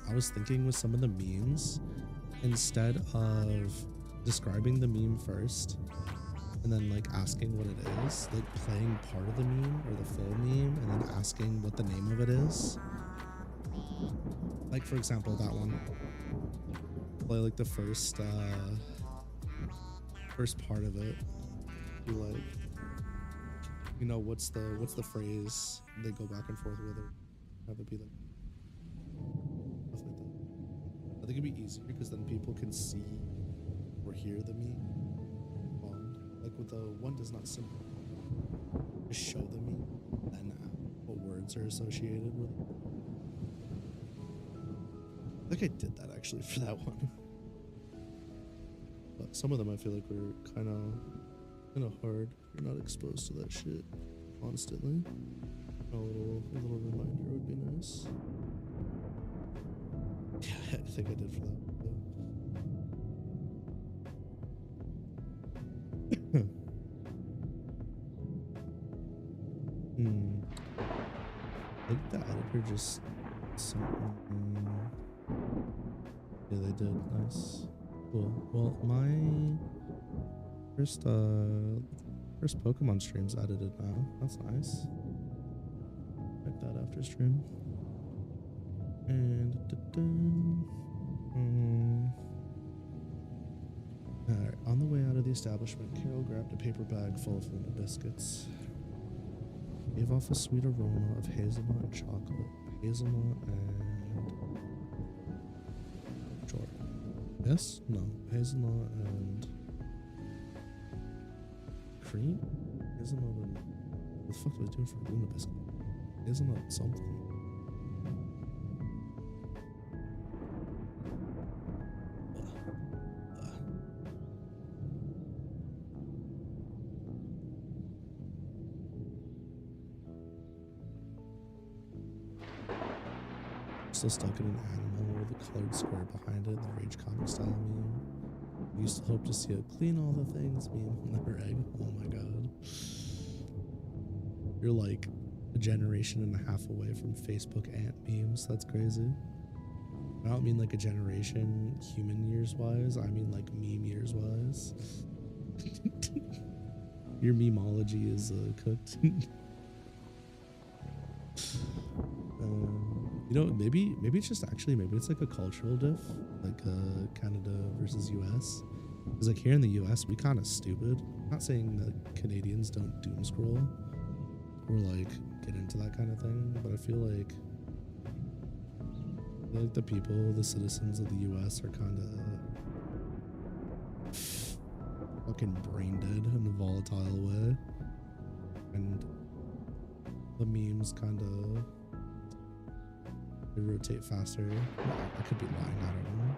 I was thinking with some of the memes, instead of describing the meme first and then like asking what it is, like playing part of the meme or the full meme and then asking what the name of it is. Like for example, that one. Play like the first part of it. Be like, you know, what's the phrase they go back and forth with, or have it be like stuff like that. I think it'd be easier because then people can see or hear the meme. Like with the one does not simply just show the meme, then what words are associated with it. I think I did that actually for that one. But some of them I feel like were kind of hard. You're not exposed to that shit constantly. A little reminder would be nice. Yeah, I think I did for that. I think the editor just something. Yeah, they did. Nice. Cool. Well, my first Pokemon stream's edited now. That's nice. Check that after stream. And alright, on the way out of the establishment, Carol grabbed a paper bag full of Luna biscuits. Gave off a sweet aroma of hazelnut and chocolate. Hazelnut and yes? No. Hazelnut and cream? Hazelnut and what the fuck was I doing for Luna biscuit? Hazelnut something. Still stuck in an animal with a colored square behind it, the Rage comic style meme. I used to hope to see a clean all the things meme on the reg. Oh my god. You're like a generation and a half away from Facebook ant memes. That's crazy. I don't mean like a generation human years wise. I mean like meme years wise. Your memeology is cooked. You know, maybe it's just actually, maybe it's like a cultural diff, like Canada versus US. Because like here in the US, we kind of stupid. I'm not saying that Canadians don't doom scroll or like get into that kind of thing, but I feel like the people, the citizens of the US are kind of fucking brain dead in a volatile way, and the memes kind of they rotate faster. I could be lying, I don't know.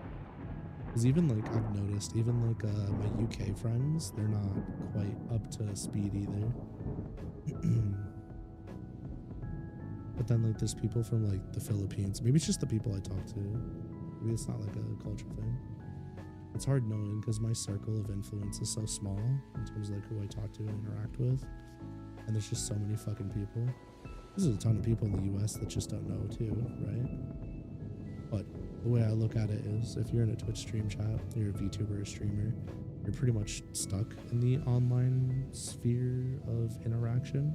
Because even like I've noticed, even like my UK friends, they're not quite up to speed either. But then like there's people from like the Philippines. Maybe it's just the people I talk to. Maybe it's not like a culture thing. It's hard knowing because my circle of influence is so small in terms of like who I talk to and interact with. And there's just so many fucking people. There's a ton of people in the US that just don't know too, right? But the way I look at it is if you're in a Twitch stream chat, you're a VTuber or streamer, you're pretty much stuck in the online sphere of interaction.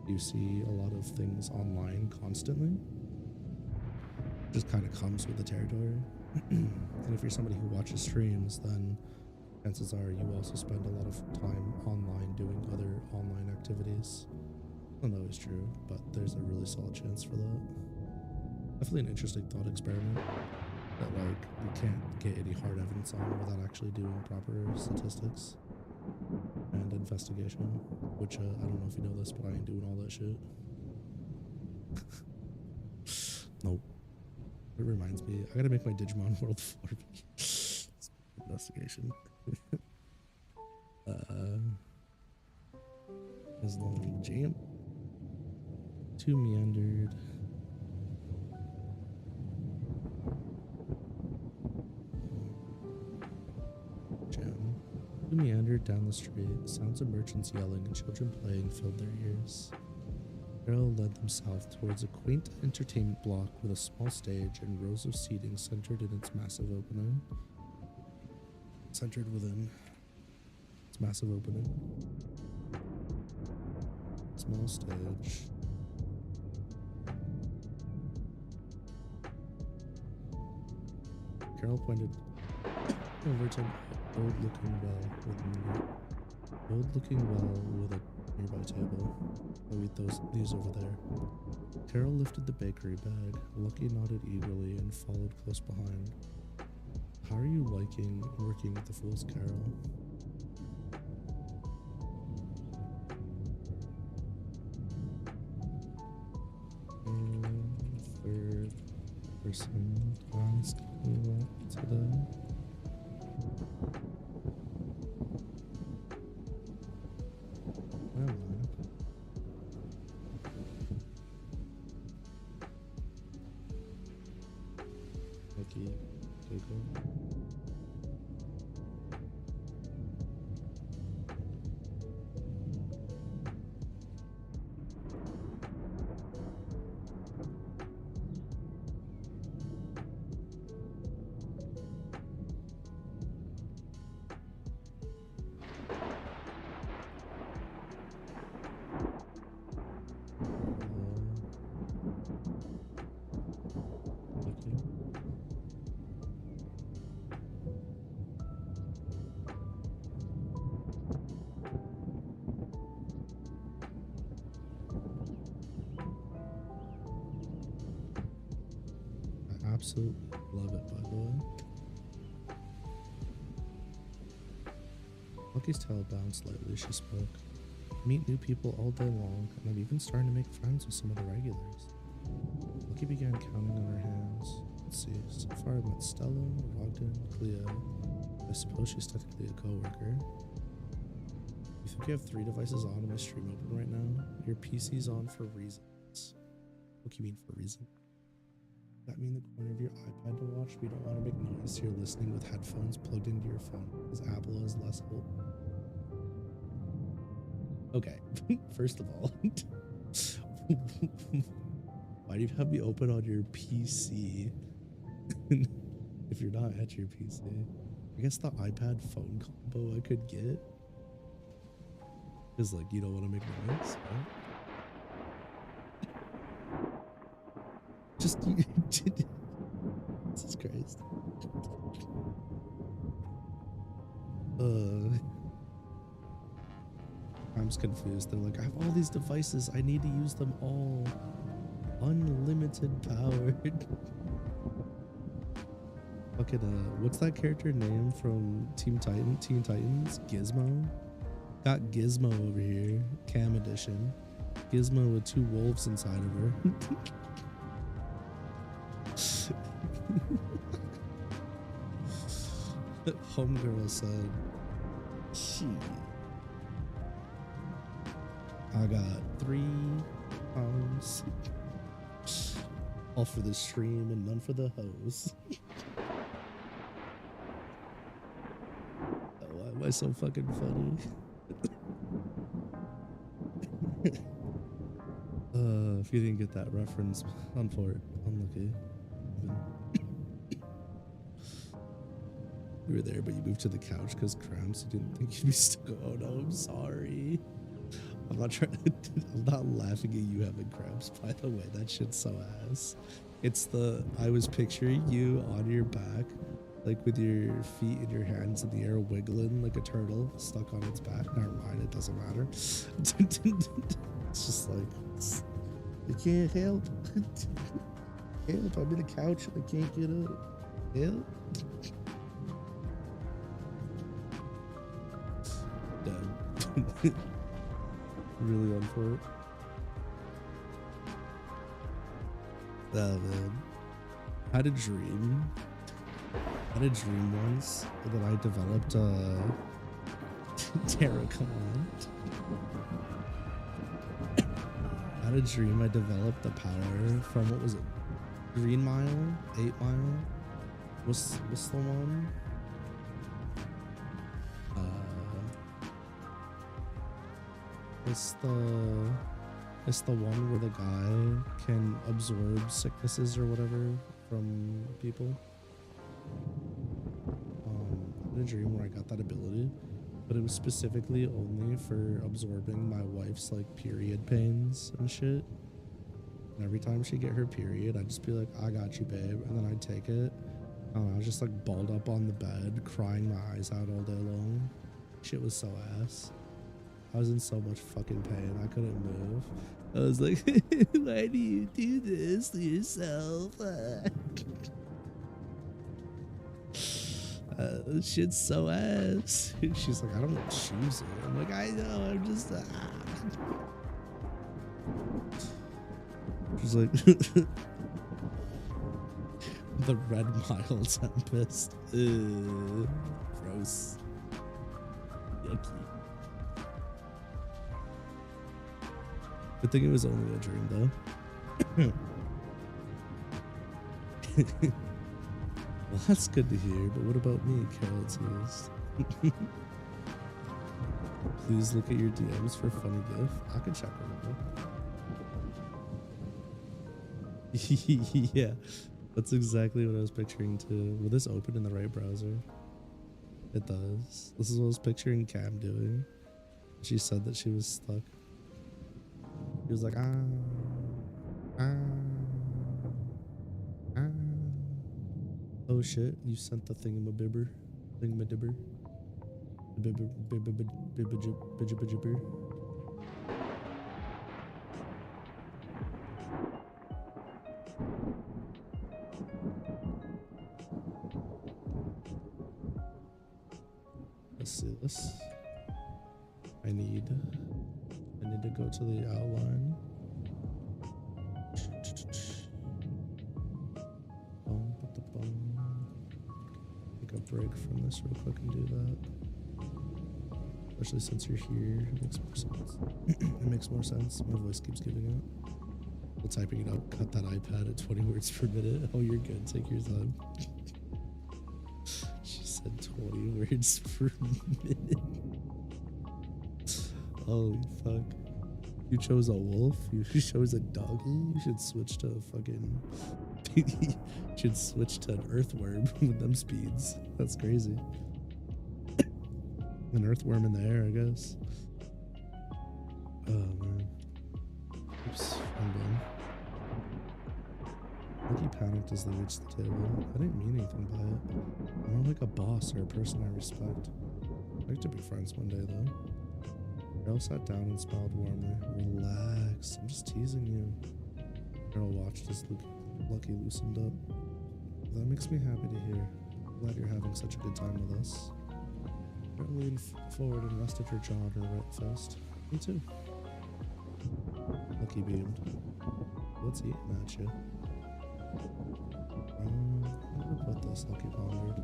You see a lot of things online constantly. It just kind of comes with the territory. And if you're somebody who watches streams, then chances are you also spend a lot of time online doing other online activities. Not always true, but there's a really solid chance for that. Definitely an interesting thought experiment that like you can't get any hard evidence on without actually doing proper statistics and investigation, which I don't know if you know this, but I ain't doing all that shit. Nope. It reminds me, I gotta make my Digimon World 4 investigation. Islam Jam. Too meandered. Jam. Too meandered down the street. Sounds of merchants yelling and children playing filled their ears. Carol led themselves towards a quaint entertainment block with a small stage and rows of seating centered in its massive opening. Centered within its massive opening. Small stage. Carol pointed over to an old-looking well with a nearby table. I'll eat these over there. Carol lifted the bakery bag. Lucky nodded eagerly and followed close behind. How are you liking working at the Fool's Carol? Third person asked me that today. Well, Lucky, Google. Absolutely love it, by the way. Lucky's tail bounced lightly as she spoke. I meet new people all day long, and I'm even starting to make friends with some of the regulars. Lucky began counting on her hands. Let's see, so far I've met Stella, Rogden, Cleo. I suppose she's technically a co-worker. You think you have 3 devices on and my stream open right now? Your PC's on for reasons. What do you mean for reason? That mean the corner of your iPad to watch? We don't want to make noise. You're listening with headphones plugged into your phone because Apple has less hold. Okay, first of all, why do you have me open on your PC if you're not at your PC? I guess the iPad phone combo I could get is like you don't want to make noise, right? Just Jesus Christ. I'm just confused. They're like, I have all these devices. I need to use them all. Unlimited power. Fucking what's that character name from Teen Titans? Gizmo? Got Gizmo over here. Cam edition. Gizmo with 2 wolves inside of her. Homegirl said, "Shit, I got 3 pounds, all for the stream and none for the hose." Why am I so fucking funny? If you didn't get that reference, unlucky. You were there, but you moved to the couch because cramps. You didn't think you'd be stuck. Oh no, I'm sorry. I'm not trying. I'm not laughing at you having cramps. By the way, that shit's so ass. It's I was picturing you on your back, like with your feet and your hands in the air, wiggling like a turtle stuck on its back. Never mind, it doesn't matter. It's just like I can't help. Help! I'm in the couch and I can't get up. Help! Really on for it. Oh man. I had a dream once that I developed Tarako, come on. I had a dream I developed the power from, what was it? Green Mile? 8 Mile? What's the one? It's the one where the guy can absorb sicknesses or whatever from people. I had a dream where I got that ability, but it was specifically only for absorbing my wife's like period pains and shit. And every time she'd get her period, I'd just be like, I got you, babe. And then I'd take it. I don't know, I was just like balled up on the bed, crying my eyes out all day long. Shit was so ass. I was in so much fucking pain, I couldn't move. I was like, why do you do this to yourself? Shit's so ass. She's like, I don't choose it. I'm like, I know, I'm just She's like, the red mile tempest. Gross. Yucky. Good thing it was only a dream, though. Well, that's good to hear, but what about me, Carol Tears? Please look at your DMs for funny gif. I can check them out. Yeah, that's exactly what I was picturing too. Will this open in the right browser? It does. This is what I was picturing Cam doing. She said that she was stuck. He was like, oh shit, you sent the thingamabibber. Bibber. Let's see this. I need to go to the outline. Take a break from this real quick and do that. Especially since you're here, it makes more sense. It makes more sense. My voice keeps giving out. While typing it out, cut that iPad at 20 words per minute. Oh, you're good. Take your time. She said 20 words per minute. Holy fuck. You chose a wolf? You chose a doggy? You should switch to fucking... you should switch to an earthworm with them speeds. That's crazy. An earthworm in the air, I guess. Oh, man. Oops, I'm done. I think he panicked as they reached the table. I didn't mean anything by it. I'm more like a boss or a person I respect. I'd like to be friends one day, though. Carol sat down and smiled warmly. Relax, I'm just teasing you. Carol watched as Lucky loosened up. That makes me happy to hear. I'm glad you're having such a good time with us. Carol leaned forward and rested her jaw on her right fist. Me too. Lucky beamed. What's eating at you? Where do I put this? Lucky pondered.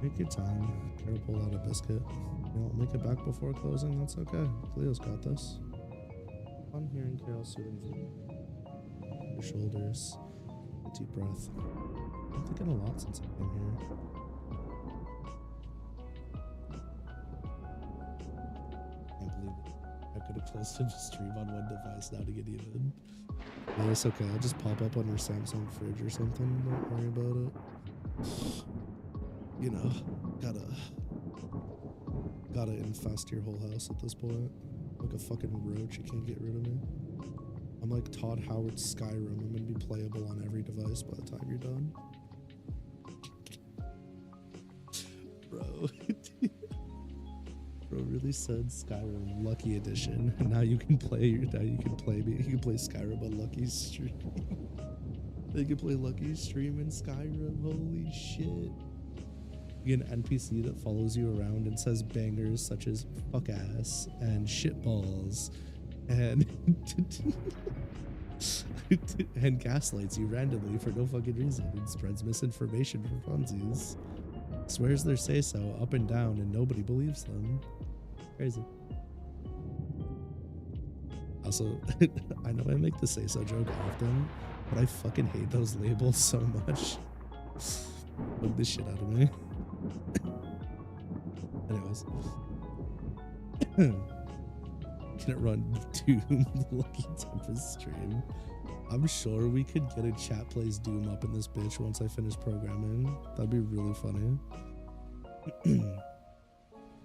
Take your time. Carol pulled out a biscuit. You won't make it back before closing? That's okay. Cleo's got this. On hearing Carol's soothing voice, your shoulders, a deep breath. I'm thinking a lot since I came here. Can't believe it. I could have closed the stream on one device now to get even. No, it's okay. I'll just pop up on your Samsung fridge or something. Don't worry about it. You know, gotta infest your whole house at this point. Like a fucking roach, you can't get rid of me. I'm like Todd Howard's Skyrim. I'm gonna be playable on every device by the time you're done. Bro. Bro really said Skyrim Lucky Edition. And now you can play me. You can play Skyrim on Lucky's stream. They can play Lucky's stream in Skyrim. Holy shit. You get an NPC that follows you around and says bangers such as fuck ass and shitballs and and gaslights you randomly for no fucking reason and spreads misinformation for funsies. Swears their say-so up and down and nobody believes them. Crazy. Also, I know I make the say-so joke often, but I fucking hate those labels so much. Bug the shit out of me. Anyways. Can it run Doom Lucky Tempest stream? I'm sure we could get a chat plays Doom up in this bitch once I finish programming. That'd be really funny.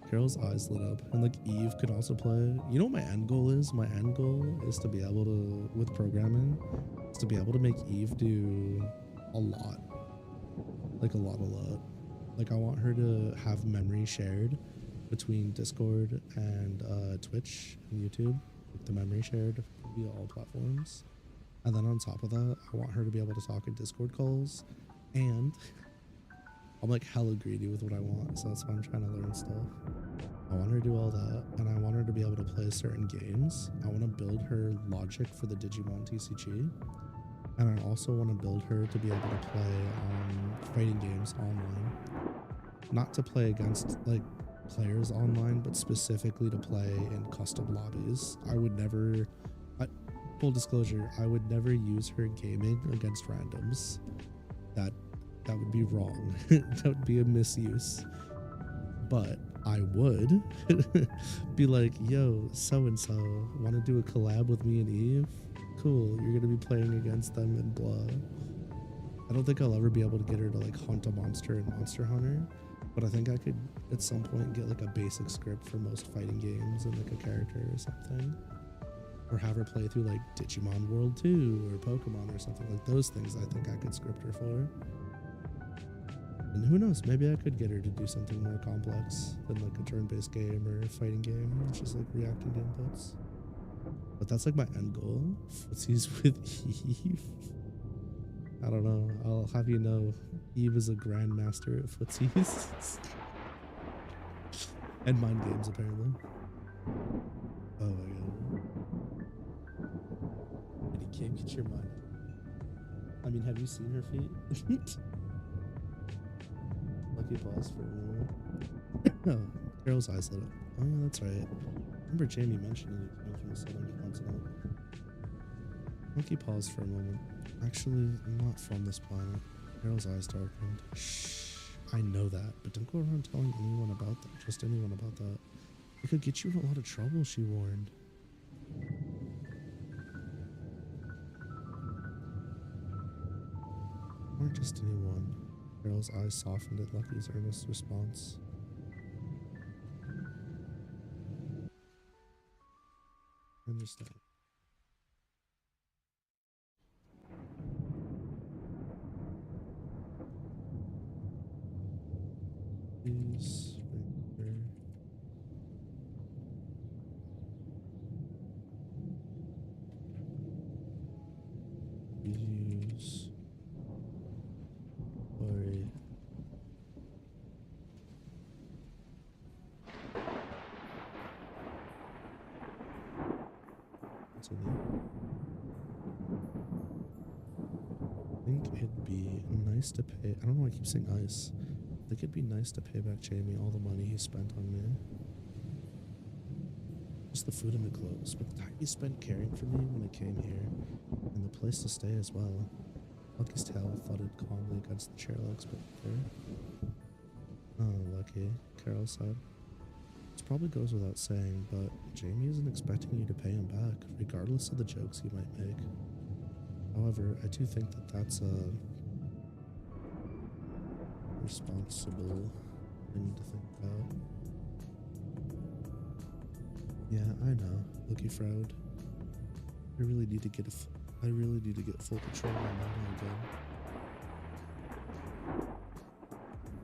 Carol's eyes lit up, and like Eve could also play. You know what my end goal is? My end goal is to be able to, with programming, is to be able to make Eve do a lot. Like a lot. Like I want her to have memory shared between Discord and Twitch and YouTube. Like the memory shared via all platforms. And then on top of that, I want her to be able to talk in Discord calls. And I'm like hella greedy with what I want, so that's why I'm trying to learn stuff. I want her to do all that, and I want her to be able to play certain games. I want to build her logic for the Digimon TCG. And I also want to build her to be able to play fighting games online. Not to play against like players online, but specifically to play in custom lobbies. I would never, full disclosure, I would never use her gaming against randoms. That would be wrong. That would be a misuse. But I would be like, yo, so-and-so, want to do a collab with me and Eve? Cool, you're gonna be playing against them and blah. I don't think I'll ever be able to get her to like hunt a monster in Monster Hunter, but I think I could at some point get like a basic script for most fighting games and like a character or something. Or have her play through like Digimon World 2 or Pokemon or something. Like those things I think I could script her for. And who knows, maybe I could get her to do something more complex than like a turn-based game or a fighting game, which is like reacting to inputs. But that's like my end goal. Footsies with Eve. I don't know. I'll have you know, Eve is a grandmaster at footsies. And mind games, apparently. Oh my god. And you can't get your mind. I mean, have you seen her feet? Lucky pause for a moment. Oh, Carol's eyes lit up. Oh yeah, that's right. I remember Jamie mentioning it came from the southern continent. Monkey paused for a moment. Actually, I'm not from this planet. Carol's eyes darkened. Shh. I know that, but don't go around telling anyone about that. Just anyone about that. It could get you in a lot of trouble, she warned. Or just anyone. Carol's eyes softened at Lucky's earnest response. I understand. Please, right here. Use. Sorry. Continue. I think it'd be nice to pay. I don't know why I keep saying ice. I think it'd be nice to pay back Jamie all the money he spent on me. Just the food and the clothes, but the time he spent caring for me when I came here, and the place to stay as well. Lucky's tail thudded calmly against the chair legs, but there. Oh, Lucky, Carol said. This probably goes without saying, but Jamie isn't expecting you to pay him back, regardless of the jokes he might make. However, I do think that that's a responsible thing to think about. Yeah, I know. Lucky frowned. I really need to get full control of my mental again.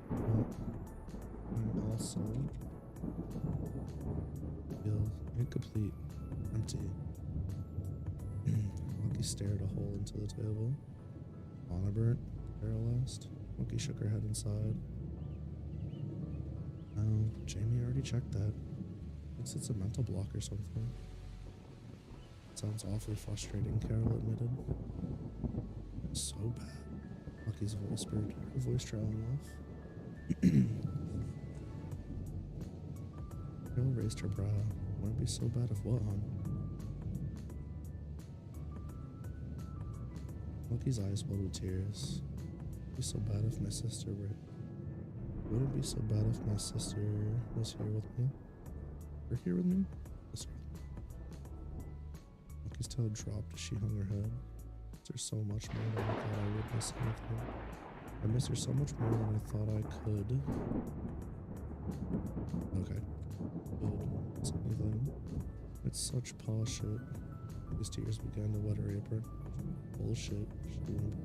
But I also feel incomplete, empty. Lucky stared a hole into the table. Anna burnt? Carol asked. Monkey shook her head inside. No, Jamie already checked that. Thinks it's a mental block or something. Sounds awfully frustrating, Carol admitted. So bad. Lucky's whispered, her voice trailing off. Carol raised her brow. Wouldn't be so bad if what, hon? Lucky's eyes welled with tears. Wouldn't be so bad if my sister were. Wouldn't be so bad if my sister was here with me. Or here with me? Was here with me. Lucky's tail dropped as she hung her head. I miss her so much more than I thought I would miss anything. I miss her so much more than I thought I could. Okay. Could miss anything. It's such paw shit. His tears began to wet her apron. Bullshit, she whimpered.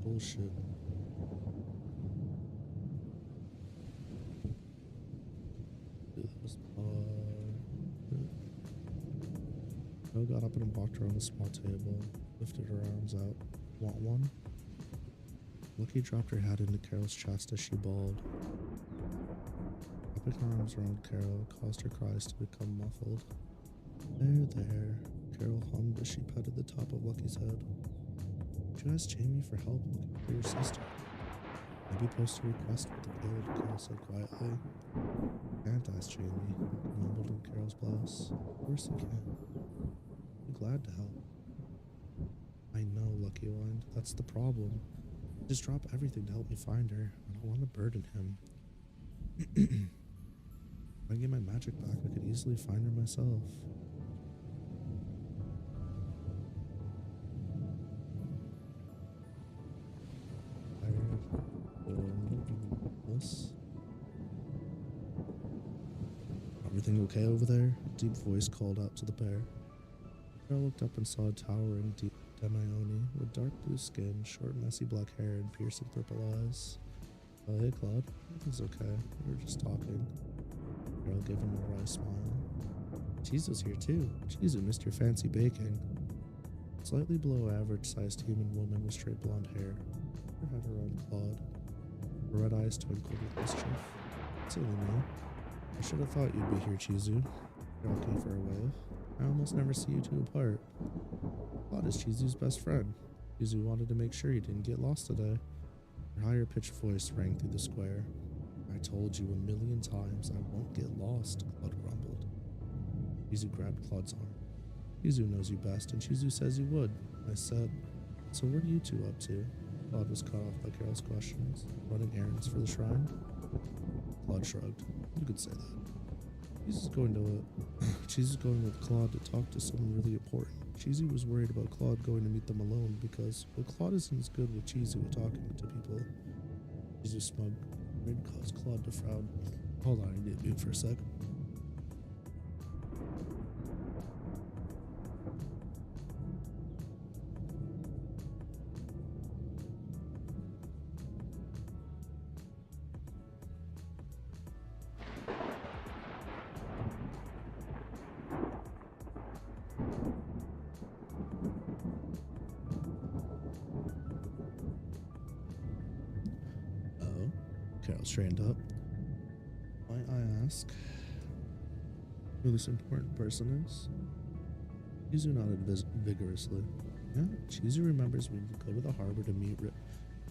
Bullshit. Joe got up and walked around the small table, lifted her arms out. Want one? Lucky dropped her head into Carol's chest as she bawled. Wrapping her arms around Carol caused her cries to become muffled. There, there, Carol hummed as she petted the top of Lucky's head. You asked Jamie for help looking for your sister. Maybe post a request with the guild, Carol said quietly. Can't ask Jamie, mumbled in Carol's blouse. Of course you can. I'd be glad to help. I know, Lucky whined. That's the problem. Just drop everything to help me find her. I don't want to burden him. If I get my magic back, I could easily find her myself. Everything okay over there? A deep voice called out to the pair. Carol looked up and saw a towering deep Demione with dark blue skin, short messy black hair, and piercing purple eyes. Oh, hey Claude. Everything's okay. We were just talking. Carol gave him a wry smile. Chizu's here too. Chizu missed your fancy baking. Slightly below average sized human woman with straight blonde hair. Her head around Claude. Her red eyes twinkled with mischief. Silly me. I should have thought you'd be here, Chizu. Carol gave her a wave. I almost never see you two apart. Claude is Chizu's best friend. Chizu wanted to make sure you didn't get lost today. Her higher-pitched voice rang through the square. I told you 1,000,000 times I won't get lost, Claude grumbled. Chizu grabbed Claude's arm. Chizu knows you best, and Chizu says you would, I said. So what are you two up to? Claude was cut off by Carol's questions. Running errands for the shrine? Claude shrugged. You could say that. Chizu's going with Claude to talk to someone really important. Chizu was worried about Claude going to meet them alone because, well, Claude isn't as good with Chizu at talking to people. Chizu's smug grin caused Claude to frown. Hold on, I need to mute for a sec. Carol straightened up. Might I ask who this important person is? Chizu nodded vigorously. Yeah, Chizu remembers when we go to the harbor to meet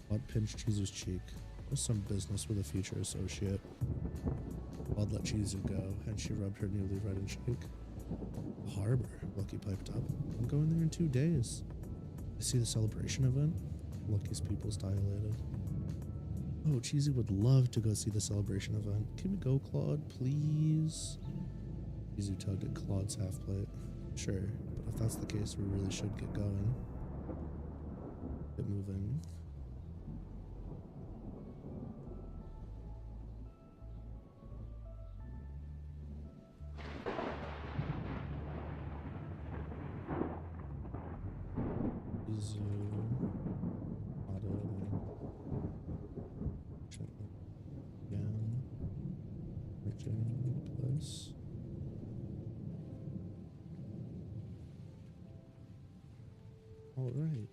Claude pinched Chizu's cheek. There's some business with a future associate. Claude let Chizu go, and she rubbed her newly reddened cheek. The harbor, Lucky piped up. I'm going there in 2 days. You see the celebration event? Lucky's pupils dilated. Oh, Chizu would love to go see the celebration event. Can we go, Claude, please? Chizu tugged at Claude's half plate. Sure, but if that's the case, we really should get going. Get moving. Chizu. Place. All right.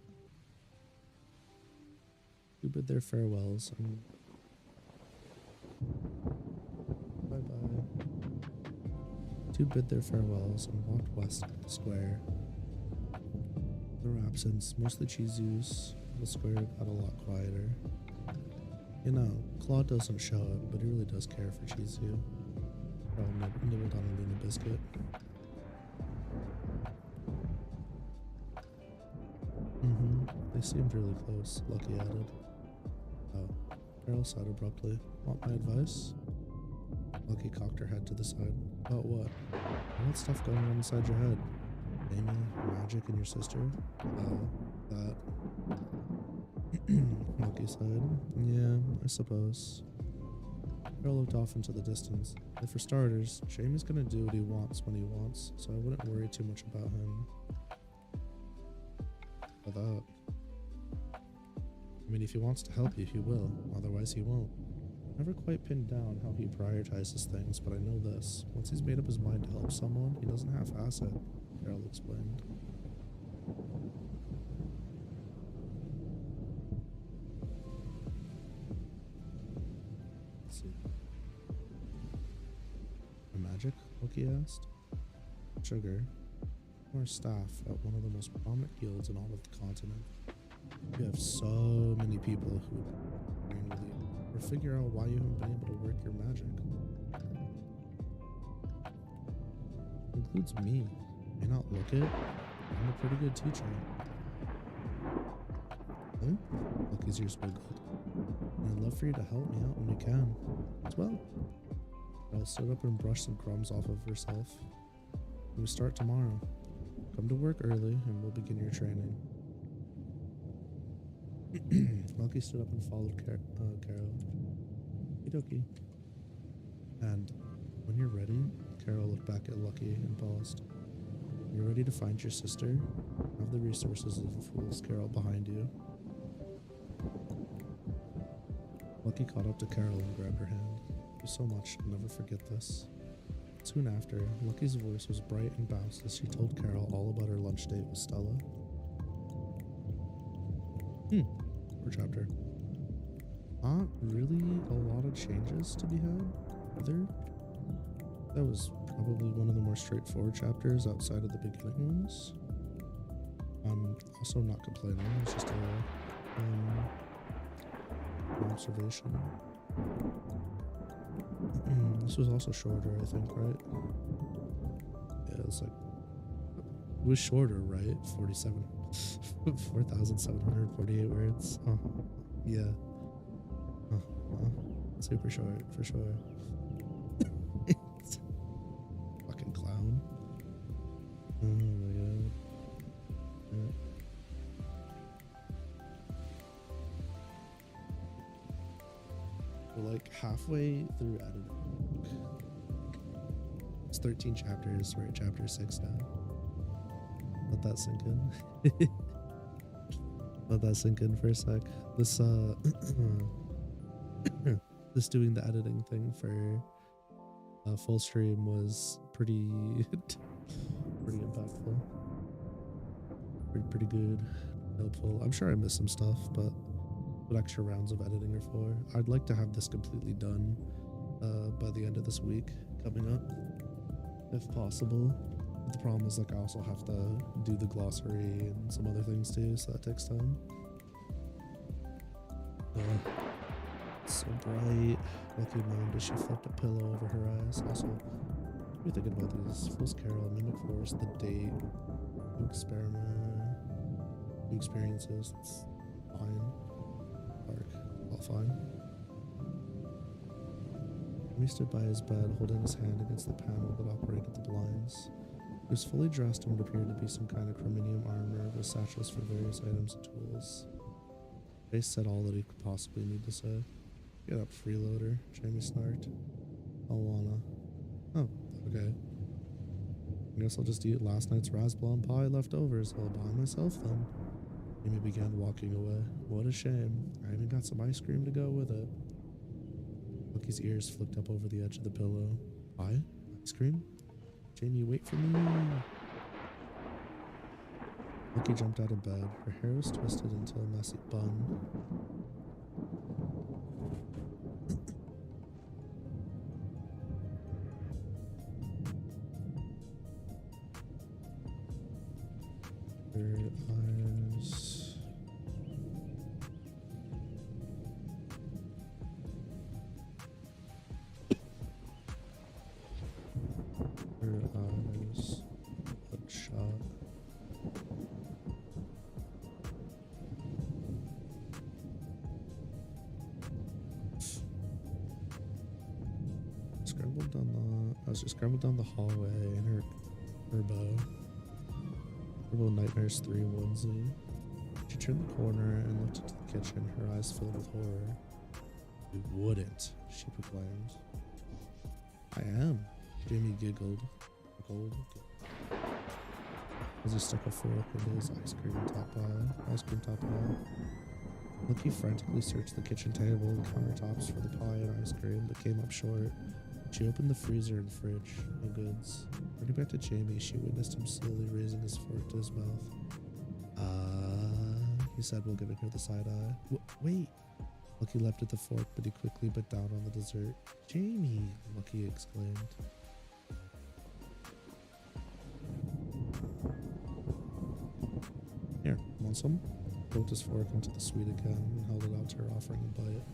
To bid their farewells and bye-bye. To bid their farewells and walked west of the square. Their absence, mostly Chizu's, the square got a lot quieter. You know, Claude doesn't show it, but he really does care for Chizu. Carol nibbled on a Luna biscuit. They seemed really close, Lucky added. Oh, Carol sighed abruptly. Want my advice? Lucky cocked her head to the side. About what? All that stuff going on inside your head. Amy, magic, and your sister? That. Lucky sighed. Yeah, I suppose. Carol looked off into the distance. And for starters, Jamie's gonna do what he wants when he wants, so I wouldn't worry too much about him. For that. I mean, if he wants to help you, he will. Otherwise, he won't. Never quite pinned down how he prioritizes things, but I know this. Once he's made up his mind to help someone, he doesn't half-ass it, Carol explained. Let's see. Magic? Loki asked. Sugar. More staff at one of the most prominent guilds in all of the continent. You have so many people who would train with you, or figure out why you haven't been able to work your magic. Includes me. May not look it. I'm a pretty good teacher. Huh? Lucky's ears wiggled. I'd love for you to help me out when you can. As well. I'll stood up and brush some crumbs off of herself. We start tomorrow. Come to work early and we'll begin your training. Lucky stood up and followed Carol. Okie. And when you're ready, Carol looked back at Lucky and paused. You're ready to find your sister? Have the resources of the fool's Carol behind you. Lucky caught up to Carol and grabbed her hand. Thank you so much. I'll never forget this. Soon after, Lucky's voice was bright and bounced as she told Carol all about her lunch date with Stella. Poor chapter. Not really a lot of changes to be had, either. That was probably one of the more straightforward chapters outside of the beginning ones. I'm also not complaining, it's just an observation. This was also shorter, I think, right? Yeah, it was shorter, right? 4,748 words. Yeah. Super short, for sure. Fucking clown. Oh my god. Yeah. We're like halfway through editing. It's 13 chapters. We're at chapter 6 now. Let that sink in. Let that sink in for a sec. This this doing the editing thing for full stream was pretty pretty impactful. Pretty good, helpful. I'm sure I missed some stuff, but what extra rounds of editing are for. I'd like to have this completely done by the end of this week coming up, if possible. But the problem is, like, I also have to do the glossary and some other things too, so that takes time. It's so bright. Lucky moaned as she flipped a pillow over her eyes. Also, what are you thinking about these? Fool's Carol, Mimic Forest, The Date, New Experiment, New Experiences. It's fine. Dark. All fine. He stood by his bed, holding his hand against the panel that operated the blinds. He was fully dressed in what appeared to be some kind of chrominium armor with satchels for various items and tools. Face said all that he could possibly need to say. Get up, freeloader, Jamie snarked. Alwana. Oh, okay. I guess I'll just eat last night's raspberry pie leftovers all by myself then. Jamie began walking away. What a shame. I even got some ice cream to go with it. Lucky's ears flicked up over the edge of the pillow. Pie? Ice cream? Jamie, wait for me. Lucky jumped out of bed. Her hair was twisted into a messy bun. Her eyes. Her eyes. Bloodshot. Scrambled down the hallway in her Turbo Nightmares 3 onesie. She turned the corner and looked into the kitchen, her eyes filled with horror. You wouldn't, she proclaimed. I am, Jamie giggled. As he stuck a fork into his ice cream top pie. Lucky frantically searched the kitchen table and countertops for the pie and ice cream, but came up short. She opened the freezer and fridge. No goods. Turning back to Jamie, she witnessed him slowly raising his fork to his mouth. He said while giving her the side eye. Wait. Lucky leapt at the fork, but he quickly bit down on the dessert. Jamie, Lucky exclaimed. Here, want some? Poked his fork into the sweet again and held it out to her, offering a bite.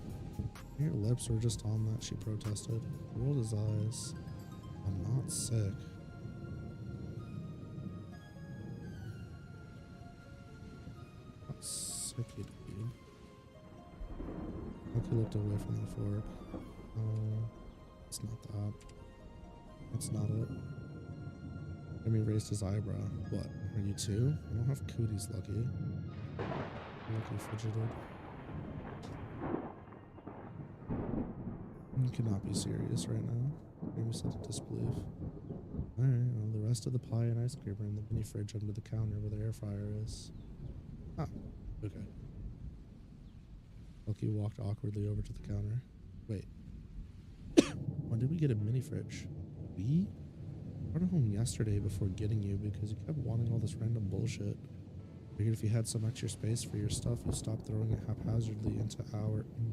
Your lips were just on that, she protested. He rolled his eyes. I'm not sick. Not sick, you dude. Lucky looked away from the fork. Oh, it's not that. That's not it. Jimmy raised his eyebrow. What? Are you too? I don't have cooties, Lucky. Lucky fidgeted. You cannot be serious right now. Jamie said in disbelief. Alright, well, the rest of the pie and ice cream are in the mini fridge under the counter where the air fryer is. Ah, okay. Lucky walked awkwardly over to the counter. Wait. When did we get a mini fridge? We? I brought it home yesterday before getting you because you kept wanting all this random bullshit. Figured if you had some extra space for your stuff, you'd stop throwing it haphazardly into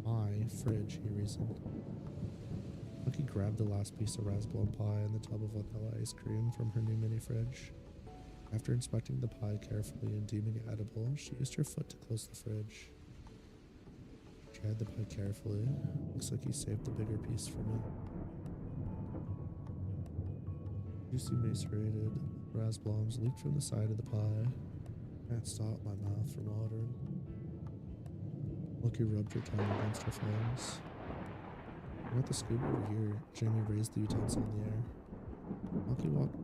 my fridge, he reasoned. Lucky grabbed the last piece of raspberry pie and the tub of vanilla ice cream from her new mini fridge. After inspecting the pie carefully and deeming it edible, she used her foot to close the fridge. She had the pie carefully. Looks like he saved the bigger piece for me. Juicy macerated raspberries leaked from the side of the pie. Can't stop my mouth from watering. Lucky rubbed her tongue against her fangs. I got the scoop over here. Jamie raised the utensil in the air.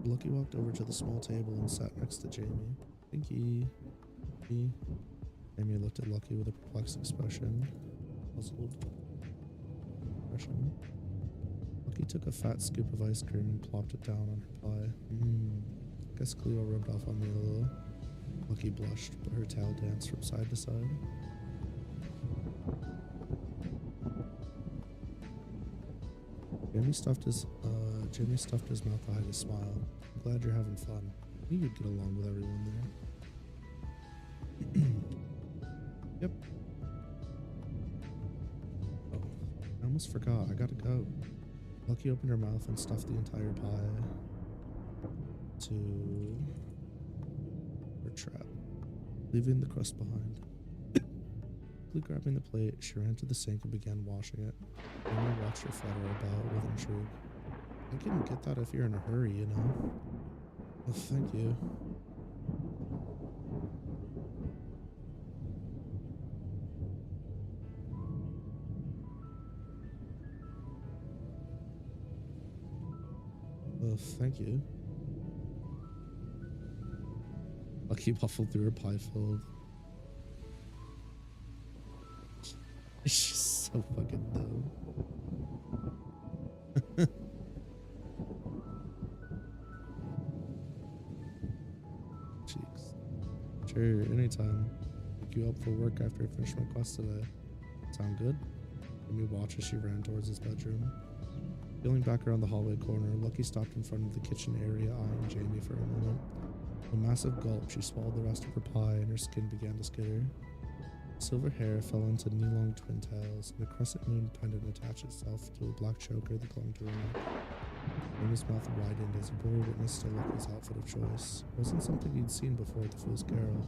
Lucky walked over to the small table and sat next to Jamie. Thanky. Jamie looked at Lucky with a perplexed expression. Puzzled expression. Lucky took a fat scoop of ice cream and plopped it down on her pie. Guess Cleo rubbed off on me a little. Lucky blushed, but her tail danced from side to side. Jamie stuffed his mouth to hide his smile. I'm glad you're having fun. I knew you'd get along with everyone there. Yep. Oh, I almost forgot. I gotta go. Lucky opened her mouth and stuffed the entire pie to her trap, leaving the crust behind. Quickly grabbing the plate, she ran to the sink and began washing it. Emma watched her flutter about with intrigue. I can get that if you're in a hurry, you know. Oh, thank you. Oh, thank you. Lucky waffled through her pie filled. She's so fucking dumb. Cheeks. Sure, anytime. Pick you up for work after I finish my quest today. Sound good? Let me watch as she ran towards his bedroom. Peeling back around the hallway corner, Lucky stopped in front of the kitchen area, eyeing Jamie for a moment. With a massive gulp, she swallowed the rest of her pie and her skin began to skitter. Silver hair fell into knee-long twin tails, and a crescent moon pendant attached itself to a black choker that clung to her neck. Jamie's mouth widened as he bore witness to Lucky's outfit of choice. It wasn't something he'd seen before at the Fool's Carol.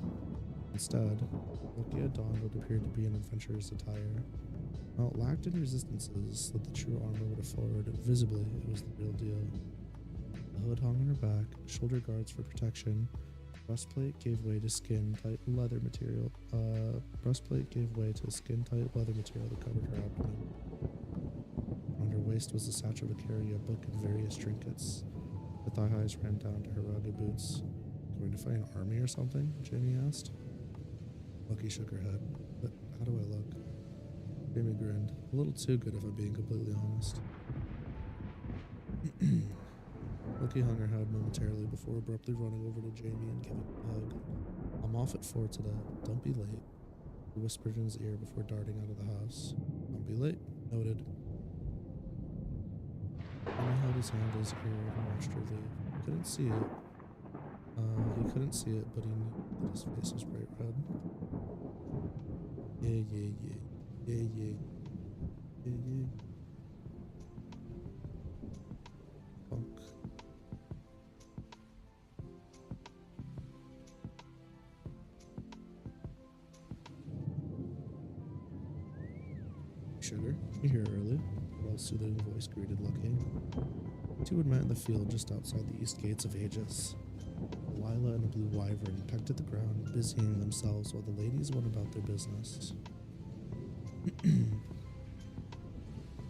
Instead, Lucky had donned what appeared to be an adventurer's attire. While it lacked in resistances that the true armor would afford, visibly it was the real deal. The hood hung on her back, shoulder guards for protection. Breastplate gave way to skin-tight leather material. Breastplate gave way to skin-tight leather material that covered her abdomen. On her waist was a satchel to carry a book and various trinkets. Her thigh highs ran down to her rugged boots. Going to fight an army or something? Jamie asked. Lucky shook her head. But how do I look? Jamie grinned. A little too good if I'm being completely honest. Lucky hung her head momentarily before abruptly running over to Jamie and giving a hug. I'm off at 4 today. Don't be late. He whispered in his ear before darting out of the house. Don't be late. Noted. Jamie held his hand to his ear and watched her leave. He couldn't see it. But he knew that his face was bright red. Yeah. Punk. Sugar, you're here early. A well-soothing voice greeted Lucky. The two had met in the field just outside the east gates of Aegis. Lila and a blue wyvern pecked at the ground, busying themselves while the ladies went about their business.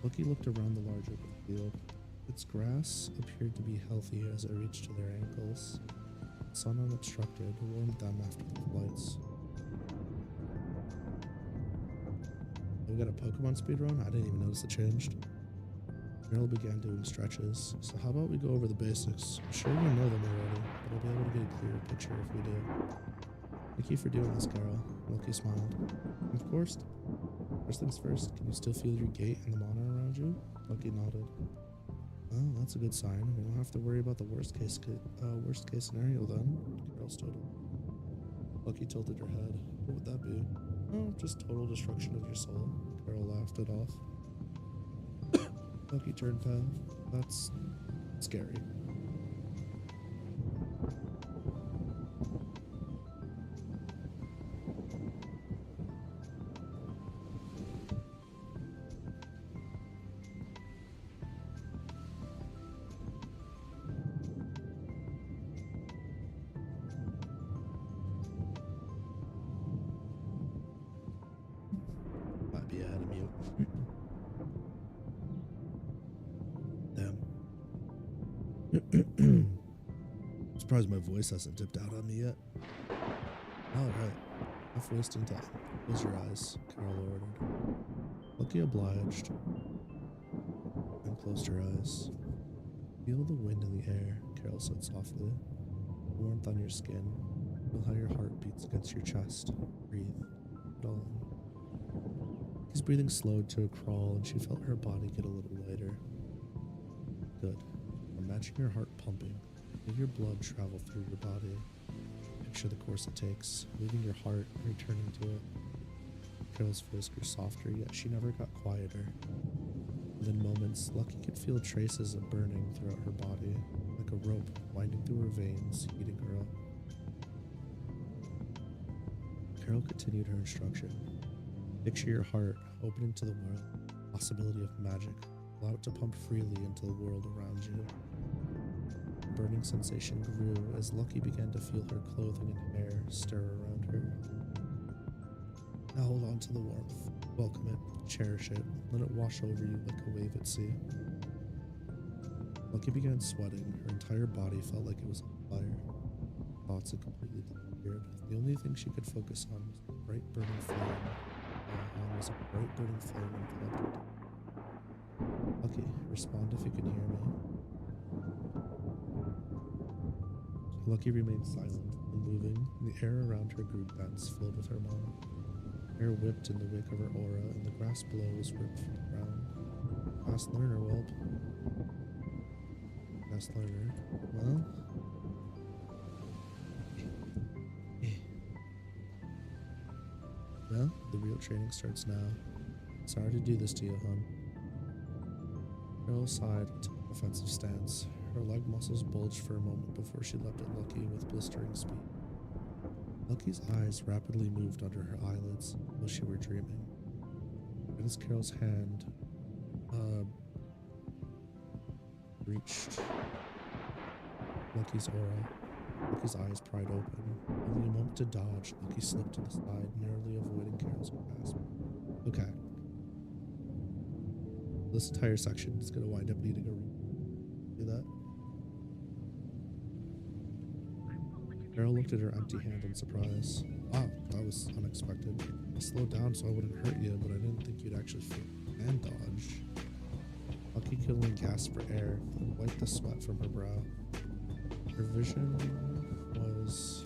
Lucky looked around the large open field. Its grass appeared to be healthy as it reached to their ankles. The sun unobstructed warmed them after the flights. We got a Pokemon speedrun? I didn't even notice it changed. Meryl began doing stretches. So how about we go over the basics? I'm sure you know them already, but I'll be able to get a clearer picture if we do. Thank you for doing this, Carol. Lucky smiled. Of course. First things first, can you still feel your gait and the mana around you? Lucky nodded. Oh, that's a good sign. We don't have to worry about the worst case scenario then. Carol stood up. Lucky tilted her head. What would that be? Oh, just total destruction of your soul. Carol laughed it off. Lucky turned pale. That's scary. Might be ahead of you. Damn. Surprised my voice hasn't dipped out on me yet. Alright. Enough wasting time. Close your eyes, Carol ordered. Lucky obliged. And closed her eyes. Feel the wind in the air, Carol said softly. The warmth on your skin. Feel how your heart beats against your chest. Breathe. It all in. His breathing slowed to a crawl and she felt her body get a little lighter. Good. Imagine your heart pumping. Feel your blood travel through your body. Picture the course it takes, moving your heart, returning to it. Carol's voice grew softer, yet she never got quieter. Within moments, Lucky could feel traces of burning throughout her body, like a rope winding through her veins, heating her up. Carol continued her instruction. Picture your heart opening to the world, possibility of magic. Allow it to pump freely into the world around you. The burning sensation grew as Lucky began to feel her clothing and hair stir around her. Now hold on to the warmth. Welcome it. Cherish it. Let it wash over you like a wave at sea. Lucky began sweating. Her entire body felt like it was on fire. Thoughts had completely disappeared. The only thing she could focus on was the bright burning flame. Was a bright burning flame enveloped her. Lucky, respond if you can hear me. Lucky remained silent, unmoving. The air around her grew dense, filled with her mom. Air whipped in the wake of her aura, and the grass below was ripped from the ground. Fast learner, whelp. Fast learner. Well? Well, the real training starts now. Sorry to do this to you, hon. Carol sighed and took an offensive stance. Her leg muscles bulged for a moment before she leapt at Lucky with blistering speed. Lucky's eyes rapidly moved under her eyelids, though she were dreaming. And as Carol's hand reached Lucky's aura, Lucky's eyes pried open. Only a moment to dodge, Lucky slipped to the side, narrowly avoiding Carol's grasp. Okay. This entire section is going to wind up needing a read. Do that. Carol looked at her empty hand in surprise. Wow, that was unexpected. I slowed down so I wouldn't hurt you, but I didn't think you'd actually feel and dodge. Lucky could only gasp for air, then wiped the sweat from her brow. Her vision was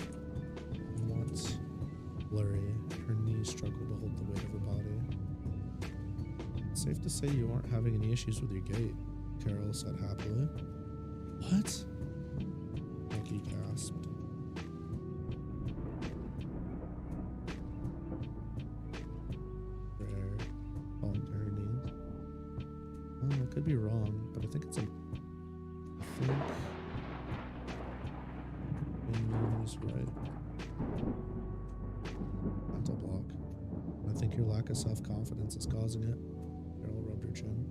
somewhat blurry. Her knees struggled to hold the weight of her body. It's safe to say you aren't having any issues with your gait, Carol said happily. What? Lucky gasped. Her hair falling to her knees. Oh, I could be wrong, but I think it's a... I think... Is right. Mental block. I think your lack of self-confidence is causing it. Carol rubbed her chin.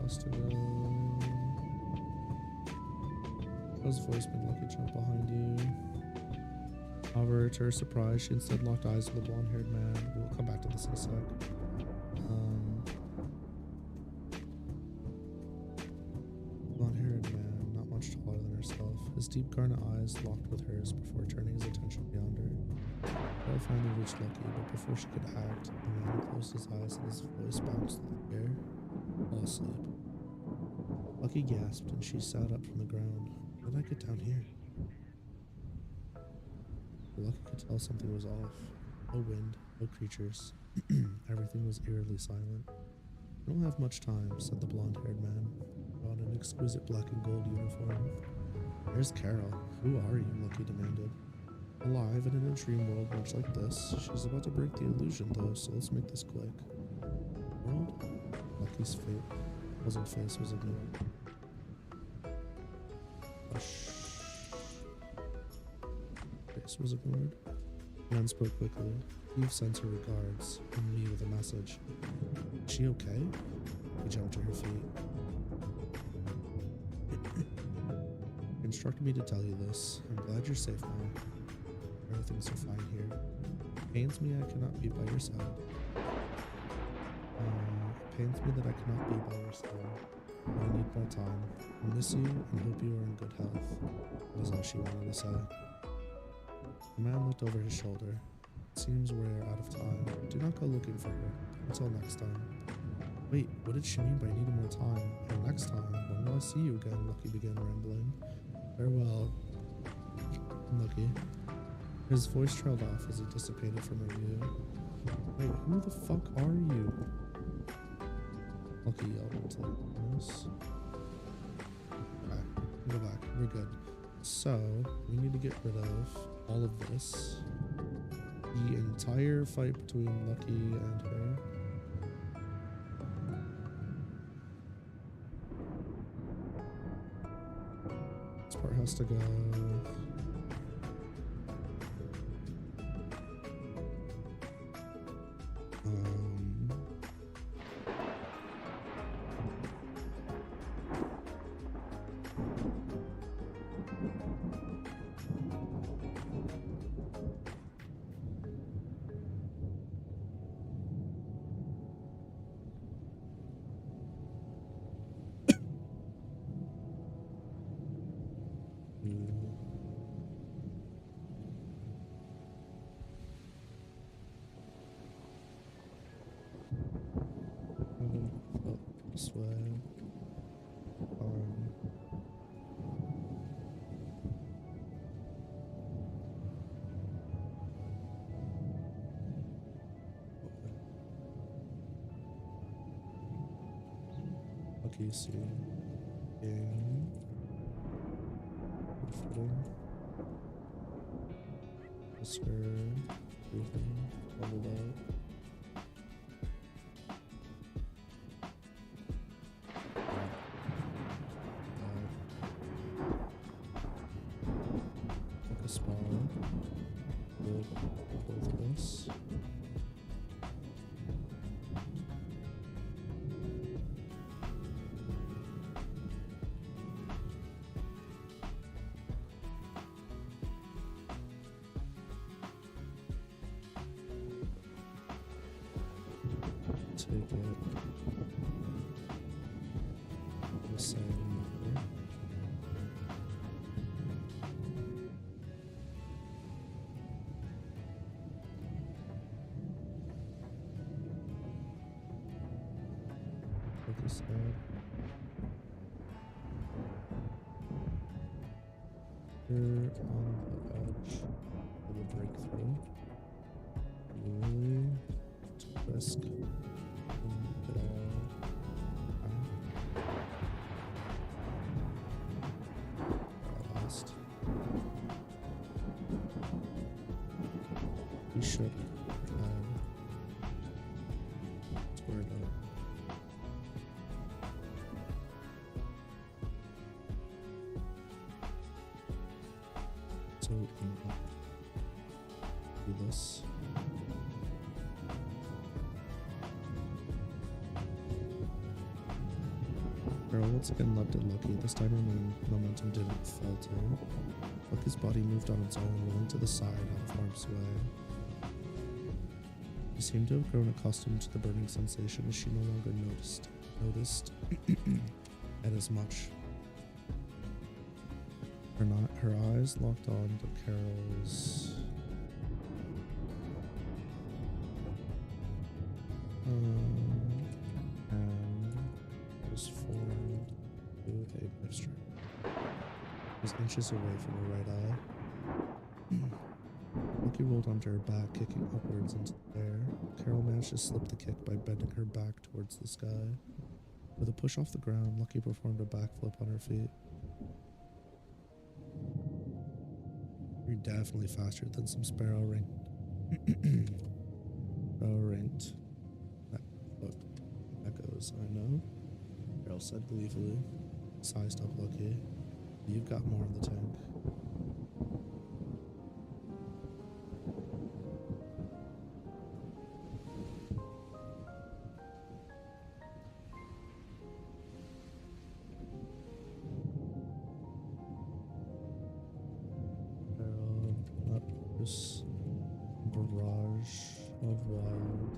Has to go. His voice made Lucky jump behind you. However, to her surprise, she instead locked eyes with a blonde-haired man. We'll come back to this in a sec. Blonde-haired man, not much taller than herself. His deep garnet eyes locked with hers before turning his attention beyond her. Carol finally reached Lucky, but before she could act, the man closed his eyes and his voice bounced through the air. Fall asleep. Lucky gasped and she sat up from the ground. How did I get down here? Lucky could tell something was off. No wind, no creatures. Everything was eerily silent. I don't have much time, said the blonde-haired man, who on an exquisite black and gold uniform. There's Carol. Who are you? Lucky demanded. Alive and in a dream world much like this. She's about to break the illusion though, so let's make this quick. World? Lucky's puzzled face was ignored. Face was ignored. Man spoke quickly. Eve sends her regards, and me with a message. Is she okay? He jumped to her feet. He instructed me to tell you this. I'm glad you're safe now. Everything's so fine here. It pains me I cannot be by your side. It pains me that I cannot be by your side. I need more time. I miss you and hope you are in good health. That is all she wanted to say. The man looked over his shoulder. It seems we're out of time. Do not go looking for her. Until next time. Wait, what did she mean by needing more time? And next time, when will I see you again? Lucky began rambling. Farewell, Lucky. His voice trailed off as he dissipated from her view. Wait, who the fuck are you? Lucky yelled into the darkness. Okay, go back. We're good. So, we need to get rid of all of this. The entire fight between Lucky and her. This part has to go. This way. Okay, see. Game. Footing. Whisker. Breathing. Leveled out. Take it the same way. Focus out. Here on the edge of the breakthrough. Really risk. We should have squared up. So we can do this. Carol once again leapt at Lucky. This time her momentum didn't falter. Lucky's body moved on its own, rolling to the side out of harm's way. She seemed to have grown accustomed to the burning sensation as she no longer noticed it as much. Her eyes locked on to Carol's and was formed to strike. Was inches away from her right eye. Lucky rolled onto her back, kicking upwards into the air. Carol managed to slip the kick by bending her back towards the sky. With a push off the ground, Lucky performed a backflip on her feet. You're definitely faster than some Sparrow ranked. Sparrow ranked. That goes, I know. Carol said gleefully. Sized up Lucky. You've got more in the tank. This barrage of wild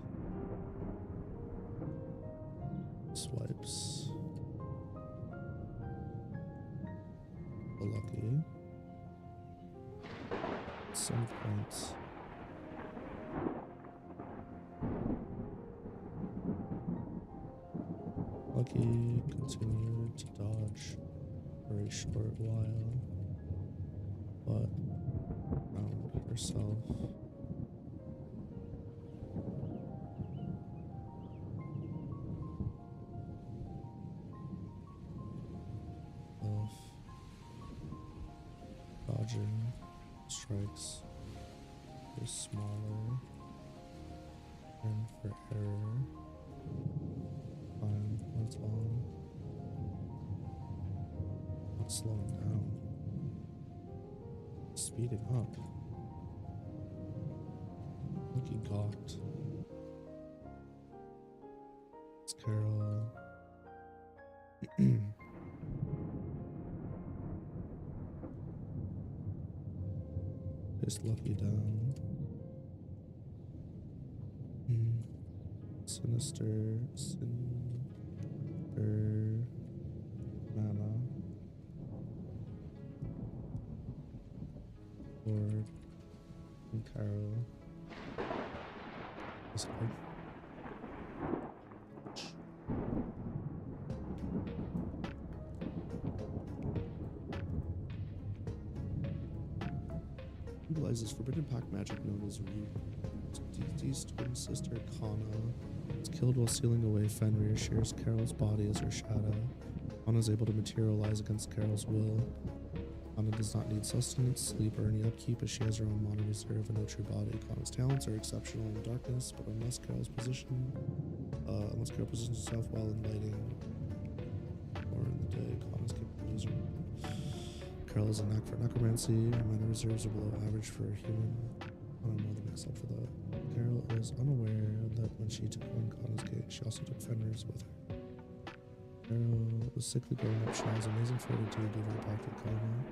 swipes. Lucky. At some point. Lucky continued to dodge for a short while, but found herself dodging strikes for smaller and for error. Time went on, not slowing down, speeding up. Lucky gawked. It's Carol. Pissed Lucky down. Sinister Nana. Lord and Carol. This hard. Utilizes forbidden pact magic known as Root. Dee's twin sister Krma is killed while sealing away Fenrir shares Carol's body as her shadow. Krma is able to materialize against Carol's will. Krma does not need sustenance, sleep, or any upkeep as she has her own mana reserve and no true body. Krma's talents are exceptional in darkness, but unless Carol positions herself while in lighting or in the day, Krma's capabilities are. Carol has a knack for necromancy. Her mana reserves are below average for a human. I don't know the mix up for that. Carol is unaware that when she took on Krma's gate, she also took Fenrir's with her. Carol was sickly growing up. She has amazing fortitude due to her pact with Krma.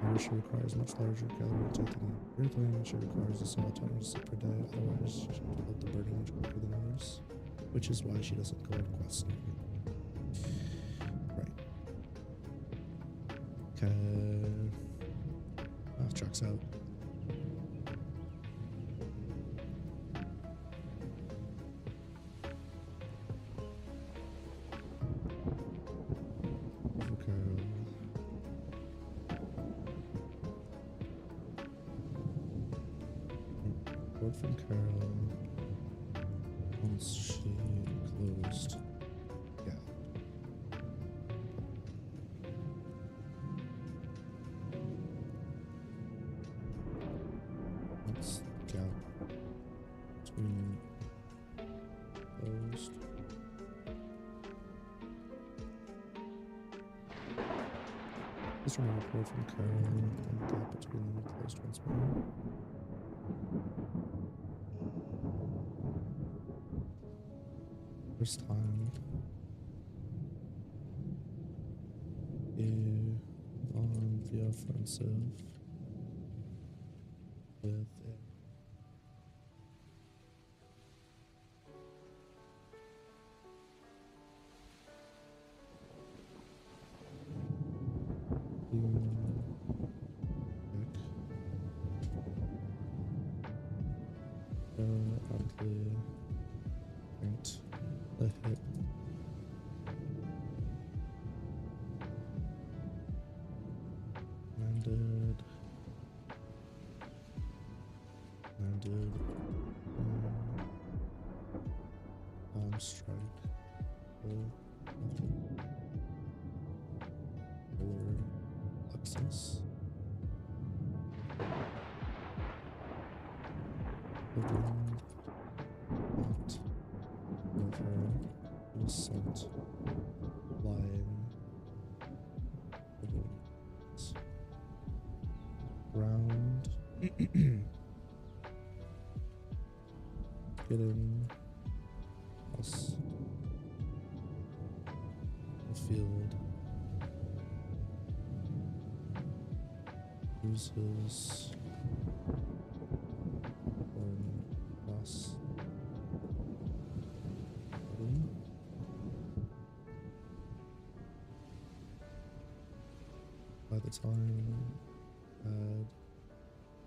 However, she requires much larger calorie intake than the earthling, and she requires a solid time to sleep per day. Otherwise, she will develop the burning much quicker than others, which is why she doesn't go on quests. Right. Okay. Tracks out. Report from Carol once she closed gap. What's the gap between closed? This one report from Carol and the gap between them closed once more. First time on the offensive with it. The hit. landed. Bomb strike. Polar plexus. Building. Not. River. Ascent. Flying. Round. Getting us the field. Uses plus by the time add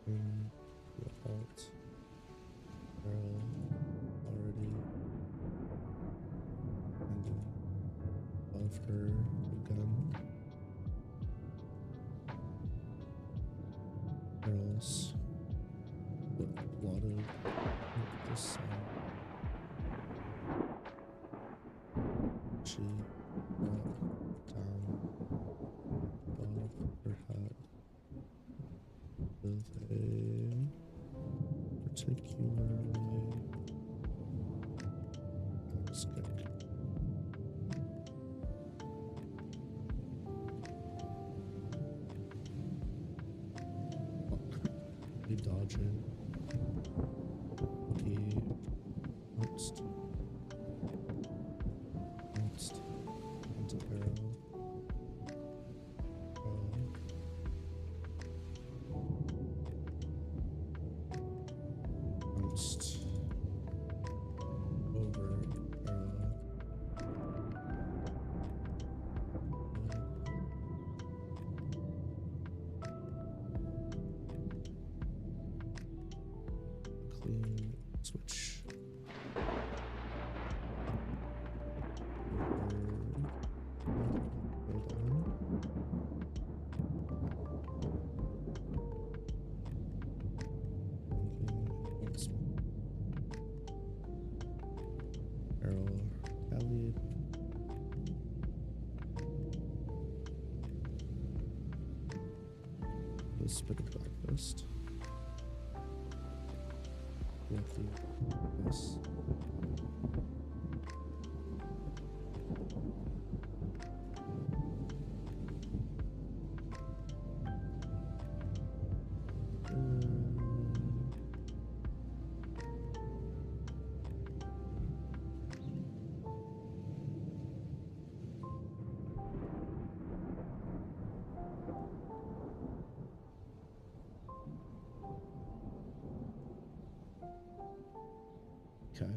in the alt barrel already and above her gun barrels with a lot of this she brought down above her head with a particularly stick. He dodging. He bounced. Into arrow. Bounced over arrow. Clean switch. Hold on. Arrow tallied. The spit of breakfast. Yes. Okay.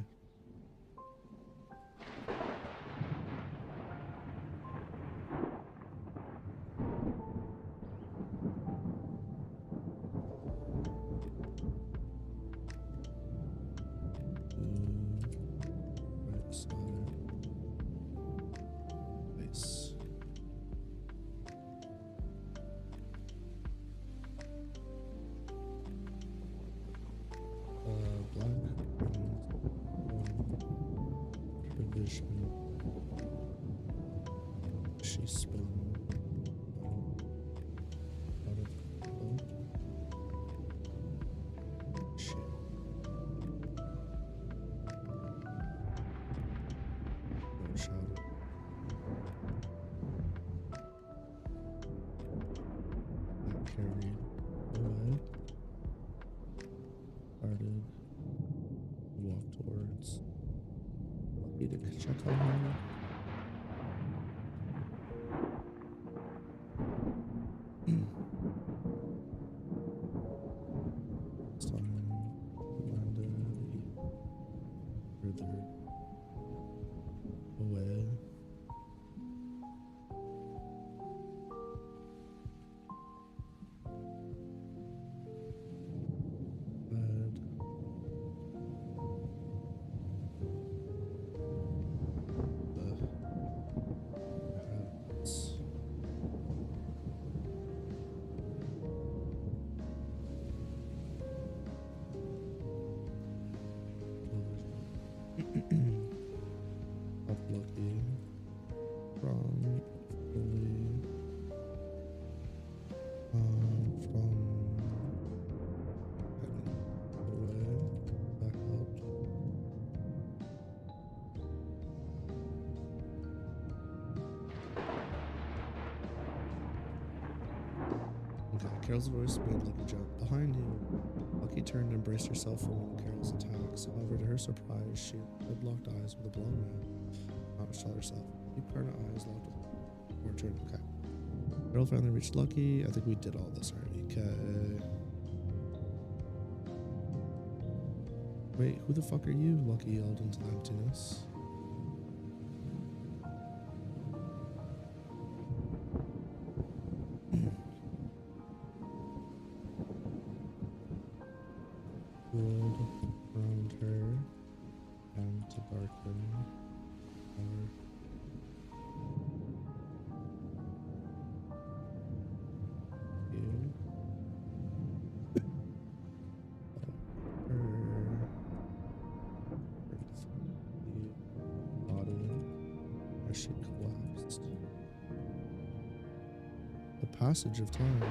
Right side. Nice. Black provision. She spun out of the boat. Shit. Oh, shadow. That carried away. Started. Walk towards. Need to check on her. This time landed further away. Lucky from fully from away back out. Okay, Carol's voice made Lucky jump. Behind you. Lucky turned and braced herself for one of Carol's attacks. However, to her surprise, she had locked eyes with a blonde man. Not to tell herself. Keep her eyes locked with her turn. Okay. Carol finally reached Lucky. I think we did all this already. Okay. Wait, who the fuck are you? Lucky yelled into the emptiness. World around her and to darken our view. Her body as she collapsed. The passage of time.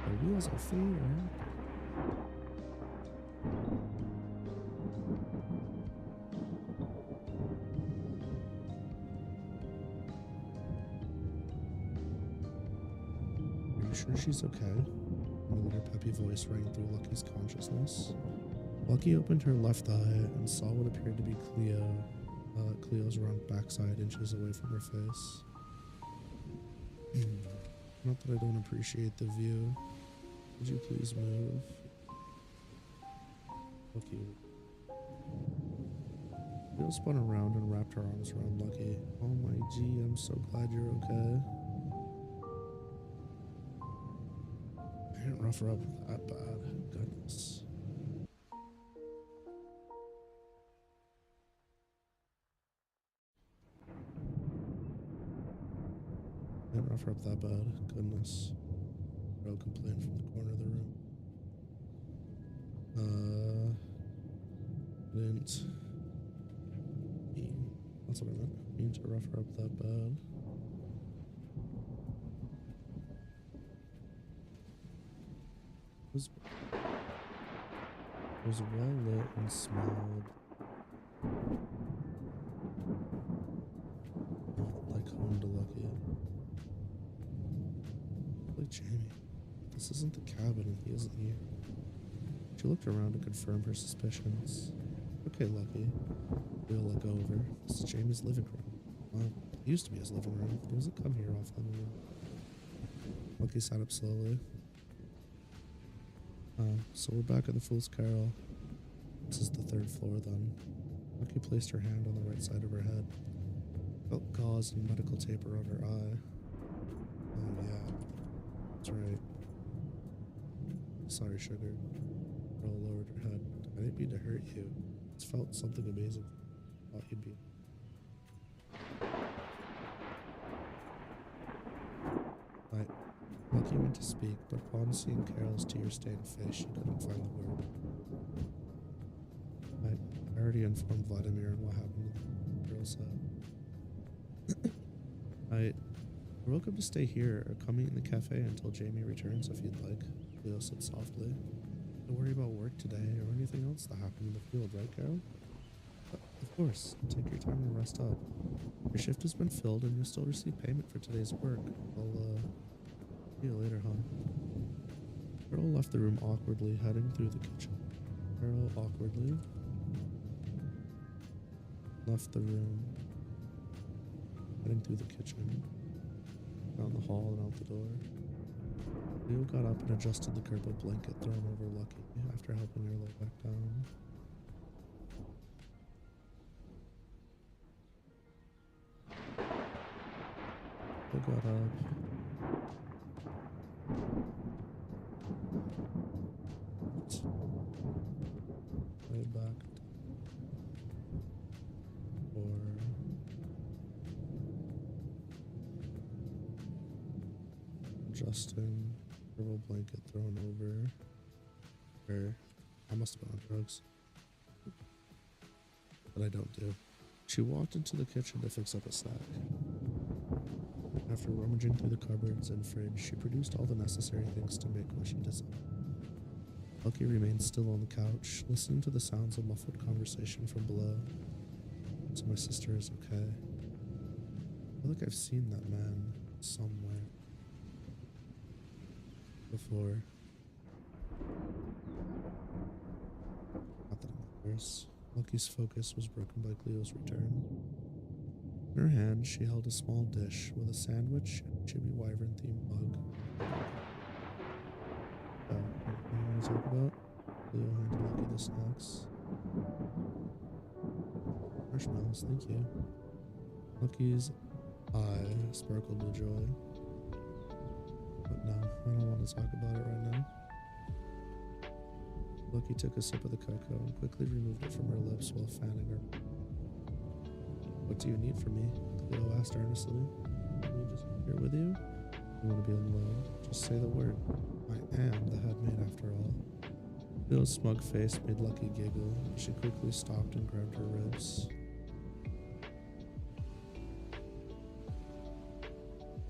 The wheels of fate are sure she's okay? A familiar peppy voice rang through Lucky's consciousness. Lucky opened her left eye and saw what appeared to be Cleo's round backside inches away from her face. Not that I don't appreciate the view. Would you please move? Lucky. Cleo spun around and wrapped her arms around Lucky. Oh my G, I'm so glad you're okay. I didn't rough her up that bad. Goodness. I didn't rough her up that bad. Goodness. Girl complained from the corner of the room. Didn't mean. That's what I meant. Mean to rough her up that bad. It was well lit and smelled like home to Lucky. Like Jamie, this isn't the cabin and he isn't here. She looked around to confirm her suspicions. Okay, Lucky. We'll let go of her. This is Jamie's living room. Well, it used to be his living room. He doesn't come here often anymore. Lucky sat up slowly. So we're back at the Fool's Carol. This is the 3rd floor then. Lucky placed her hand on the right side of her head. Felt gauze and medical tape around her eye. Oh yeah, that's right. Sorry, sugar. Girl lowered her head. I didn't mean to hurt you. It's felt something amazing. Thought you'd be. Lucky went to speak, but upon seeing Carol's tear-stained face, she couldn't find the word. I already informed Vladimir on what happened, the girl said. You're welcome to stay here or come eat in the cafe until Jamie returns if you'd like, Cleo said softly. Don't worry about work today or anything else that happened in the field, right, Carol? Of course. Take your time and rest up. Your shift has been filled and you'll still receive payment for today's work. I'll, see you later, hon. Carol left the room awkwardly, heading through the kitchen. Carol awkwardly left the room, heading through the kitchen, down the hall and out the door. Leo got up and adjusted the Krma blanket thrown over Lucky after helping her lay back down. Leo got up. Lay back or adjusting purple blanket thrown over her. I must have been on drugs, but I don't do. She walked into the kitchen to fix up a snack. After rummaging through the cupboards and fridge, she produced all the necessary things to make what she desired. Lucky remained still on the couch, listening to the sounds of muffled conversation from below. So my sister is okay. I feel like I've seen that man somewhere before. Not that it matters. Lucky's focus was broken by Cleo's return. In her hand, she held a small dish with a sandwich and a Chibi Wyvern-themed mug. Oh, what do you want to talk about? Cleo handed Lucky the snacks. Marshmallows, thank you. Lucky's eye sparkled with joy. But no, I don't want to talk about it right now. Lucky took a sip of the cocoa and quickly removed it from her lips while fanning her. What do you need from me? Cleo asked earnestly. Let me just be here with you? You want to be alone? Just say the word. I am the head maid after all. Cleo's smug face made Lucky giggle, but she quickly stopped and grabbed her ribs.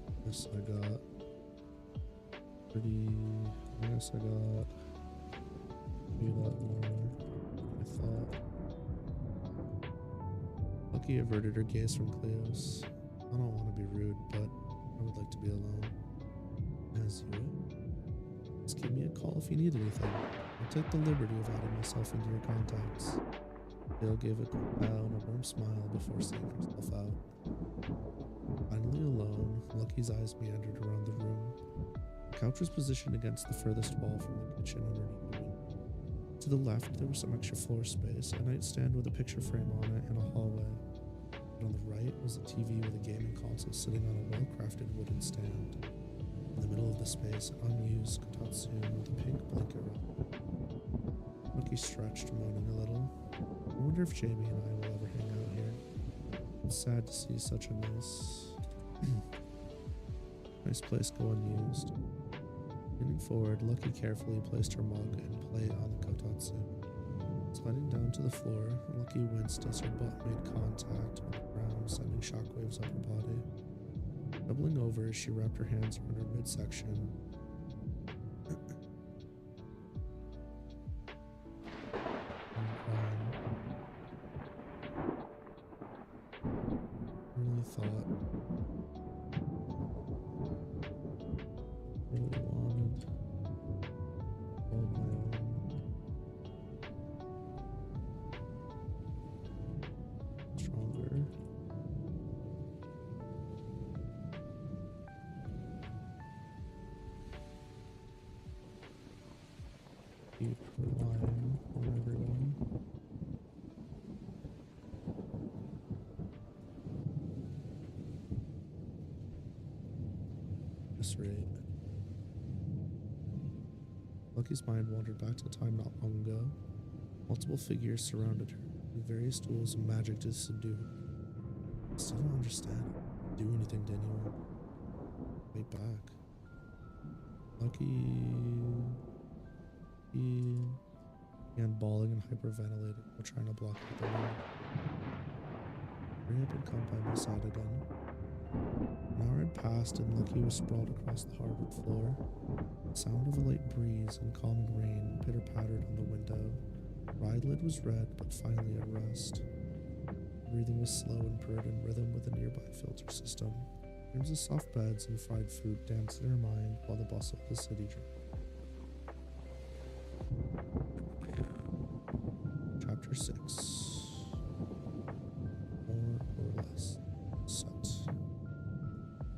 I guess I got maybe that more than I thought. Lucky averted her gaze from Cleo's. I don't want to be rude, but I would like to be alone. As you would. Just give me a call if you need anything. I'll take the liberty of adding myself into your contacts. Cleo gave a quick bow and a warm smile before seeing herself out. Finally alone, Lucky's eyes meandered around the room. The couch was positioned against the furthest wall from the kitchen underneath the window. To the left, there was some extra floor space, a nightstand with a picture frame on it, and a hallway. And on the right was a TV with a gaming console sitting on a well-crafted wooden stand. In the middle of the space, an unused kotatsu with a pink blanket wrap. Lucky stretched, moaning a little. I wonder if Jamie and I will ever hang out here. It's sad to see such a nice place go unused. Leaning forward, Lucky carefully placed her mug and plate on the kotatsu. Sliding down to the floor, Lucky winced as her butt made contact with the ground, sending shockwaves up her body. Doubling over, she wrapped her hands around her midsection. Really wanted all my own. Stronger. Keep relying on everyone. This rate. Lucky's mind wandered back to a time not long ago. Multiple figures surrounded her, with various tools and magic to subdue her. I still don't understand. Do anything to anyone. Fight back. Lucky he began bawling and hyperventilating while trying to block out the wind. Hurry up and come by my side again. An hour had passed and Lucky was sprawled across the hardwood floor. The sound of a light breeze and calming rain pitter-pattered on the window. Her eyelid was red, but finally at rest. Breathing was slow and purred in rhythm with a nearby filter system. Dreams of soft beds and fried food danced in her mind while the bustle of the city dropped. Chapter 6. More or less. Set.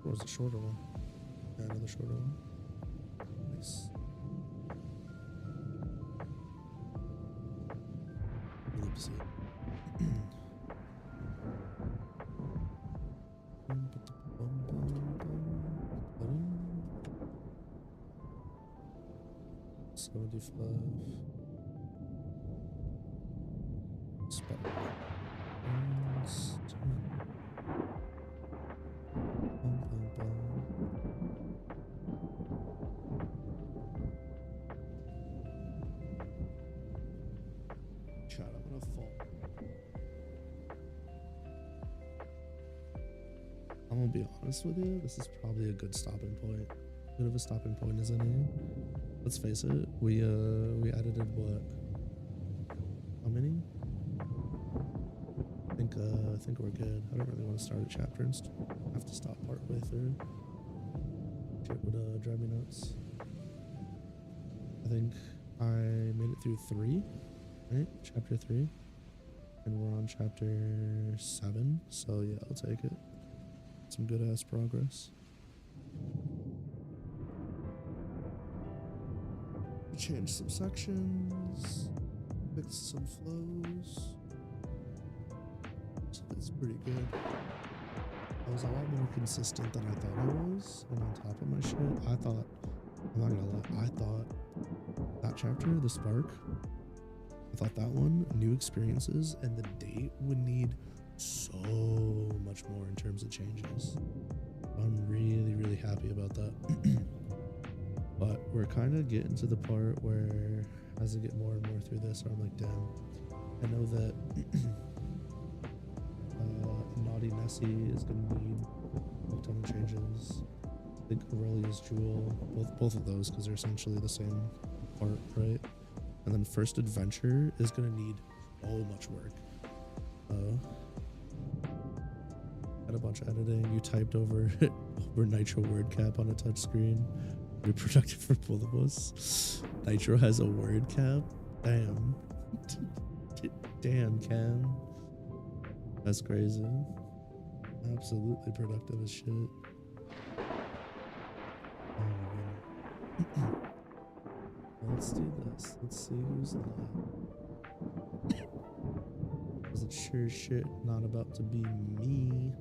What was the shorter one? Yeah, another shorter one. Nice. Oopsie. Spot. Chat, I'm gonna fall. I'm gonna be honest with you, this is probably a good stopping point. Bit of a stopping point, isn't it? Let's face it, we edited what? How many? I think we're good. I don't really want to start a chapter and have to stop partway through. Shit would drive me nuts. I think I made it through 3, right? Chapter 3. And we're on chapter 7, so yeah, I'll take it. Some good ass progress. Change some sections, fix some flows. So it's pretty good. I was a lot more consistent than I thought I was, and on top of my shit, I thought, I'm not gonna lie, I thought that chapter, the spark, I thought that one, new experiences, and the date would need so much more in terms of changes. I'm really, really happy about that. But we're kind of getting to the part where, as I get more and more through this, I'm like, damn, I know that Naughty Nessie is going to need a ton of changes. I think Aurelia's Jewel, both of those, because they're essentially the same part, right? And then First Adventure is going to need so much work. Had a bunch of editing. You typed over Nitro word cap on a touch screen. Be productive for both of us. Nitro has a word cap. Damn. Damn, Cam. That's crazy. Absolutely productive as shit. Oh my god. Let's do this. Let's see who's left. Cause it's sure as shit not about to be me.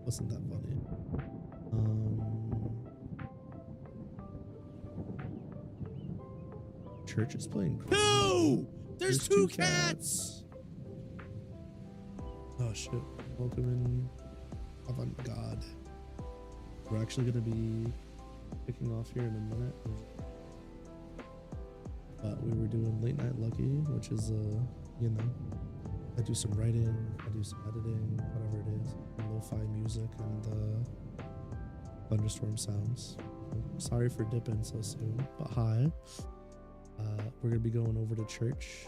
Wasn't that funny? Church is playing. No! There's two cats! Oh shit. Welcome in avant-garde. We're actually gonna be kicking off here in a minute. But we were doing Late Night Lucky, which is you know, I do some writing, I do some editing, whatever it is, and lo-fi music and thunderstorm sounds. Sorry for dipping so soon, but hi. We're gonna be going over to church.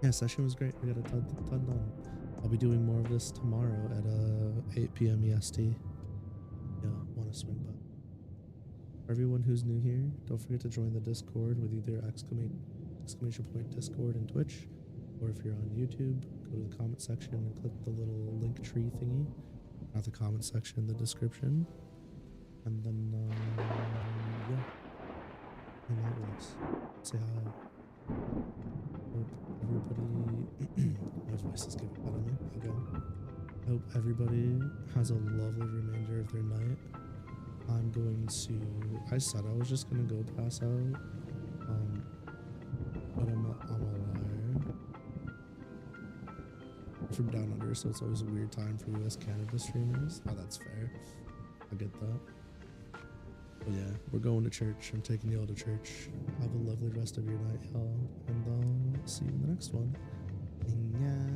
Yeah, session was great. We got a ton done. I'll be doing more of this tomorrow at 8 p.m. EST. Yeah, want to swing by. For everyone who's new here, don't forget to join the Discord with either exclamation point Discord and Twitch, or if you're on YouTube, go to the comment section and click the little link tree thingy. Not the comment section, the description. And then, yeah. And that works. Say hi. Hope everybody... My voice is giving out on me again. I hope everybody has a lovely remainder of their night. I'm going to... I said I was just going to go pass out. But I'm a liar. I'm from down under, so it's always a weird time for US Canada streamers. Oh, that's fair. I get that. But yeah, we're going to church. I'm taking y'all to church. Have a lovely rest of your night, y'all. And I'll see you in the next one. Yeah.